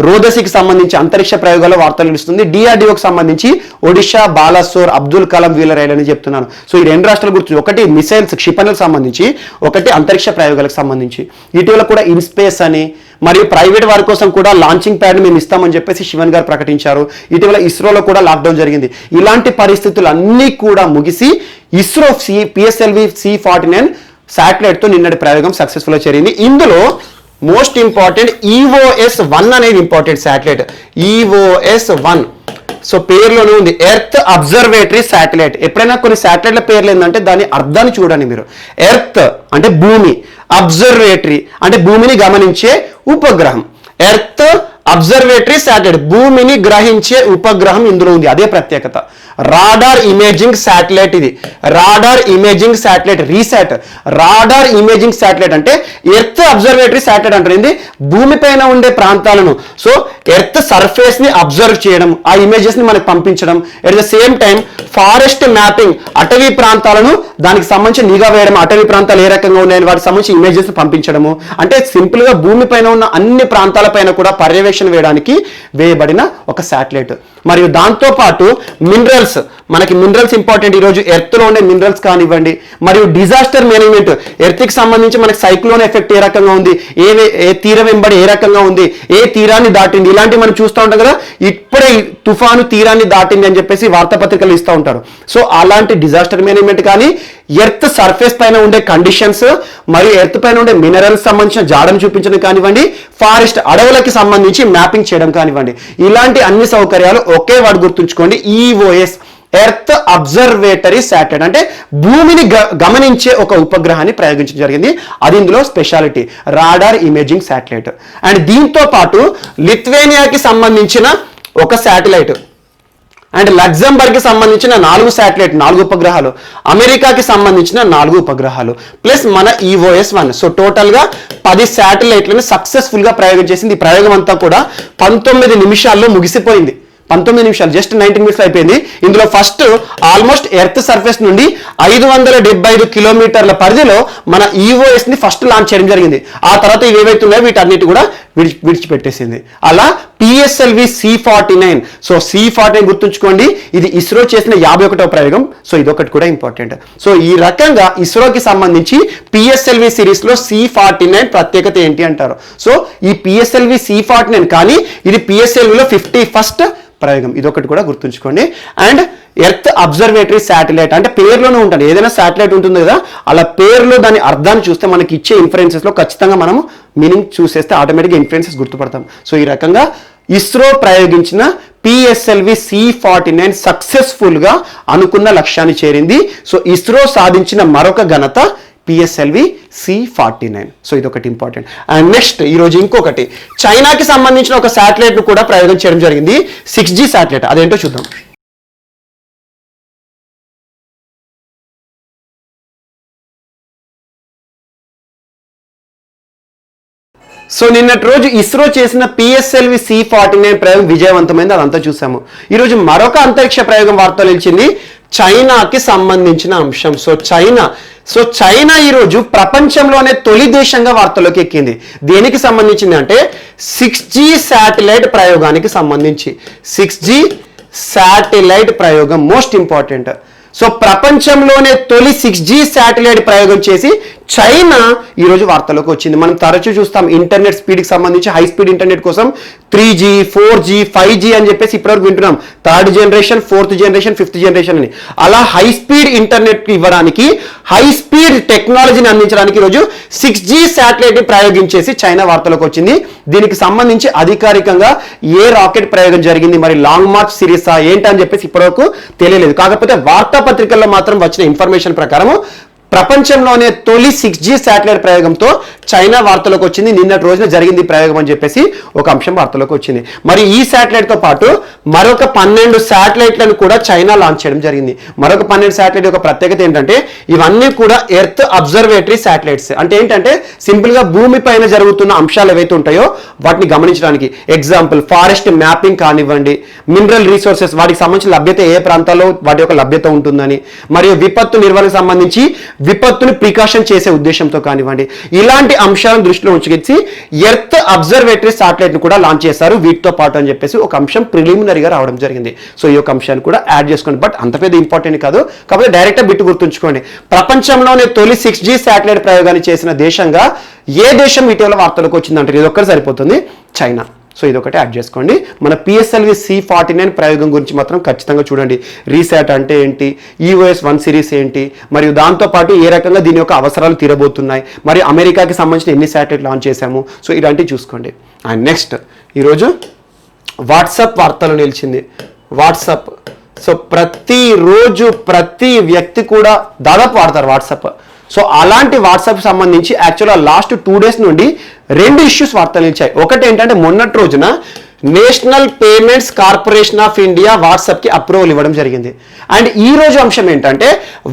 రోదసికి సంబంధించి అంతరిక్ష ప్రయోగాల్లో వార్తలు నిలుస్తుంది. DRDOకి సంబంధించి ఒడిషా, బాలాసోర్, అబ్దుల్ కలాం వీలరైల్ అని చెప్తున్నాను. సో ఈ 2 రాష్ట్రాల గురించి, ఒకటి మిసైల్స్ క్షిపణులకు సంబంధించి, ఒకటి అంతరిక్ష ప్రయోగాలకు సంబంధించి. ఇటీవల కూడా ఇన్స్పేస్ అని మరియు ప్రైవేట్ వారి కోసం కూడా లాంచింగ్ ప్యాడ్ మేము ఇస్తామని చెప్పేసి శివన్ గారు ప్రకటించారు. ఇటీవల ఇస్రోలో కూడా లాక్డౌన్ జరిగింది. ఇలాంటి పరిస్థితులు అన్నీ కూడా ముగిసి ఇస్రో PSLV C49 శాటిలైట్తో నిన్నటి ప్రయోగం సక్సెస్ఫుల్గా జరిగింది. ఇందులో మోస్ట్ ఇంపార్టెంట్ EOS-1 అనేది ఇంపార్టెంట్ శాటిలైట్. EOS-1 సో పేరులోనే ఉంది, ఎర్త్ అబ్జర్వేటరీ శాటిలైట్. ఎప్పుడైనా కొన్ని శాటిలైట్ల పేర్లు ఏంటంటే దాని అర్థాన్ని చూడండి మీరు. ఎర్త్ అంటే భూమి, అబ్జర్వేటరీ అంటే భూమిని గమనించే ఉపగ్రహం. ఎర్త్ అబ్జర్వేటరీ శాటిలైట్, భూమిని గ్రహించే ఉపగ్రహం ఇందులో ఉంది. అదే ప్రత్యేకత. రాడార్ ఇమేజింగ్ శాటిలైట్, ఇది radar imaging satellite. RISAT radar imaging satellite అంటే ఎర్త్ అబ్జర్వేటరీ శాటిలైట్ అంటారు. భూమిపైన ఉండే ప్రాంతాలను, సో ఎర్త్ సర్ఫేస్ ని అబ్జర్వ్ చేయడం, ఆ ఇమేజెస్ ని మనకు పంపించడం. At the same time forest mapping, అటవీ ప్రాంతాలను దానికి సంబంధించి నిఘా వేయడం, అటవీ ప్రాంతాలు ఏ రకంగా ఉన్నాయని వాటికి సంబంధించి ఇమేజెస్ పంపించడము. అంటే సింపుల్ గా భూమిపైన ఉన్న అన్ని ప్రాంతాలపైన కూడా పర్యవేక్షణ వేయడానికి వేయబడిన ఒక శాటిలైట్. మరియు దాంతో పాటు మినరల్స్, మనకి మినరల్స్ ఇంపార్టెంట్. ఈరోజు ఎర్త్లో ఉండే మినరల్స్ కానివ్వండి, మరియు డిజాస్టర్ మేనేజ్మెంట్, ఎర్త్కి సంబంధించి మనకి సైక్లోన్ ఎఫెక్ట్ ఏ రకంగా ఉంది, ఏ తీరం వెంబడి ఏ రకంగా ఉంది, ఏ తీరాన్ని దాటింది, ఇలాంటివి మనం చూస్తూ ఉంటాం కదా. ఇప్పుడే తుఫాను తీరాన్ని దాటింది అని చెప్పేసి వార్తాపత్రికలు ఇస్తూ ఉంటారు. సో అలాంటి డిజాస్టర్ మేనేజ్మెంట్ కానీ, ఎర్త్ సర్ఫేస్ పైన ఉండే కండిషన్స్ మరియు ఎర్త్ పైన ఉండే మినరల్స్ సంబంధించిన జాడను చూపించడం కానివ్వండి, ఫారెస్ట్ అడవులకి సంబంధించి మ్యాపింగ్ చేయడం కానివ్వండి, ఇలాంటి అన్ని సౌకర్యాలు ఒకే వాడు గుర్తుంచుకోండి, EOS ఎర్త్ అబ్జర్వేటరీ శాటిలైట్. అంటే భూమిని గమనించే ఒక ఉపగ్రహాన్ని ప్రయోగించడం జరిగింది. అది ఇందులో speciality, radar imaging satellite. And దీంతో పాటు లిథువేనియాకి సంబంధించిన ఒక శాటిలైట్, అండ్ లగ్జంబర్గ్కి సంబంధించిన 4 శాటిలైట్, 4 ఉపగ్రహాలు, అమెరికాకి సంబంధించిన 4 ఉపగ్రహాలు, ప్లస్ మన EOS-1. సో టోటల్గా 10 శాటిలైట్లను సక్సెస్ఫుల్గా ప్రయోగం చేసింది. ఈ ప్రయోగం అంతా కూడా 19 నిమిషాల్లో ముగిసిపోయింది. 19 నిమిషాలు, జస్ట్ 19 మినిట్స్ అయిపోయింది. ఇందులో ఫస్ట్ ఆల్మోస్ట్ ఎర్త్ సర్ఫేస్ నుండి 575 కిలోమీటర్ల పరిధిలో మన EOS-ని ఫస్ట్ లాంచ్ చేయడం జరిగింది. ఆ తర్వాత ఇవి ఏవైతున్నాయో వీటన్నిటి కూడా విడిచిపెట్టేసింది. అలా PSLV C49. సో C49 గుర్తుంచుకోండి, ఇది ఇస్రో చేసిన 51వ ప్రయోగం. సో ఇదొకటి కూడా ఇంపార్టెంట్. సో ఈ రకంగా ఇస్రోకి సంబంధించి PSLV సిరీస్లో C49 ప్రత్యేకత ఏంటి అంటారు. సో ఈ PSLV C49 కానీ ఇది PSLVలో 51st ప్రయోగం. ఇదొకటి కూడా గుర్తుంచుకోండి. అండ్ ఎర్త్ అబ్జర్వేటరీ శాటిలైట్ అంటే పేరులోనే ఉంటుంది. ఏదైనా శాటిలైట్ ఉంటుంది కదా, అలా పేరులో దాని అర్థాన్ని చూస్తే మనకి ఇచ్చే ఇన్ఫరెన్సెస్లో ఖచ్చితంగా మనము మీనింగ్ చూసేస్తే ఆటోమేటిక్గా ఇన్ఫరెన్సెస్ గుర్తుపడతాం. సో ఈ రకంగా ఇస్రో ప్రయోగించిన PSLV C49 సక్సెస్ఫుల్గా అనుకున్న లక్ష్యాన్ని చేరింది. సో ఇస్రో సాధించిన మరొక ఘనత PSLV C49. సో ఇదొకటి ఇంపార్టెంట్. అండ్ నెక్స్ట్ ఈరోజు ఇంకొకటి, చైనాకి సంబంధించిన ఒక శాటిలైట్ను కూడా ప్రయోగం చేయడం జరిగింది, 6G శాటిలైట్. అదేంటో చూద్దాం. సో నిన్నటి రోజు ఇస్రో చేసిన PSLV C49 ప్రయోగం విజయవంతమైంది, అదంతా చూసాము. ఈరోజు మరొక అంతరిక్ష ప్రయోగం వార్తలు నిలిచింది, చైనాకి సంబంధించిన అంశం. సో చైనా ఈరోజు ప్రపంచంలోనే తొలి దేశంగా వార్తల్లోకి ఎక్కింది. దేనికి సంబంధించింది అంటే 6G శాటిలైట్ ప్రయోగానికి సంబంధించి. 6G శాటిలైట్ ప్రయోగం మోస్ట్ ఇంపార్టెంట్. సో ప్రపంచంలోనే తొలి 6G శాటిలైట్ ప్రయోగం చేసి చైనా ఈరోజు వార్తలోకి వచ్చింది. మనం తరచూ చూస్తాం ఇంటర్నెట్ స్పీడ్కి సంబంధించి, హై స్పీడ్ ఇంటర్నెట్ కోసం 3G 4G 5G అని చెప్పేసి ఇప్పటివరకు వింటున్నాం. 3rd generation, 4th generation, 5th generation అని. అలా హై స్పీడ్ ఇంటర్నెట్ ఇవ్వడానికి, హై స్పీడ్ టెక్నాలజీని అందించడానికి ఈరోజు 6G శాటిలైట్ ని ప్రయోగించేసి చైనా వార్తలకు వచ్చింది. దీనికి సంబంధించి అధికారికంగా ఏ రాకెట్ ప్రయోగం జరిగింది, మరి లాంగ్ మార్చ్ సిరీస్ ఏంటని చెప్పేసి ఇప్పటివరకు తెలియలేదు. కాకపోతే వార్తాపత్రికల్లో మాత్రం వచ్చిన ఇన్ఫర్మేషన్ ప్రకారం ప్రపంచంలోనే తొలి 6G శాటిలైట్ ప్రయోగంతో చైనా వార్తలోకి వచ్చింది. నిన్నటి రోజున జరిగింది ప్రయోగం అని చెప్పేసి ఒక అంశం వార్తలోకి వచ్చింది. మరి ఈ శాటిలైట్ తో పాటు మరొక 12 శాటిలైట్లను కూడా చైనా లాంచ్ చేయడం జరిగింది. మరొక 12 శాటిలైట్ యొక్క ప్రత్యేకత ఏంటంటే ఇవన్నీ కూడా ఎర్త్ అబ్జర్వేటరీ శాటిలైట్స్. అంటే ఏంటంటే సింపుల్ గా భూమి పైన జరుగుతున్న అంశాలు ఏవైతే ఉంటాయో వాటిని గమనించడానికి. ఎగ్జాంపుల్ ఫారెస్ట్ మ్యాపింగ్ కానివ్వండి, మినరల్ రిసోర్సెస్ వాటికి సంబంధించిన లభ్యత ఏ ప్రాంతాల్లో వాటి యొక్క లభ్యత ఉంటుందని, మరియు విపత్తు నిర్వహణకు సంబంధించి విపత్తుని ప్రికాషన్ చేసే ఉద్దేశంతో కానివ్వండి, ఇలాంటి అంశాలను దృష్టిలో ఉంచుకొచ్చి ఎర్త్ అబ్జర్వేటరీ శాటిలైట్ ను కూడా లాంచ్ చేశారు వీటితో పాటు అని చెప్పేసి ఒక అంశం ప్రిలిమినరీగా రావడం జరిగింది. సో ఈ యొక్క అంశాన్ని కూడా యాడ్ చేసుకోండి. బట్ అంత పెద్ద ఇంపార్టెంట్ కాదు, కాబట్టి డైరెక్ట్ బిట్ గుర్తుంచుకోండి. ప్రపంచంలోనే తొలి 6G శాటిలైట్ ప్రయోగాన్ని చేసిన దేశంగా ఏ దేశం ఇటీవల వార్తలకు వచ్చిందంటే ఇది ఒక్కటి సరిపోతుంది, చైనా. సో ఇది ఒకటి యాడ్ చేసుకోండి. మన PSLV C49 ప్రయోగం గురించి మాత్రం ఖచ్చితంగా చూడండి. రీసాట్ అంటే ఏంటి, EOS 1 సిరీస్ ఏంటి, మరియు దాంతోపాటు ఏ రకంగా దీని యొక్క అవసరాలు తీరబోతున్నాయి, మరి అమెరికాకి సంబంధించిన ఎన్ని శాటిలైట్ లాంచ్ చేశాము, సో ఇలాంటివి చూసుకోండి. అండ్ నెక్స్ట్ ఈరోజు వాట్సాప్ వార్తలు నిలిచింది. వాట్సాప్ సో ప్రతిరోజు ప్రతి వ్యక్తి కూడా దాదాపు వాడతారు వాట్సాప్. సో అలాంటి వాట్సాప్ సంబంధించి యాక్చువల్గా లాస్ట్ 2 డేస్ నుండి 2 ఇష్యూస్ వార్తలు నిలిచాయి. ఒకటి ఏంటంటే మొన్నటి రోజున national payments corporation of India WhatsApp కి అప్రూవల్ ఇవ్వడం జరిగింది. అండ్ ఈ రోజు అంశం ఏంటంటే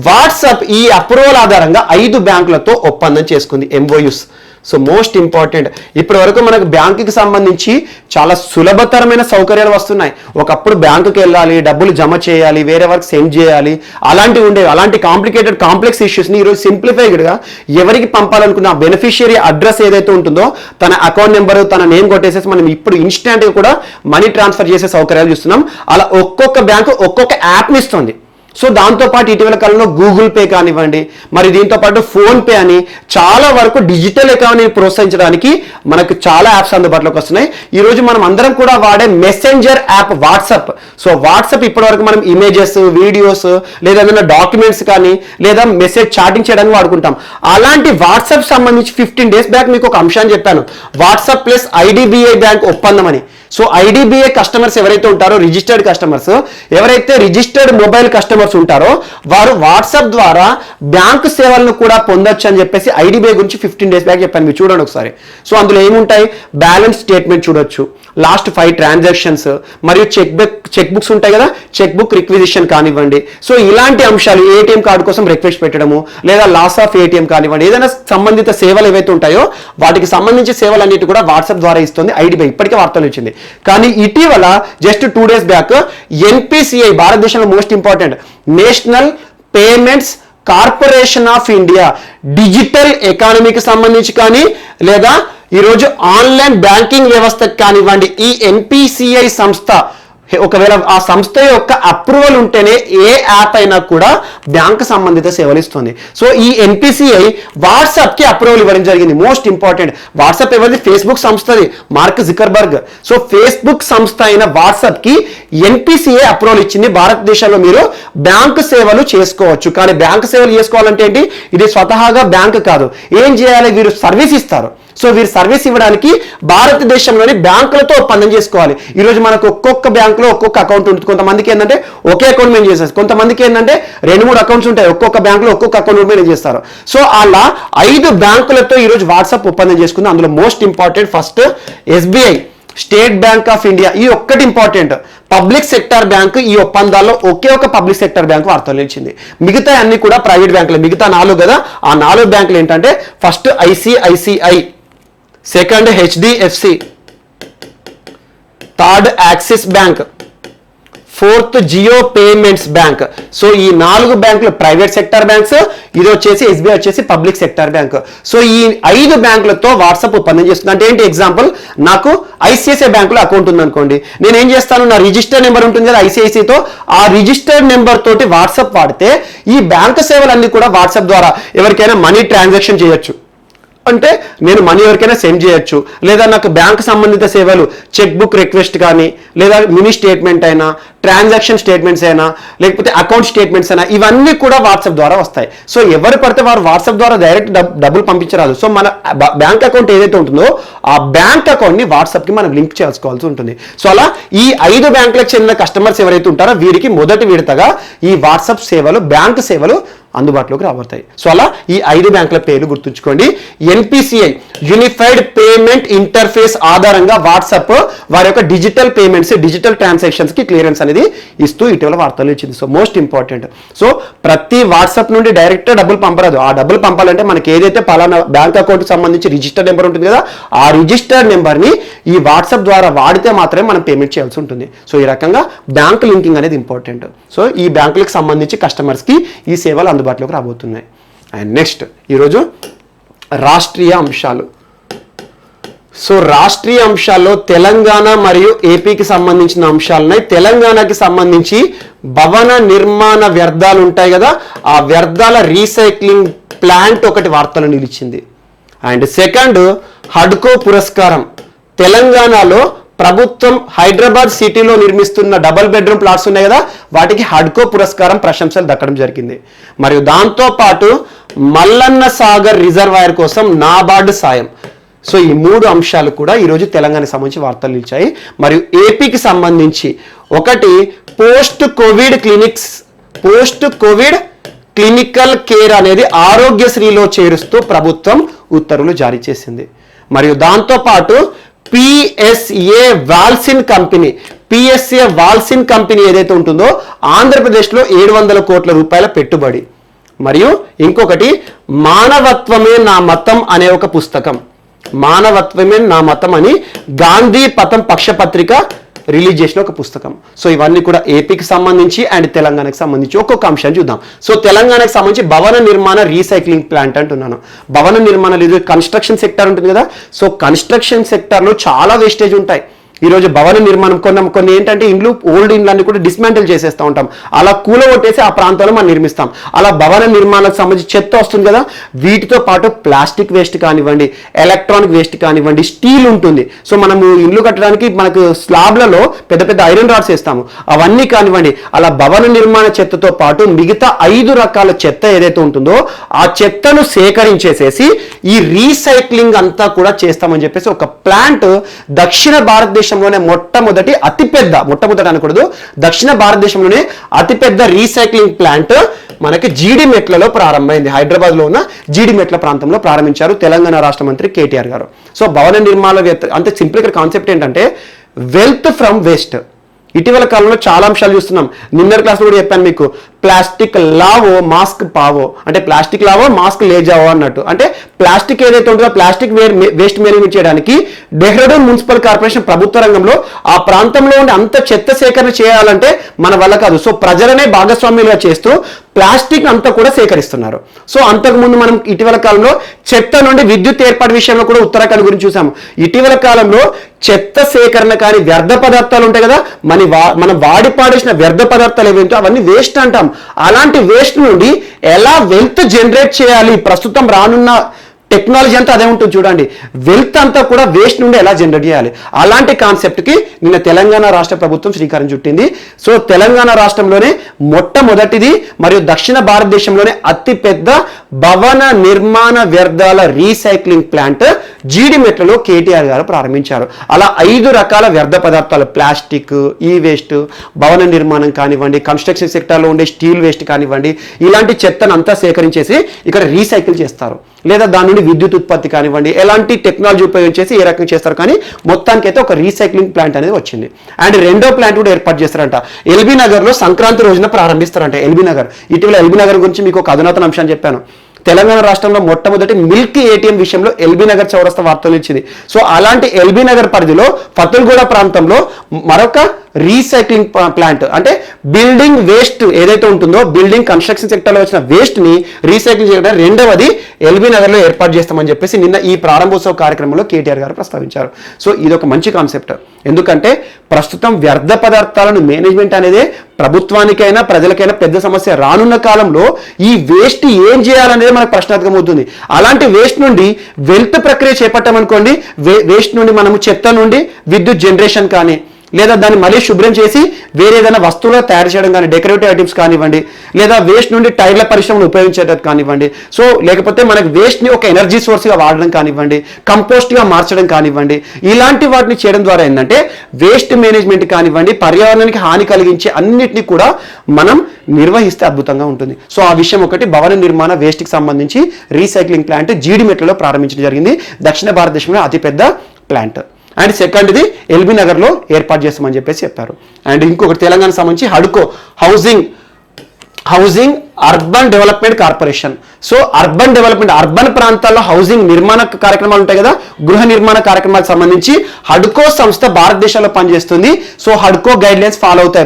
వాట్సాప్ ఈ అప్రూవల్ ఆధారంగా 5 బ్యాంకులతో ఒప్పందం చేసుకుంది, MOUs. సో మోస్ట్ ఇంపార్టెంట్, ఇప్పటి వరకు మనకు బ్యాంకుకి సంబంధించి చాలా సులభతరమైన సౌకర్యాలు వస్తున్నాయి. ఒకప్పుడు బ్యాంకుకి వెళ్ళాలి, డబ్బులు జమ చేయాలి, వేరే వరకు సెండ్ చేయాలి, అలాంటివి ఉండేవి. అలాంటి కాంప్లెక్స్ ఇష్యూస్ని ఈరోజు సింప్లిఫైడ్గా ఎవరికి పంపాలనుకున్న బెనిఫిషియరీ అడ్రస్ ఏదైతే ఉంటుందో తన అకౌంట్ నెంబర్, తన నేమ్ కొట్టేసేసి మనం ఇప్పుడు ఇన్స్టెంట్గా కూడా మనీ ట్రాన్స్ఫర్ చేసే సౌకర్యాలు చూస్తున్నాం. అలా ఒక్కొక్క బ్యాంకు ఒక్కొక్క యాప్ని ఇస్తుంది. సో దాంతోపాటు ఇటీవల కాలంలో గూగుల్ పే కానివ్వండి, మరి దీంతో పాటు ఫోన్ పే అని చాలా వరకు డిజిటల్ ఎకానమీని ప్రోత్సహించడానికి మనకు చాలా యాప్స్ అందుబాటులోకి వస్తున్నాయి. ఈరోజు మనం అందరం కూడా వాడే messenger app WhatsApp. So WhatsApp ఇప్పటివరకు మనం ఇమేజెస్, వీడియోస్ లేదా ఏదైనా డాక్యుమెంట్స్ కానీ లేదా మెసేజ్ చాటింగ్ చేయడానికి వాడుకుంటాం. అలాంటి వాట్సాప్ సంబంధించి 15 డేస్ బ్యాక్ మీకు ఒక అంశాన్ని చెప్పాను, వాట్సాప్ ప్లస్ IDBI బ్యాంక్ ఒప్పందం అని. సో IDBI కస్టమర్స్ ఎవరైతే ఉంటారో, రిజిస్టర్డ్ కస్టమర్స్, ఎవరైతే రిజిస్టర్డ్ మొబైల్ కస్టమర్స్ ఉంటారో వారు వాట్సాప్ ద్వారా బ్యాంకు సేవలను కూడా పొందొచ్చు అని చెప్పేసి IDBI గురించి 15 డేస్ బ్యాక్ చెప్పాను. మీరు చూడండి ఒకసారి. సో అందులో ఏముంటాయి, బ్యాలెన్స్ స్టేట్మెంట్ చూడొచ్చు, లాస్ట్ 5 ట్రాన్సాక్షన్స్, మరియు చెక్ బుక్స్ ఉంటాయి కదా, చెక్ బుక్ రిక్విజిషన్ కానివ్వండి. సో ఇలాంటి అంశాలు, ATM కార్డు కోసం రిక్వెస్ట్ పెట్టడము, లేదా లాస్ ఆఫ్ ATM కానివ్వండి, ఏదైనా సంబంధిత సేవలు ఏవైతే ఉంటాయో వాటికి సంబంధించి సేవలన్నిటి కూడా వాట్సాప్ ద్వారా ఇస్తుంది IDBI. ఇప్పటికే వార్తలు వచ్చింది. కానీ ఇటీవల జస్ట్ 2 డేస్ బ్యాక్ NPCI, భారతదేశంలో most important national payments corporation of India, digital ఎకానమీకి సంబంధించి కానీ లేదా ఈరోజు ఆన్లైన్ బ్యాంకింగ్ వ్యవస్థకు కానివ్వండి, ఈ NPCI సంస్థ ఒకవేళ ఆ సంస్థ యొక్క అప్రూవల్ ఉంటేనే ఏ యాప్ అయినా కూడా బ్యాంక్ సంబంధిత సేవలు ఇస్తుంది. సో ఈ NPCI వాట్సాప్ కి అప్రూవల్ ఇవ్వడం జరిగింది. మోస్ట్ ఇంపార్టెంట్, వాట్సాప్ ఎవరిది, ఫేస్బుక్ సంస్థది, మార్క్ జుకర్బర్గ్. సో ఫేస్బుక్ సంస్థ అయిన వాట్సాప్ కి NPCI అప్రూవల్ ఇచ్చింది. భారతదేశంలో మీరు బ్యాంకు సేవలు చేసుకోవచ్చు. కానీ బ్యాంకు సేవలు చేసుకోవాలంటే ఏంటి, ఇది స్వతహాగా బ్యాంక్ కాదు, ఏం చేయాలి, వీరు సర్వీస్ ఇస్తారు. సో వీరు సర్వీస్ ఇవ్వడానికి భారతదేశంలోని బ్యాంకులతో ఒప్పందం చేసుకోవాలి. ఈరోజు మనకు ఒక్కొక్క బ్యాంకులో ఒక్కొక్క అకౌంట్ ఉంటుంది. కొంతమందికి ఏంటంటే ఒకే అకౌంట్ మేనేజ్ చేస్తారు, కొంతమందికి ఏంటంటే 2-3 అకౌంట్స్ ఉంటాయి, ఒక్కొక్క బ్యాంకులో ఒక్కొక్క అకౌంట్ మేనేజ్ చేస్తారు. సో అలా 5 బ్యాంకులతో ఈరోజు వాట్సాప్ ఒప్పందం చేసుకుంది. అందులో most important first SBI, state bank of India. ఈ ఒక్కటి ఇంపార్టెంట్. పబ్లిక్ సెక్టర్ బ్యాంకు ఈ ఒప్పందాల్లో ఒకే ఒక పబ్లిక్ సెక్టర్ బ్యాంకు వార్తలు నిలిచింది. మిగతా అన్ని కూడా ప్రైవేట్ బ్యాంకులు. మిగతా 4 కదా, ఆ 4 బ్యాంకులు ఏంటంటే first ICICI, second HDFC, third Axis bank, 4th Jio payments bank. So ఈ 4 బ్యాంకులు ప్రైవేట్ సెక్టర్ బ్యాంక్స్, ఇది వచ్చేసి SBI వచ్చేసి పబ్లిక్ సెక్టర్ బ్యాంక్. సో ఈ 5 బ్యాంకులతో వాట్సాప్ ఒప్పందం చేస్తుంది. అంటే ఏంటి, ఎగ్జాంపుల్ నాకు ICICI బ్యాంకులో అకౌంట్ ఉందనుకోండి, నేను ఏం చేస్తాను, నా రిజిస్టర్ నెంబర్ ఉంటుంది కదా ICICIతో, ఆ రిజిస్టర్డ్ నెంబర్ తోటి వాట్సాప్ వాడితే ఈ బ్యాంకు సేవలన్నీ కూడా వాట్సాప్ ద్వారా ఎవరికైనా మనీ ట్రాన్సాక్షన్ చేయొచ్చు. అంటే నేను మనీ ఎవరికైనా సెండ్ చేయొచ్చు, లేదా నాకు బ్యాంక్ సంబంధిత సేవలు చెక్ బుక్ రిక్వెస్ట్ కానీ, లేదా మినీ స్టేట్మెంట్ అయినా, ట్రాన్సాక్షన్ స్టేట్మెంట్స్ అయినా, లేకపోతే అకౌంట్ స్టేట్మెంట్స్ అయినా, ఇవన్నీ కూడా వాట్సాప్ ద్వారా వస్తాయి. సో ఎవరు పడితే వారు వాట్సాప్ ద్వారా డైరెక్ట్ డబ్బులు పంపించరాదు. సో మన బ్యాంక్ అకౌంట్ ఏదైతే ఉంటుందో ఆ బ్యాంక్ అకౌంట్ని వాట్సాప్కి మనం లింక్ చేసుకోవాల్సి ఉంటుంది. సో అలా ఈ 5 బ్యాంకులకు చెందిన కస్టమర్స్ ఎవరైతే ఉంటారో వీరికి మొదటి విడతగా ఈ వాట్సాప్ సేవలు, బ్యాంక్ సేవలు అందుబాటులోకి రాబడతాయి. సో అలా ఈ 5 బ్యాంకుల పేర్లు గుర్తుంచుకోండి. ఎన్పిసిఐ యూనిఫైడ్ పేమెంట్ ఇంటర్ఫేస్ ఆధారంగా వాట్సాప్ వారి యొక్క డిజిటల్ పేమెంట్స్, డిజిటల్ ట్రాన్సాక్షన్స్ కి క్లియరెన్స్ అనేది ఇస్తూ ఇటీవల వార్తలు ఇచ్చింది. So most important. సో ప్రతి వాట్సాప్ నుండి డైరెక్ట్ డబ్బులు పంపరాదు. ఆ డబ్బులు పంపాలంటే మనకి ఏదైతే పలానా బ్యాంక్ అకౌంట్ సంబంధించి రిజిస్టర్డ్ నెంబర్ ఉంటుంది కదా, ఆ రిజిస్టర్డ్ నెంబర్ని ఈ వాట్సాప్ ద్వారా వాడితే మాత్రమే మనం పేమెంట్ చేయాల్సి ఉంటుంది. సో ఈ రకంగా బ్యాంక్ లింకింగ్ అనేది ఇంపార్టెంట్. సో ఈ బ్యాంకులకు సంబంధించి కస్టమర్స్కి ఈ సేవలు అందుబాటులోకి రాబోతున్నాయి. అండ్ నెక్స్ట్ ఈరోజు రాష్ట్రీయ అంశాలు. సో రాష్ట్రీయ అంశాల్లో తెలంగాణ మరియు ఏపీకి సంబంధించిన అంశాలున్నాయి. తెలంగాణకి సంబంధించి భవన నిర్మాణ వ్యర్థాలు ఉంటాయి కదా, ఆ వ్యర్థాల రీసైక్లింగ్ ప్లాంట్ ఒకటి వార్తలు నిలిచింది. అండ్ సెకండ్, హడ్కో పురస్కారం. తెలంగాణలో ప్రభుత్వం హైదరాబాద్ సిటీలో నిర్మిస్తున్న డబుల్ బెడ్రూమ్ ప్లాట్స్ ఉన్నాయి కదా, వాటికి హడ్కో పురస్కారం ప్రశంసలు దక్కడం జరిగింది. మరియు దాంతోపాటు మల్లన్న సాగర్ రిజర్వాయర్ కోసం నాబార్డు సాయం. సో ఈ 3 అంశాలు కూడా ఈరోజు తెలంగాణకు సంబంధించి వార్తలు నిలిచాయి. మరియు ఏపీకి సంబంధించి ఒకటి పోస్ట్ కోవిడ్ క్లినికల్ కేర్ అనేది ఆరోగ్యశ్రీలో చేరుస్తూ ప్రభుత్వం ఉత్తర్వులు జారీ చేసింది. మరియు దాంతోపాటు పిఎస్ఏ వాల్సిన్ కంపెనీ ఏదైతే ఉంటుందో ఆంధ్రప్రదేశ్లో 700 కోట్ల రూపాయల పెట్టుబడి. మరియు ఇంకొకటి మానవత్వమే నా మతం అనే ఒక పుస్తకం, మానవత్వమే నా మతం అని గాంధీ పథం పక్షపత్రిక రిలీజ్ చేసిన ఒక పుస్తకం. సో ఇవన్నీ కూడా ఏపీకి సంబంధించి అండ్ తెలంగాణకు సంబంధించి ఒక్కొక్క అంశాన్ని చూద్దాం. సో తెలంగాణకు సంబంధించి భవన నిర్మాణ రీసైక్లింగ్ ప్లాంట్ అంటున్నాను. భవన నిర్మాణ కన్స్ట్రక్షన్ సెక్టర్ ఉంటుంది కదా, సో కన్స్ట్రక్షన్ సెక్టర్లో చాలా వేస్టేజ్ ఉంటాయి. ఈరోజు భవన నిర్మాణం కొన్ని ఏంటంటే ఇండ్లు, ఓల్డ్ ఇండ్లన్నీ కూడా డిస్మాంటిల్ చేసేస్తూ ఉంటాం. అలా కూలగొట్టేసి ఆ ప్రాంతంలో మనం నిర్మిస్తాం. అలా భవన నిర్మాణాలకు సంబంధించి చెత్త వస్తుంది కదా, వీటితో పాటు ప్లాస్టిక్ వేస్ట్ కానివ్వండి, ఎలక్ట్రానిక్ వేస్ట్ కానివ్వండి, స్టీల్ ఉంటుంది. సో మనము ఇల్లు కట్టడానికి మనకు స్లాబ్లలో పెద్ద పెద్ద ఐరన్ రాడ్స్ వేస్తాము, అవన్నీ కానివ్వండి. అలా భవన నిర్మాణ చెత్తతో పాటు మిగతా 5 రకాల చెత్త ఏదైతే ఉంటుందో ఆ చెత్తను సేకరించేసేసి ఈ రీసైక్లింగ్ అంతా కూడా చేస్తామని చెప్పేసి ఒక ప్లాంట్ దక్షిణ భారతదేశంలోనే మొట్టమొదటి అనకూడదు, దక్షిణ భారతదేశంలోనే అతిపెద్ద రీసైక్లింగ్ ప్లాంట్ మనకి జీడిమెట్లలో ప్రారంభమైంది. హైదరాబాద్లో ఉన్న జీడిమెట్ల ప్రాంతంలో ప్రారంభించారు తెలంగాణ రాష్ట్ర మంత్రి కేటీఆర్ గారు. సో భవన నిర్మాణ అంటే సింపుల్ ఇక్కడ కాన్సెప్ట్ ఏంటంటే వెల్త్ ఫ్రమ్ వేస్ట్. ఇటీవల కాలంలో చాలా అంశాలు చూస్తున్నాం. నిన్నటి క్లాస్లో కూడా చెప్పాను మీకు, ప్లాస్టిక్ లావో మాస్క్ పావో, అంటే ప్లాస్టిక్ లావో మాస్క్ లేజావో అన్నట్టు. అంటే ప్లాస్టిక్ ఏదైతే ఉంటుందో ప్లాస్టిక్ వేస్ట్ మేనేజ్మెంట్ చేయడానికి డెహ్రాడూన్ మున్సిపల్ కార్పొరేషన్ ప్రభుత్వ రంగంలో ఆ ప్రాంతంలో ఉండే అంత చెత్త సేకరణ చేయాలంటే మన వల్ల కాదు. సో ప్రజలనే భాగస్వామ్యులుగా చేస్తూ ప్లాస్టిక్ అంతా కూడా సేకరిస్తున్నారు. సో అంతకుముందు మనం ఇటీవల కాలంలో చెత్త నుండి విద్యుత్ ఏర్పాటు విషయంలో కూడా ఉత్తరాఖండ్ గురించి చూసాము. ఇటీవల కాలంలో చెత్త సేకరణ కానీ వ్యర్థ పదార్థాలు ఉంటాయి కదా, మనం వాడి పాడేసిన వ్యర్థ పదార్థాలు ఏవైతే అవన్నీ వేస్ట్ అంటాం. అలాంటి వేస్ట్ నుండి ఎలా వెల్త్ జనరేట్ చేయాలి, ప్రస్తుతం రానున్న టెక్నాలజీ అంతా అదే ఉంటుంది చూడండి. వెల్త్ అంతా కూడా వేస్ట్ నుండి ఎలా జనరేట్ చేయాలి, అలాంటి కాన్సెప్ట్కి నిన్న తెలంగాణ రాష్ట్ర ప్రభుత్వం శ్రీకారం చుట్టింది. సో తెలంగాణ రాష్ట్రంలోనే మొట్టమొదటిది మరియు దక్షిణ భారతదేశంలోనే అతిపెద్ద భవన నిర్మాణ వ్యర్థాల రీసైక్లింగ్ ప్లాంట్ జీడిమెట్లలో కేటీఆర్ గారు ప్రారంభించారు. అలా 5 రకాల వ్యర్థ పదార్థాలు, ప్లాస్టిక్, ఈ వేస్ట్, భవన నిర్మాణం కానివ్వండి, కన్స్ట్రక్షన్ సెక్టార్లో ఉండే స్టీల్ వేస్ట్ కానివ్వండి, ఇలాంటి చెత్తను అంతా సేకరించేసి ఇక్కడ రీసైకిల్ చేస్తారు. లేదా దాని నుండి విద్యుత్ ఉత్పత్తి కానివ్వండి, ఎలాంటి టెక్నాలజీ ఉపయోగించేసి ఏ రకంగా చేస్తారు. కానీ మొత్తానికి అయితే ఒక రీసైక్లింగ్ ప్లాంట్ అనేది వచ్చింది. అండ్ రెండో ప్లాంట్ కూడా ఏర్పాటు చేస్తారంట. ఎల్బీ నగర్లో సంక్రాంతి రోజున ప్రారంభిస్తారంట. ఎల్బీ నగర్, ఇటీవల ఎల్బీ నగర్ గురించి మీకు ఒక అధునాతన అంశాన్ని చెప్పాను. తెలంగాణ రాష్ట్రంలో మొట్టమొదటి మిల్క్ ఏటీఎం విషయంలో ఎల్బీ నగర్ చౌరస్తా వార్తలు ఇచ్చింది. సో అలాంటి ఎల్బీ నగర్ పరిధిలో ఫతుల్గూడ ప్రాంతంలో మరొక రీసైక్లింగ్ ప్లాంట్, అంటే బిల్డింగ్ వేస్ట్ ఏదైతే ఉంటుందో బిల్డింగ్ కన్స్ట్రక్షన్ సెక్టర్లో వచ్చిన వేస్ట్ ని రీసైక్లింగ్ చేయడం రెండవది ఎల్బీ నగర్లో ఏర్పాటు చేస్తామని చెప్పేసి నిన్న ఈ ప్రారంభోత్సవ కార్యక్రమంలో కేటీఆర్ గారు ప్రస్తావించారు. సో ఇది ఒక మంచి కాన్సెప్ట్. ఎందుకంటే ప్రస్తుతం వ్యర్థ పదార్థాలను మేనేజ్మెంట్ అనేది ప్రభుత్వానికైనా ప్రజలకైనా పెద్ద సమస్య. రానున్న కాలంలో ఈ వేస్ట్ ఏం చేయాలనేది మనకు ప్రశ్నార్థకం అవుతుంది. అలాంటి వేస్ట్ నుండి వెల్త్ ప్రక్రియ చేపట్టామనుకోండి, వేస్ట్ నుండి మనము చెత్త నుండి విద్యుత్ జనరేషన్ కానీ, లేదా దాన్ని మళ్ళీ శుభ్రం చేసి వేరే ఏదైనా వస్తువులు తయారు చేయడం కానీ, డెకరేటివ్ ఐటమ్స్ కానివ్వండి, లేదా వేస్ట్ నుండి టైర్ల పరిశ్రమను ఉపయోగించేటట్టు కానివ్వండి, సో లేకపోతే మనకు వేస్ట్ని ఒక ఎనర్జీ సోర్స్గా వాడడం కానివ్వండి, కంపోస్ట్గా మార్చడం కానివ్వండి, ఇలాంటి వాటిని చేయడం ద్వారా ఏంటంటే వేస్ట్ మేనేజ్మెంట్ కానివ్వండి, పర్యావరణానికి హాని కలిగించే అన్నిటినీ కూడా మనం నిర్వహిస్తే అద్భుతంగా ఉంటుంది. సో ఆ విషయం ఒకటి. భవన నిర్మాణ వేస్ట్కి సంబంధించి రీసైక్లింగ్ ప్లాంట్ జీడిమెట్లలో ప్రారంభించడం జరిగింది. దక్షిణ భారతదేశంలో అతిపెద్ద ప్లాంట్. అండ్ సెకండ్ది ఎల్బీ నగర్లో ఏర్పాటు చేస్తామని చెప్పారు. అండ్ ఇంకొకటి తెలంగాణకు సంబంధించి హడ్కో housing urban development corporation. So urban development, urban ప్రాంతాల్లో హౌసింగ్ నిర్మాణ కార్యక్రమాలు ఉంటాయి కదా, గృహ నిర్మాణ కార్యక్రమాలకు సంబంధించి హడ్కో సంస్థ భారతదేశంలో పనిచేస్తుంది. సో హడ్కో గైడ్ లైన్స్ ఫాలో అవుతాయి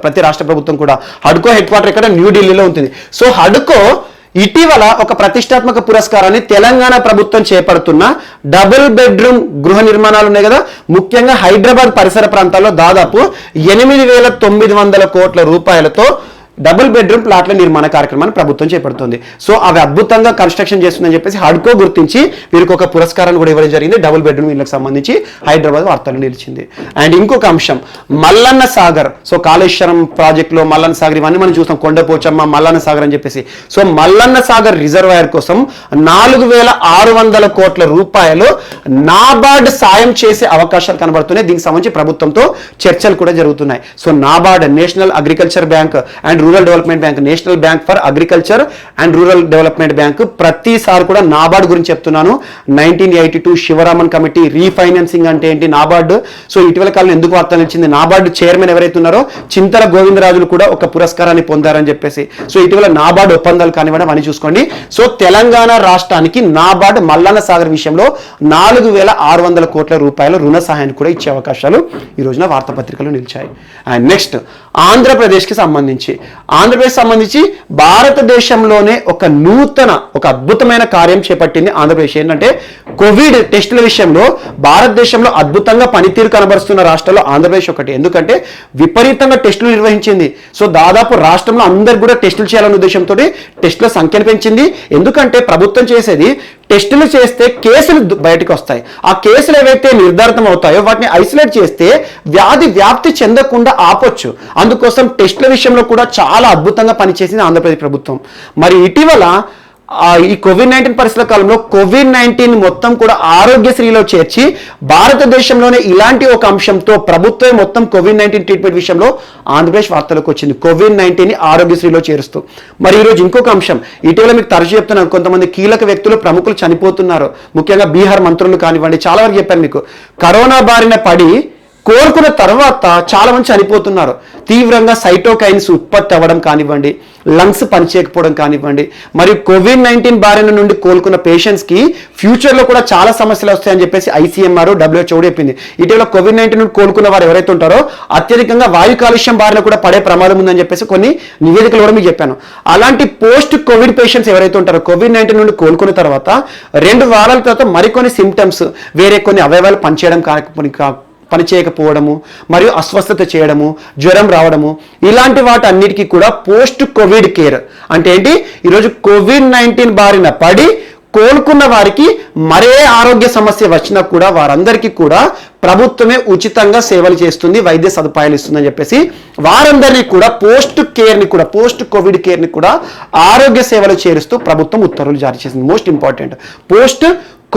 ప్రతి రాష్ట్ర ప్రభుత్వం కూడా. హడ్కో హెడ్ క్వార్టర్ ఇక్కడ న్యూఢిల్లీలో ఉంటుంది. సో హడ్కో ఇటీవల ఒక ప్రతిష్టాత్మక పురస్కారాన్ని తెలంగాణ ప్రభుత్వం చేపడుతున్న డబుల్ బెడ్రూమ్ గృహ నిర్మాణాలు ఉన్నాయి కదా, ముఖ్యంగా హైదరాబాద్ పరిసర ప్రాంతాల్లో దాదాపు 8,900 కోట్ల రూపాయలతో డబుల్ బెడ్రూమ్ ప్లాట్ల నిర్మాణ కార్యక్రమాన్ని ప్రభుత్వం చేపడుతుంది. సో అవి అద్భుతంగా కన్స్ట్రక్షన్ చేస్తుందని చెప్పేసి హడ్కో గుర్తించి వీరికి ఒక పురస్కారాన్ని కూడా ఇవ్వడం జరిగింది. డబుల్ బెడ్రూమ్ ఇళ్లకు సంబంధించి హైదరాబాద్ వార్తలు నిలిచింది. అండ్ ఇంకొక అంశం మల్లన్న సాగర్. సో కాళేశ్వరం ప్రాజెక్టులో మల్లన్న సాగర్ ఇవన్నీ మనం చూస్తాం, కొండపోచమ్మ, మల్లన్న సాగర్ అని చెప్పేసి. సో మల్లన్న సాగర్ రిజర్వాయర్ కోసం 4,600 కోట్ల రూపాయలు నాబార్డ్ సాయం చేసే అవకాశాలు కనబడుతున్నాయి. దీనికి సంబంధించి ప్రభుత్వంతో చర్చలు కూడా జరుగుతున్నాయి. So NABARD, national agriculture bank and rural development bank, national bank for agriculture and rural development bank, ప్రతిసారి కూడా నాబార్డ్ గురించి చెప్తున్నాను. 1982 శివరామన్ కమిటీ, రీఫైనాన్సింగ్ అంటే ఏంటి, నాబార్డ్. సో ఇటీవల కాలంలో ఎందుకు వార్త నిలిచింది, నాబార్డ్ చైర్మన్ ఎవరైతే ఉన్నారో చింతల గోవిందరాజులు కూడా ఒక పురస్కారాన్ని పొందారని చెప్పేసి. సో ఇటీవల నాబార్డ్ ఒప్పందాలు కానివ్వడం అని చూసుకోండి. సో తెలంగాణ రాష్ట్రానికి నాబార్డ్ మల్లన్న సాగర్ విషయంలో 4,600 కోట్ల రూపాయల రుణ సహాయాన్ని కూడా ఇచ్చే అవకాశాలు ఈ రోజున వార్తాపత్రికలు నిలిచాయి. అండ్ నెక్స్ట్ ఆంధ్రప్రదేశ్కి సంబంధించి భారతదేశంలోనే ఒక అద్భుతమైన కార్యం చేపట్టింది ఆంధ్రప్రదేశ్. ఏంటంటే కోవిడ్ టెస్టుల విషయంలో భారతదేశంలో అద్భుతంగా పనితీరు కనబరుస్తున్న రాష్ట్రాల్లో ఆంధ్రప్రదేశ్ ఒకటి. ఎందుకంటే విపరీతంగా టెస్టులు నిర్వహించింది. సో దాదాపు రాష్ట్రంలో అందరు కూడా టెస్టులు చేయాలనే ఉద్దేశంతో టెస్టుల సంఖ్యను పెంచింది. ఎందుకంటే ప్రభుత్వం చేసేది టెస్టులు చేస్తే కేసులు బయటకు వస్తాయి. ఆ కేసులు ఏవైతే నిర్ధారితం అవుతాయో వాటిని ఐసోలేట్ చేస్తే వ్యాధి వ్యాప్తి చెందకుండా ఆపొచ్చు. అందుకోసం టెస్టుల విషయంలో కూడా చాలా అద్భుతంగా పనిచేసింది ఆంధ్రప్రదేశ్ ప్రభుత్వం. మరి ఇటీవల ఈ కోవిడ్-19 పరిస్థితుల కాలంలో కోవిడ్-19 మొత్తం కూడా ఆరోగ్యశ్రీలో చేర్చి భారతదేశంలోనే ఇలాంటి ఒక అంశంతో ప్రభుత్వం మొత్తం కోవిడ్-19 ట్రీట్మెంట్ విషయంలో ఆంధ్రప్రదేశ్ వార్తలకు వచ్చింది, కోవిడ్-19 ఆరోగ్యశ్రీలో చేరుస్తూ. మరి ఈరోజు ఇంకొక అంశం, ఇటీవల మీకు తరచు చెప్తున్నాను, కొంతమంది కీలక వ్యక్తులు ప్రముఖులు చనిపోతున్నారు. ముఖ్యంగా బీహార్ మంత్రులు కానివ్వండి, చాలా వరకు చెప్పాను మీకు. కరోనా బారిన పడి కోలుకున్న తర్వాత చాలా మంది చనిపోతున్నారు. తీవ్రంగా సైటోకైన్స్ ఉత్పత్తి అవ్వడం కానివ్వండి, లంగ్స్ పనిచేయకపోవడం కానివ్వండి, మరియు కోవిడ్-19 బారిన నుండి కోలుకున్న పేషెంట్స్కి ఫ్యూచర్లో కూడా చాలా సమస్యలు వస్తాయని చెప్పేసి ICMR, WHO చెప్పింది. ఇటీవల కోవిడ్-19 నుండి కోలుకున్న వారు ఎవరైతే ఉంటారో అత్యధికంగా వాయు కాలుష్యం బారిన కూడా పడే ప్రమాదం ఉందని చెప్పేసి కొన్ని నివేదికలు కూడా మీకు చెప్పాను. అలాంటి పోస్ట్ కోవిడ్ పేషెంట్స్ ఎవరైతే ఉంటారో కోవిడ్-19 నుండి కోలుకున్న తర్వాత 2 వారాల తర్వాత మరికొన్ని సిమ్టమ్స్, వేరే కొన్ని అవయవాలు పనిచేయకపోవడము, మరియు అస్వస్థత చేయడము, జ్వరం రావడము, ఇలాంటి వాటి అన్నిటికీ కూడా పోస్ట్ కోవిడ్ కేర్ అంటే ఏంటి, ఈరోజు కోవిడ్-19 బారిన పడి కోలుకున్న వారికి మరే ఆరోగ్య సమస్య వచ్చినా కూడా వారందరికీ కూడా ప్రభుత్వమే ఉచితంగా సేవలు చేస్తుంది, వైద్య సదుపాయాలు ఇస్తుందని చెప్పేసి వారందరినీ కూడా పోస్ట్ కోవిడ్ కేర్ని కూడా ఆరోగ్య సేవలు చేరుస్తూ ప్రభుత్వం ఉత్తర్వులు జారీ చేసింది. Most important, post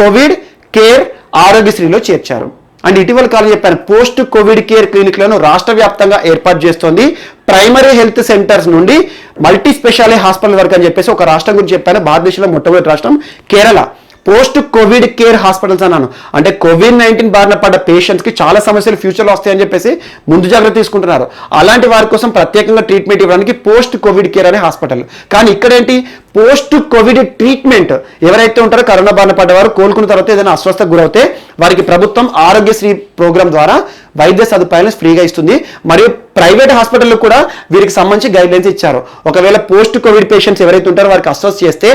Covid care ఆరోగ్యశ్రీలో చేర్చారు. అండ్ ఇటీవల కాలం చెప్పాను, పోస్ట్ కోవిడ్ కేర్ క్లినిక్లను రాష్ట్ర వ్యాప్తంగా ఏర్పాటు చేస్తోంది. ప్రైమరీ హెల్త్ సెంటర్స్ నుండి మల్టీ స్పెషాలిటీ హాస్పిటల్ వరకు అని చెప్పేసి ఒక రాష్ట్రం గురించి చెప్పాను. భారతదేశంలో మొట్టమొదటి రాష్ట్రం Kerala. Post Covid care hospitals అన్నాను అంటే కోవిడ్-19 బారిన పడ్డ పేషెంట్స్కి చాలా సమస్యలు ఫ్యూచర్లో వస్తాయని చెప్పేసి ముందు జాగ్రత్త తీసుకుంటున్నారు. అలాంటి వారి కోసం ప్రత్యేకంగా ట్రీట్మెంట్ ఇవ్వడానికి పోస్ట్ కోవిడ్ కేర్ అనే హాస్పిటల్. కానీ ఇక్కడేంటి, పోస్ట్ కోవిడ్ ట్రీట్మెంట్ ఎవరైతే ఉంటారో కరోనా బారిన పడ్డవారు కోలుకున్న తర్వాత ఏదైనా అస్వస్థకు గురవుతే వారికి ప్రభుత్వం ఆరోగ్యశ్రీ ప్రోగ్రాం ద్వారా వైద్య సదుపాయాలను ఫ్రీగా ఇస్తుంది. మరియు ప్రైవేట్ హాస్పిటల్లో కూడా వీరికి సంబంధించి గైడ్ లైన్స్ ఇచ్చారు. ఒకవేళ పోస్ట్ కోవిడ్ పేషెంట్స్ ఎవరైతే ఉంటారో వారికి అస్వస్థ చేస్తే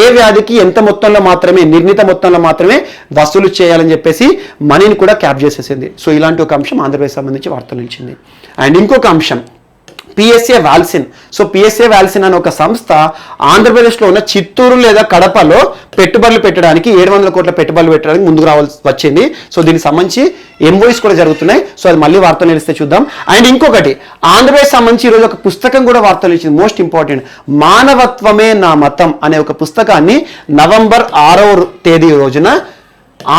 ఏ వ్యాధికి ఎంత మొత్తంలో మాత్రమే, నిర్ణీత మొత్తంలో మాత్రమే వసూలు చేయాలని చెప్పేసి మనీని కూడా క్యాప్ చేసేసింది. సో ఇలాంటి ఒక అంశం ఆంధ్రప్రదేశ్ సంబంధించి వార్తలు నిలిచింది. అండ్ ఇంకొక అంశం, పిఎస్ఏ వాల్సిన్. సో పిఎస్ఏ వాల్సిన్ అనే ఒక సంస్థ ఆంధ్రప్రదేశ్లో ఉన్న చిత్తూరు లేదా కడపలో పెట్టుబడులు పెట్టడానికి 700 కోట్ల పెట్టుబడులు పెట్టడానికి ముందుకు రావాల్సి వచ్చింది. సో దీనికి సంబంధించి ఎంఓఎస్ కూడా జరుగుతున్నాయి. సో అది మళ్ళీ వార్తలు నిలిస్తే చూద్దాం. అండ్ ఇంకొకటి, ఆంధ్రప్రదేశ్ సంబంధించి ఈరోజు ఒక పుస్తకం కూడా వార్తలు ఇచ్చింది, మోస్ట్ ఇంపార్టెంట్, మానవత్వమే నా మతం అనే ఒక పుస్తకాన్ని నవంబర్ 6వ తేదీ రోజున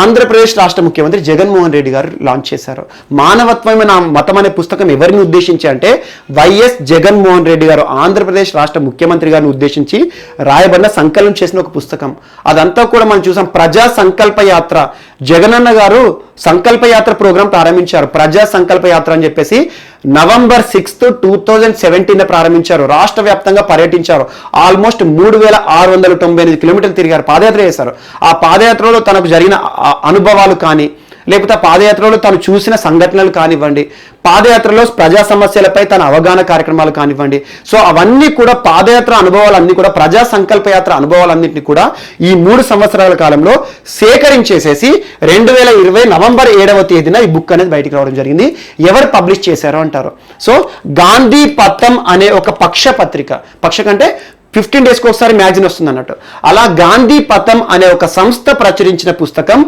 ఆంధ్రప్రదేశ్ రాష్ట్ర ముఖ్యమంత్రి జగన్మోహన్ రెడ్డి గారు లాంచ్ చేశారు. మానవత్వమే నా మతం అనే పుస్తకం ఎవరిని ఉద్దేశించి అంటే వైఎస్ జగన్మోహన్ రెడ్డి గారు ఆంధ్రప్రదేశ్ రాష్ట్ర ముఖ్యమంత్రి గారిని ఉద్దేశించి రాయబడిన సంకలనం చేసిన ఒక పుస్తకం. అదంతా కూడా మనం చూసాం. ప్రజా సంకల్ప యాత్ర, జగనన్న గారు సంకల్ప యాత్ర ప్రోగ్రాం ప్రారంభించారు. ప్రజా సంకల్ప యాత్ర అని చెప్పేసి నవంబర్ 6, 2017 ప్రారంభించారు. రాష్ట్ర వ్యాప్తంగా పర్యటించారు. ఆల్మోస్ట్ 3698 కిలోమీటర్లు తిరిగారు, పాదయాత్ర చేశారు. ఆ పాదయాత్రలో తనకు జరిగిన అనుభవాలు కానీ, లేకపోతే పాదయాత్రలో తను చూసిన సంఘటనలు కానివ్వండి, పాదయాత్రలో ప్రజా సమస్యలపై తన అవగాహన కార్యక్రమాలు కానివ్వండి, సో అవన్నీ కూడా పాదయాత్ర అనుభవాలన్నీ కూడా, ప్రజా సంకల్ప యాత్ర అనుభవాలన్నింటినీ కూడా ఈ 3 సంవత్సరాల కాలంలో సేకరించేసేసి 2020 నవంబర్ 7వ తేదీన ఈ బుక్ అనేది బయటికి రావడం జరిగింది. ఎవరు పబ్లిష్ చేశారు అంటారు. సో గాంధీ పథం అనే ఒక పక్ష పత్రిక, పక్ష కంటే 15 డేస్కి ఒకసారి మ్యాగజైన్ వస్తుంది అన్నట్టు, అలా గాంధీ పథం అనే ఒక సంస్థ ప్రచురించిన పుస్తకం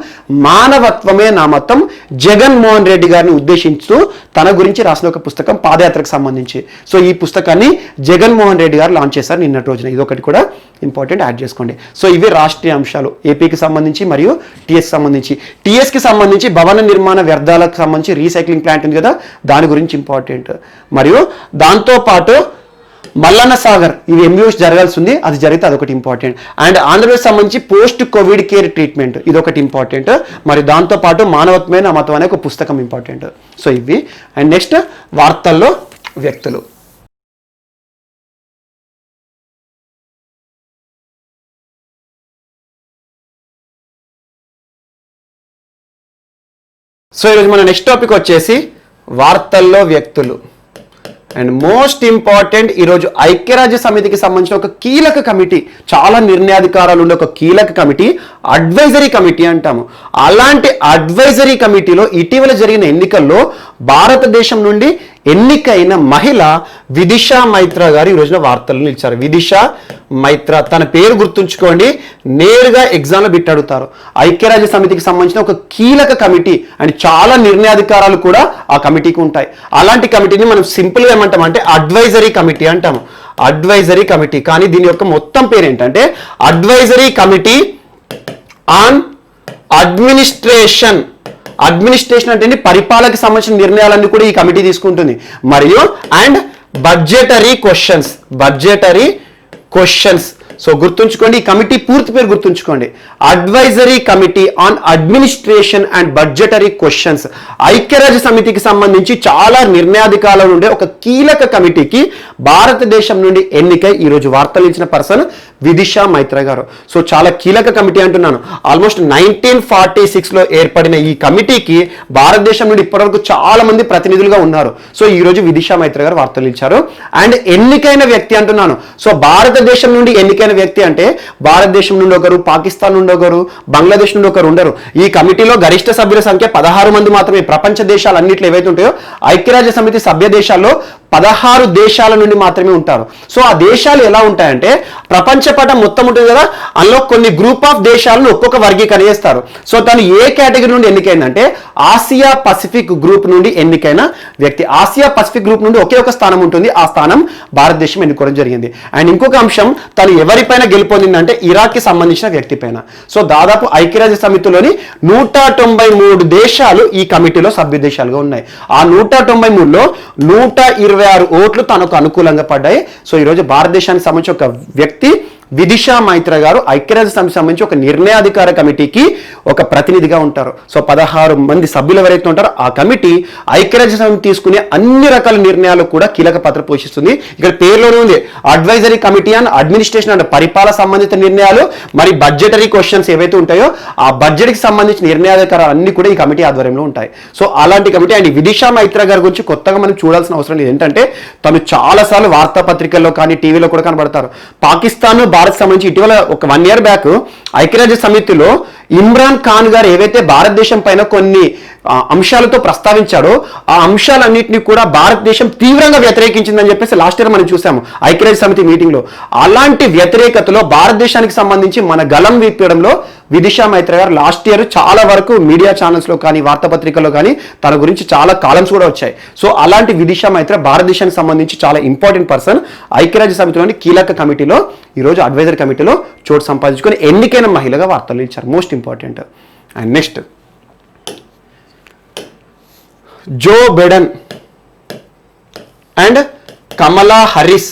మానవత్వమే నా మతం, జగన్మోహన్ రెడ్డి గారిని ఉద్దేశించుతూ తన గురించి రాసిన ఒక పుస్తకం, పాదయాత్రకు సంబంధించి. సో ఈ పుస్తకాన్ని జగన్మోహన్ రెడ్డి గారు లాంచ్ చేశారు నిన్నటి రోజున. ఇదొకటి కూడా ఇంపార్టెంట్, యాడ్ చేసుకోండి. సో ఇవి రాష్ట్రీయ అంశాలు, ఏపీకి సంబంధించి మరియు టీఎస్కి సంబంధించి. టీఎస్కి సంబంధించి భవన నిర్మాణ వ్యర్థాలకు సంబంధించి రీసైక్లింగ్ ప్లాంట్ ఉంది కదా, దాని గురించి ఇంపార్టెంట్. మరియు దాంతోపాటు మల్లన్న సాగర్, ఇవి ఎంయూఎస్ జరగాల్సి ఉంది, అది జరిగితే అదొకటి ఇంపార్టెంట్. అండ్ ఆంధ్రప్రదేశ్ సంబంధించి పోస్ట్ కోవిడ్ కేర్ ట్రీట్మెంట్, ఇదొకటి ఇంపార్టెంట్. మరి దాంతోపాటు మానవత్వమే నా మతం అనే ఒక పుస్తకం ఇంపార్టెంట్. సో ఇవి. అండ్ నెక్స్ట్ వార్తల్లో వ్యక్తులు. సో ఈరోజు మన నెక్స్ట్ టాపిక్ వచ్చేసి వార్తల్లో వ్యక్తులు. అండ్ మోస్ట్ ఇంపార్టెంట్, ఈరోజు ఐక్యరాజ్య సమితికి సంబంధించిన ఒక కీలక కమిటీ, చాలా నిర్ణయాధికారాలు ఉండే ఒక కీలక కమిటీ, అడ్వైజరీ కమిటీ అంటాము. అలాంటి అడ్వైజరీ కమిటీలో ఇటీవల జరిగిన ఎన్నికల్లో భారతదేశం నుండి ఎన్నికైన మహిళ విదిషా మైత్రా గారు ఈ రోజున వార్తలు నిలిచారు. విదిషా మైత్రా, తన పేరు గుర్తుంచుకోండి, నేరుగా ఎగ్జామ్లో బిట్ అడుగుతారు. ఐక్యరాజ్య సమితికి సంబంధించిన ఒక కీలక కమిటీ అండ్ చాలా నిర్ణయాధికారాలు కూడా ఆ కమిటీకి ఉంటాయి. అలాంటి కమిటీని మనం సింపుల్గా ఏమంటామంటే అడ్వైజరీ కమిటీ అంటాము. అడ్వైజరీ కమిటీ, కానీ దీని యొక్క మొత్తం పేరు ఏంటంటే advisory committee on administration. Administration అంటే పరిపాలనకు సంబంధించిన నిర్ణయాలన్నీ కూడా ఈ కమిటీ తీసుకుంటుంది. మరియు అండ్ బడ్జెటరీ క్వశ్చన్స్. సో గుర్తుంచుకోండి, ఈ కమిటీ పూర్తి పేరు గుర్తుంచుకోండి, advisory committee on administration and budgetary questions. ఐక్యరాజ్య సమితికి సంబంధించి చాలా నిర్ణయాధికారాలు ఉండే ఒక కీలక కమిటీకి భారతదేశం నుండి ఎన్నికై ఈరోజు వార్తలు ఇచ్చిన పర్సన్ విదిషా మైత్రా గారు. సో చాలా కీలక కమిటీ అంటున్నాను. ఆల్మోస్ట్ 1946లో ఏర్పడిన ఈ కమిటీకి భారతదేశం నుండి ఇప్పటివరకు చాలా మంది ప్రతినిధులుగా ఉన్నారు. సో ఈ రోజు విదిషా మైత్రా గారు వార్తలు ఇచ్చారు. అండ్ ఎన్నికైన వ్యక్తి అంటున్నాను. సో భారతదేశం నుండి ఎన్నికైన వ్యక్తి అంటే భారతదేశం నుండి ఒకరు, పాకిస్తాన్ నుండి ఒకరు, బంగ్లాదేశ్ నుండి ఒకరు ఉండరు. ఈ కమిటీలో గరిష్ట సభ్యుల సంఖ్య 16 మంది మాత్రమే. ప్రపంచ దేశాలు అన్నిట్లో ఏవైతే ఉంటాయో ఐక్యరాజ్య సమితి సభ్య దేశాల్లో 16 దేశాల నుండి మాత్రమే ఉంటారు. సో ఆ దేశాలు ఎలా ఉంటాయంటే ప్రపంచపటం మొత్తం ఉంటుంది కదా, అందులో కొన్ని గ్రూప్ ఆఫ్ దేశాలను ఒక్కొక్క వర్గీకరణ చేస్తారు. సో తను ఏ కేటగిరీ నుండి ఎన్నికైందంటే ఆసియా పసిఫిక్ గ్రూప్ నుండి ఎన్నికైన వ్యక్తి. ఆసియా పసిఫిక్ గ్రూప్ నుండి ఒకే ఒక స్థానం ఉంటుంది, ఆ స్థానం భారతదేశం ఎన్నుకోవడం జరిగింది. అండ్ ఇంకొక అంశం, తను ఎవరిపైన గెలుపొందిందంటే ఇరాక్కి సంబంధించిన వ్యక్తి పైన. సో దాదాపు ఐక్యరాజ్య సమితిలోని 193 దేశాలు ఈ కమిటీలో సభ్య దేశాలుగా ఉన్నాయి. ఆ 193లో 126 ఓట్లు తనకు అనుకూలంగా పడ్డాయి. సో ఈరోజు భారతదేశానికి సంబంధించి ఒక వ్యక్తి విదిషా మైత్రా గారు ఐక్యరాజ్య సమితికి సంబంధించి ఒక నిర్ణయాధికార కమిటీకి ఒక ప్రతినిధిగా ఉంటారు. సో 16 మంది సభ్యులు ఎవరైతే ఉంటారో ఆ కమిటీ ఐక్యరాజ్య సమితి తీసుకునే అన్ని రకాల నిర్ణయాలు కూడా కీలక పాత్ర పోషిస్తుంది. ఇక్కడ పేరులోనే ఉంది అడ్వైజరీ కమిటీ అండ్ అడ్మినిస్ట్రేషన్ అంటే పరిపాలన సంబంధిత నిర్ణయాలు, మరి బడ్జెటరీ క్వశ్చన్స్ ఏవైతే ఉంటాయో ఆ బడ్జెట్కి సంబంధించిన నిర్ణయాధికారాలు అన్ని కూడా ఈ కమిటీ ఆధ్వర్యంలో ఉంటాయి. సో అలాంటి కమిటీ. అండ్ విదిషా మైత్రా గారి గురించి కొత్తగా మనం చూడాల్సిన అవసరం లేదు. ఏంటంటే తను చాలాసార్లు వార్తాపత్రికల్లో కానీ టీవీలో కూడా కనబడతారు. పాకిస్తాన్ భారత్ సంబంధించి ఇటీవల ఒక 1 year బ్యాక్ ఐక్యరాజ్య సమితిలో ఇమ్రాన్ ఖాన్ గారు ఏవైతే భారతదేశం పైన కొన్ని అంశాలతో ప్రస్తావించాడో ఆ అంశాలన్నింటినీ కూడా భారతదేశం తీవ్రంగా వ్యతిరేకించిందని చెప్పేసి లాస్ట్ ఇయర్ మనం చూసాము ఐక్యరాజ్య సమితి మీటింగ్లో. అలాంటి వ్యతిరేకతలో భారతదేశానికి సంబంధించి మన గలం విప్పడంలో విదిషా మైత్ర గారు లాస్ట్ ఇయర్ చాలా వరకు మీడియా ఛానల్స్లో కానీ వార్తాపత్రికల్లో కానీ తన గురించి చాలా కాలమ్స్ కూడా వచ్చాయి. సో అలాంటి విదిషా మైత్ర భారతదేశానికి సంబంధించి చాలా ఇంపార్టెంట్ పర్సన్. ఐక్యరాజ్య సమితిలోని కీలక కమిటీలో ఈరోజు అడ్వైజర్ కమిటీలో చోటు సంపాదించుకొని ఎన్నికైన మహిళగా వార్తలు ఇచ్చారు. Most important. And next Joe Biden and Kamala Harris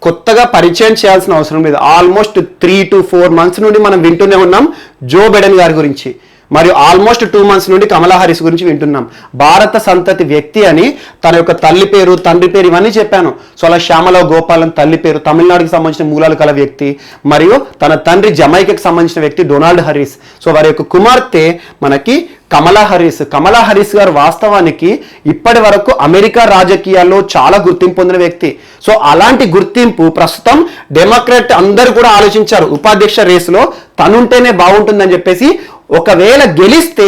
కొత్తగా పరిచయం చేయాల్సిన అవసరం లేదు. ఆల్మోస్ట్ 3 to 4 months నుండి మనం వింటూనే ఉన్నాం జో బైడెన్ గారి గురించి, మరియు ఆల్మోస్ట్ 2 months నుండి కమలా హారిస్ గురించి వింటున్నాం. భారత సంతతి వ్యక్తి అని తన యొక్క తల్లి పేరు తండ్రి పేరు ఇవన్నీ చెప్పాను. సో అలా శ్యామల గోపాలన్ తల్లి పేరు తమిళనాడుకి సంబంధించిన మూలాలు కల వ్యక్తి, మరియు తన తండ్రి జమైకాకి సంబంధించిన వ్యక్తి డొనాల్డ్ హారిస్. సో వారి యొక్క కుమార్తె మనకి కమలా హారిస్. కమలా హారిస్ గారు వాస్తవానికి ఇప్పటి వరకు అమెరికా రాజకీయాల్లో చాలా గుర్తింపు పొందిన వ్యక్తి. సో అలాంటి గుర్తింపు ప్రస్తుతం డెమోక్రాట్ అందరూ కూడా ఆలోచించారు ఉపాధ్యక్ష రేసులో తనుంటేనే బాగుంటుందని చెప్పేసి. ఒకవేళ గెలిస్తే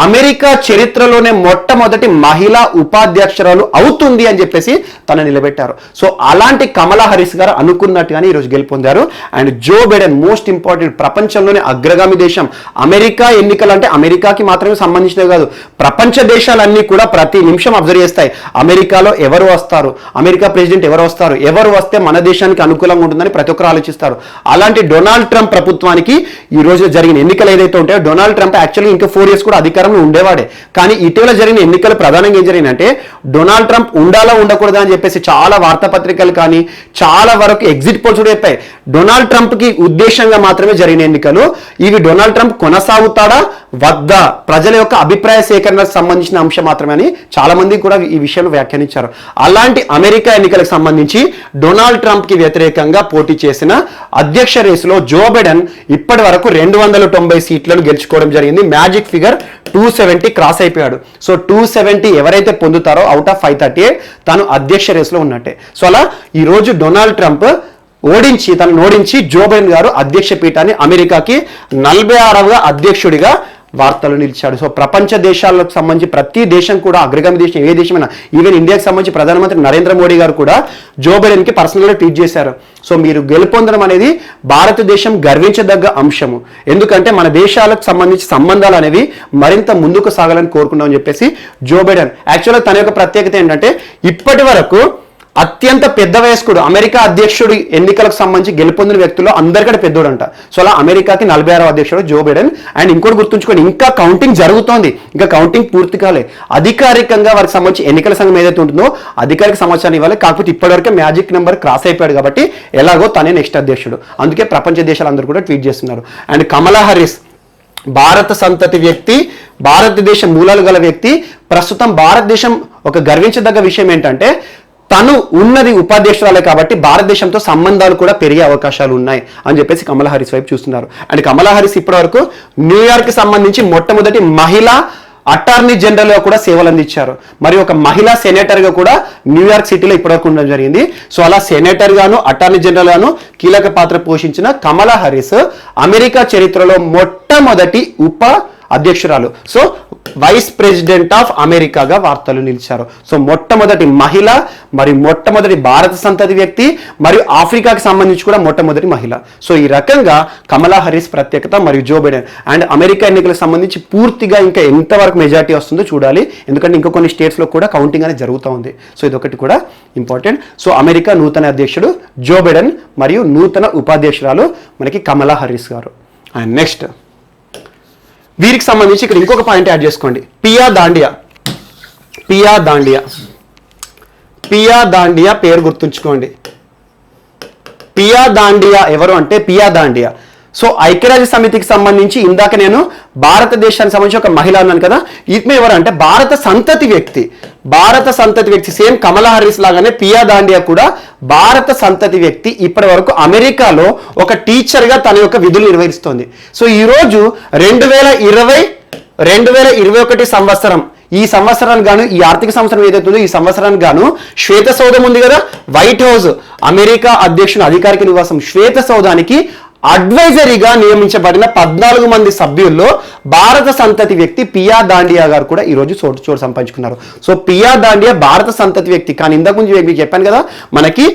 అమెరికా చరిత్రలోనే మొట్టమొదటి మహిళా ఉపాధ్యక్షురాలు అవుతుంది అని చెప్పేసి తను నిలబెట్టారు. సో అలాంటి కమలా హారిస్ గారు అనుకున్నట్టుగానే ఈరోజు గెలుపొందారు. And Joe Biden most important, ప్రపంచంలోనే అగ్రగామి దేశం. అమెరికా ఎన్నికలు అంటే అమెరికాకి మాత్రమే సంబంధించినవి కాదు, ప్రపంచ దేశాలన్నీ కూడా ప్రతి నిమిషం అబ్జర్వ్ చేస్తాయి అమెరికాలో ఎవరు వస్తారు, అమెరికా ప్రెసిడెంట్ ఎవరు వస్తారు, ఎవరు వస్తే మన దేశానికి అనుకూలంగా ఉంటుందని ప్రతి ఒక్కరు ఆలోచిస్తారు. అలాంటి డొనాల్డ్ ట్రంప్ ప్రభుత్వానికి ఈ రోజు జరిగిన ఎన్నికలు ఏదైతే ఉంటాయో, డొనాల్డ్ ట్రంప్ యాక్చువల్లీ ఇంకా 4 years కూడా అధికారంలో ఉండేవాడే. కానీ ఇటీవల జరిగిన ఎన్నికలు ప్రధానంగా ఏం జరిగిందంటే డొనాల్డ్ ట్రంప్ ఉండాలా ఉండకూడదా అని చెప్పేసి చాలా వార్తాపత్రికలు కానీ చాలా వరకు ఎగ్జిట్ పోల్స్ కూడా చెప్పాయి డొనాల్డ్ ట్రంప్ కి ఉద్దేశంగా మాత్రమే జరిగిన ఎన్నికలు. ఇవి డొనాల్డ్ ట్రంప్ కొనసాగుతాడా వద్దా ప్రజల యొక్క అభిప్రాయ సేకరణకు సంబంధించిన అంశం మాత్రమే అని చాలా మంది కూడా ఈ విషయంలో వ్యాఖ్యానించారు. అలాంటి అమెరికా ఎన్నికలకు సంబంధించి డొనాల్డ్ ట్రంప్ కి వ్యతిరేకంగా పోటీ చేసిన అధ్యక్ష రేసులో జో బైడెన్ ఇప్పటి వరకు 290 సీట్లను గెలుచుకోవడం జరిగింది. మ్యాజిక్ ఫిగర్ 270 క్రాస్ అయిపోయాడు. సో 270 ఎవరైతే పొందుతారో అవుట్ ఆఫ్ 538 తను అధ్యక్ష రేసులో ఉన్నట్టే. సో అలా ఈరోజు డొనాల్డ్ ట్రంప్ తనను ఓడించి జో బైడెన్ గారు అధ్యక్ష పీఠాన్ని అమెరికాకి 46వ అధ్యక్షుడిగా వార్తలు నిలిచాడు. సో ప్రపంచ దేశాలకు సంబంధించి ప్రతి దేశం కూడా అగ్రగామి దేశం ఏ దేశమైనా ఈవెన్ ఇండియాకి సంబంధించి ప్రధానమంత్రి నరేంద్ర మోడీ గారు కూడా జో బైడెన్కి పర్సనల్గా ట్వీట్ చేశారు. సో మీరు గెలుపొందడం అనేది భారతదేశం గర్వించదగ్గ అంశము, ఎందుకంటే మన దేశాలకు సంబంధించి సంబంధాలు అనేవి మరింత ముందుకు సాగాలని కోరుకున్నామని చెప్పేసి జో బైడెన్. యాక్చువల్గా తన యొక్క ప్రత్యేకత ఏంటంటే ఇప్పటి వరకు అత్యంత పెద్ద వయస్కుడు అమెరికా అధ్యక్షుడు ఎన్నికలకు సంబంధించి గెలుపొందిన వ్యక్తుల్లో అందరికంటే పెద్దోడంట. సో అలా అమెరికాకి 46వ అధ్యక్షుడు జో బైడెన్. అండ్ ఇంకోటి గుర్తుంచుకోండి, ఇంకా కౌంటింగ్ జరుగుతోంది, ఇంకా కౌంటింగ్ పూర్తి కాలే. అధికారికంగా వారికి సంబంధించి ఎన్నికల సంఘం ఏదైతే ఉంటుందో అధికారిక సమాచారం ఇవ్వాలి. కాకపోతే ఇప్పటివరకే మ్యాజిక్ నెంబర్ క్రాస్ అయిపోయాడు కాబట్టి ఎలాగో తనే నెక్స్ట్ అధ్యక్షుడు. అందుకే ప్రపంచ దేశాలందరూ కూడా ట్వీట్ చేస్తున్నారు. అండ్ కమలా హారిస్ భారత సంతతి వ్యక్తి, భారతదేశ మూలాలు గల వ్యక్తి. ప్రస్తుతం భారతదేశం ఒక గర్వించదగ్గ విషయం ఏంటంటే తను ఉన్నది ఉపాధ్యక్షురాలే కాబట్టి భారతదేశంతో సంబంధాలు కూడా పెరిగే అవకాశాలు ఉన్నాయి అని చెప్పేసి కమలా హారిస్ వైపు చూస్తున్నారు. అండ్ కమలా హారిస్ ఇప్పటి వరకు న్యూయార్క్ సంబంధించి మొట్టమొదటి మహిళా అటార్నీ జనరల్ గా కూడా సేవలు అందించారు. మరియు ఒక మహిళా సెనేటర్ గా కూడా న్యూయార్క్ సిటీలో ఇప్పటివరకు ఉండడం జరిగింది. సో అలా సెనేటర్ గాను అటార్నీ జనరల్ గాను కీలక పాత్ర పోషించిన కమలా హారిస్ అమెరికా చరిత్రలో మొట్టమొదటి ఉప అధ్యక్షురాలు, సో వైస్ ప్రెసిడెంట్ ఆఫ్ అమెరికాగా వార్తలు నిలిచారు. సో మొట్టమొదటి మహిళ, మరియు మొట్టమొదటి భారత సంతతి వ్యక్తి, మరియు ఆఫ్రికాకి సంబంధించి కూడా మొట్టమొదటి మహిళ. సో ఈ రకంగా కమలా హారిస్ ప్రత్యేకత మరియు జో బైడెన్. అండ్ అమెరికా ఎన్నికలకు సంబంధించి పూర్తిగా ఇంకా ఎంతవరకు మెజారిటీ వస్తుందో చూడాలి, ఎందుకంటే ఇంకా కొన్ని స్టేట్స్లో కూడా కౌంటింగ్ అనేది జరుగుతూ ఉంది. సో ఇదొకటి కూడా ఇంపార్టెంట్. సో అమెరికా నూతన అధ్యక్షుడు జో బైడెన్ మరియు నూతన ఉపాధ్యక్షురాలు మనకి కమలా హారిస్ గారు. అండ్ నెక్స్ట్ వీరికి సంబంధించి ఇక్కడ ఇంకొక పాయింట్ యాడ్ చేసుకోండి, పియా దాండియా పేరు గుర్తుంచుకోండి. పియా దాండియా ఎవరు అంటే పియా దాండియా సో ఐక్యరాజ్య సమితికి సంబంధించి ఇందాక నేను భారతదేశానికి సంబంధించి ఒక మహిళ అన్నాను కదా, ఈమె ఎవరు అంటే భారత సంతతి వ్యక్తి సేమ్ కమలా హారిస్ లాగానే పియా దాండియా కూడా భారత సంతతి వ్యక్తి. ఇప్పటి వరకు అమెరికాలో ఒక టీచర్ గా తన యొక్క విధులు నిర్వహిస్తోంది. సో ఈరోజు 2020-2021 సంవత్సరం, ఈ సంవత్సరానికి గాను, ఈ ఆర్థిక సంవత్సరం ఏదైతుందో ఈ సంవత్సరానికి గాను శ్వేత సౌధం ఉంది కదా, వైట్ హౌస్ అమెరికా అధ్యక్షుని అధికారిక నివాసం శ్వేత సౌధానికి అడ్వైజరీగా నియమించబడిన 14 మంది సభ్యుల్లో భారత సంతతి వ్యక్తి పియా దాండియా గారు కూడా ఈరోజు చోటు సంపాదించుకున్నారు. సో పియా దాండియా భారత సంతతి వ్యక్తి, కానీ ఇంతకు ముందు మీకు చెప్పాను కదా, మనకి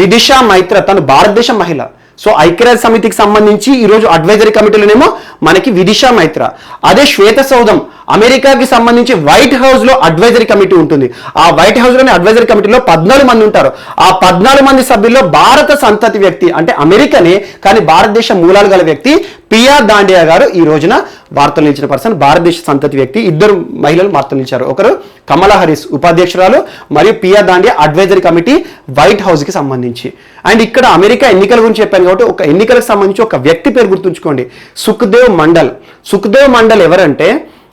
విదిషా మైత్ర తను భారతదేశం మహిళ. సో ఐక్యరాజ్య సమితికి సంబంధించి ఈరోజు అడ్వైజరీ కమిటీలోనేమో మనకి విదిషా మైత్ర. అదే శ్వేత సౌధం అమెరికాకి సంబంధించి వైట్ హౌస్ లో అడ్వైజరీ కమిటీ ఉంటుంది. ఆ వైట్ హౌస్ లోని అడ్వైజరీ కమిటీలో 14 మంది ఉంటారు. ఆ 14 మంది సభ్యుల్లో భారత సంతతి వ్యక్తి, అంటే అమెరికనే కానీ భారతదేశ మూలాలు గల వ్యక్తి పియా దాండియా గారు ఈ రోజున వార్తలు నిలిచిన పర్సన్, భారతదేశ సంతతి వ్యక్తి. ఇద్దరు మహిళలు వార్తలు నిలిచారు. ఒకరు కమలా హరీస్ ఉపాధ్యక్షురాలు, మరియు Pia Dandiya advisory committee White House కి సంబంధించి. అండ్ ఇక్కడ అమెరికా ఎన్నికల గురించి చెప్పాను కాబట్టి ఒక ఎన్నికలకు సంబంధించి ఒక వ్యక్తి పేరు గుర్తుంచుకోండి, సుఖ్దేవ్ మండల్. సుఖ్దేవ్ మండల్ ఎవరంటే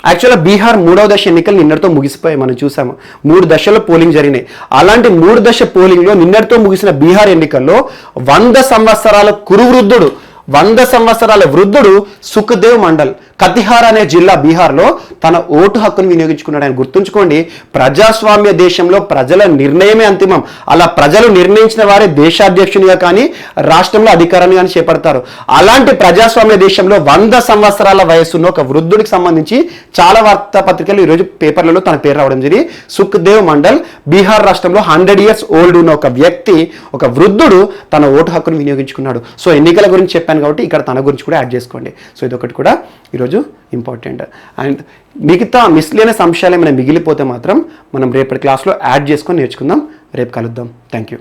యాక్చువల్గా బీహార్ 3వ దశ ఎన్నికలు నిన్నటితో ముగిసిపోయాయి. మనం చూసాము 3 దశల్లో పోలింగ్ జరిగినాయి. అలాంటి 3 దశ పోలింగ్లో నిన్నటితో ముగిసిన బీహార్ ఎన్నికల్లో 100 సంవత్సరాల కురువృద్ధుడు 100 సంవత్సరాల వృద్ధుడు సుఖ్దేవ్ మండల్ కతిహార్ అనే జిల్లా బీహార్లో తన ఓటు హక్కును వినియోగించుకున్నాడు. ఆయన గుర్తుంచుకోండి, ప్రజాస్వామ్య దేశంలో ప్రజల నిర్ణయమే అంతిమం. అలా ప్రజలు నిర్ణయించిన వారే దేశాధ్యక్షునిగా కానీ రాష్ట్రంలో అధికారాన్ని కానీ చేపడతారు. అలాంటి ప్రజాస్వామ్య దేశంలో 100 సంవత్సరాల వయసున్న ఒక వృద్ధుడికి సంబంధించి చాలా వార్తాపత్రికలు ఈరోజు పేపర్లలో తన పేరు రావడం జరిగింది. సుఖ్దేవ్ మండల్ బీహార్ రాష్ట్రంలో 100 years ఓల్డ్ ఉన్న ఒక వ్యక్తి, ఒక వృద్ధుడు తన ఓటు హక్కును వినియోగించుకున్నాడు. సో ఎన్నికల గురించి చెప్పాను కాబట్టి ఇక్కడ తన గురించి కూడా యాడ్ చేసుకోండి. సో ఇదొకటి కూడా ఈరోజు ఇంపార్టెంట్. అండ్ మిగతా మిస్లేనియస్ అంశాలు ఏమైనా మిగిలిపోతే మాత్రం మనం రేపటి క్లాస్లో యాడ్ చేసుకొని నేర్చుకుందాం. రేపు కలుద్దాం. Thank you.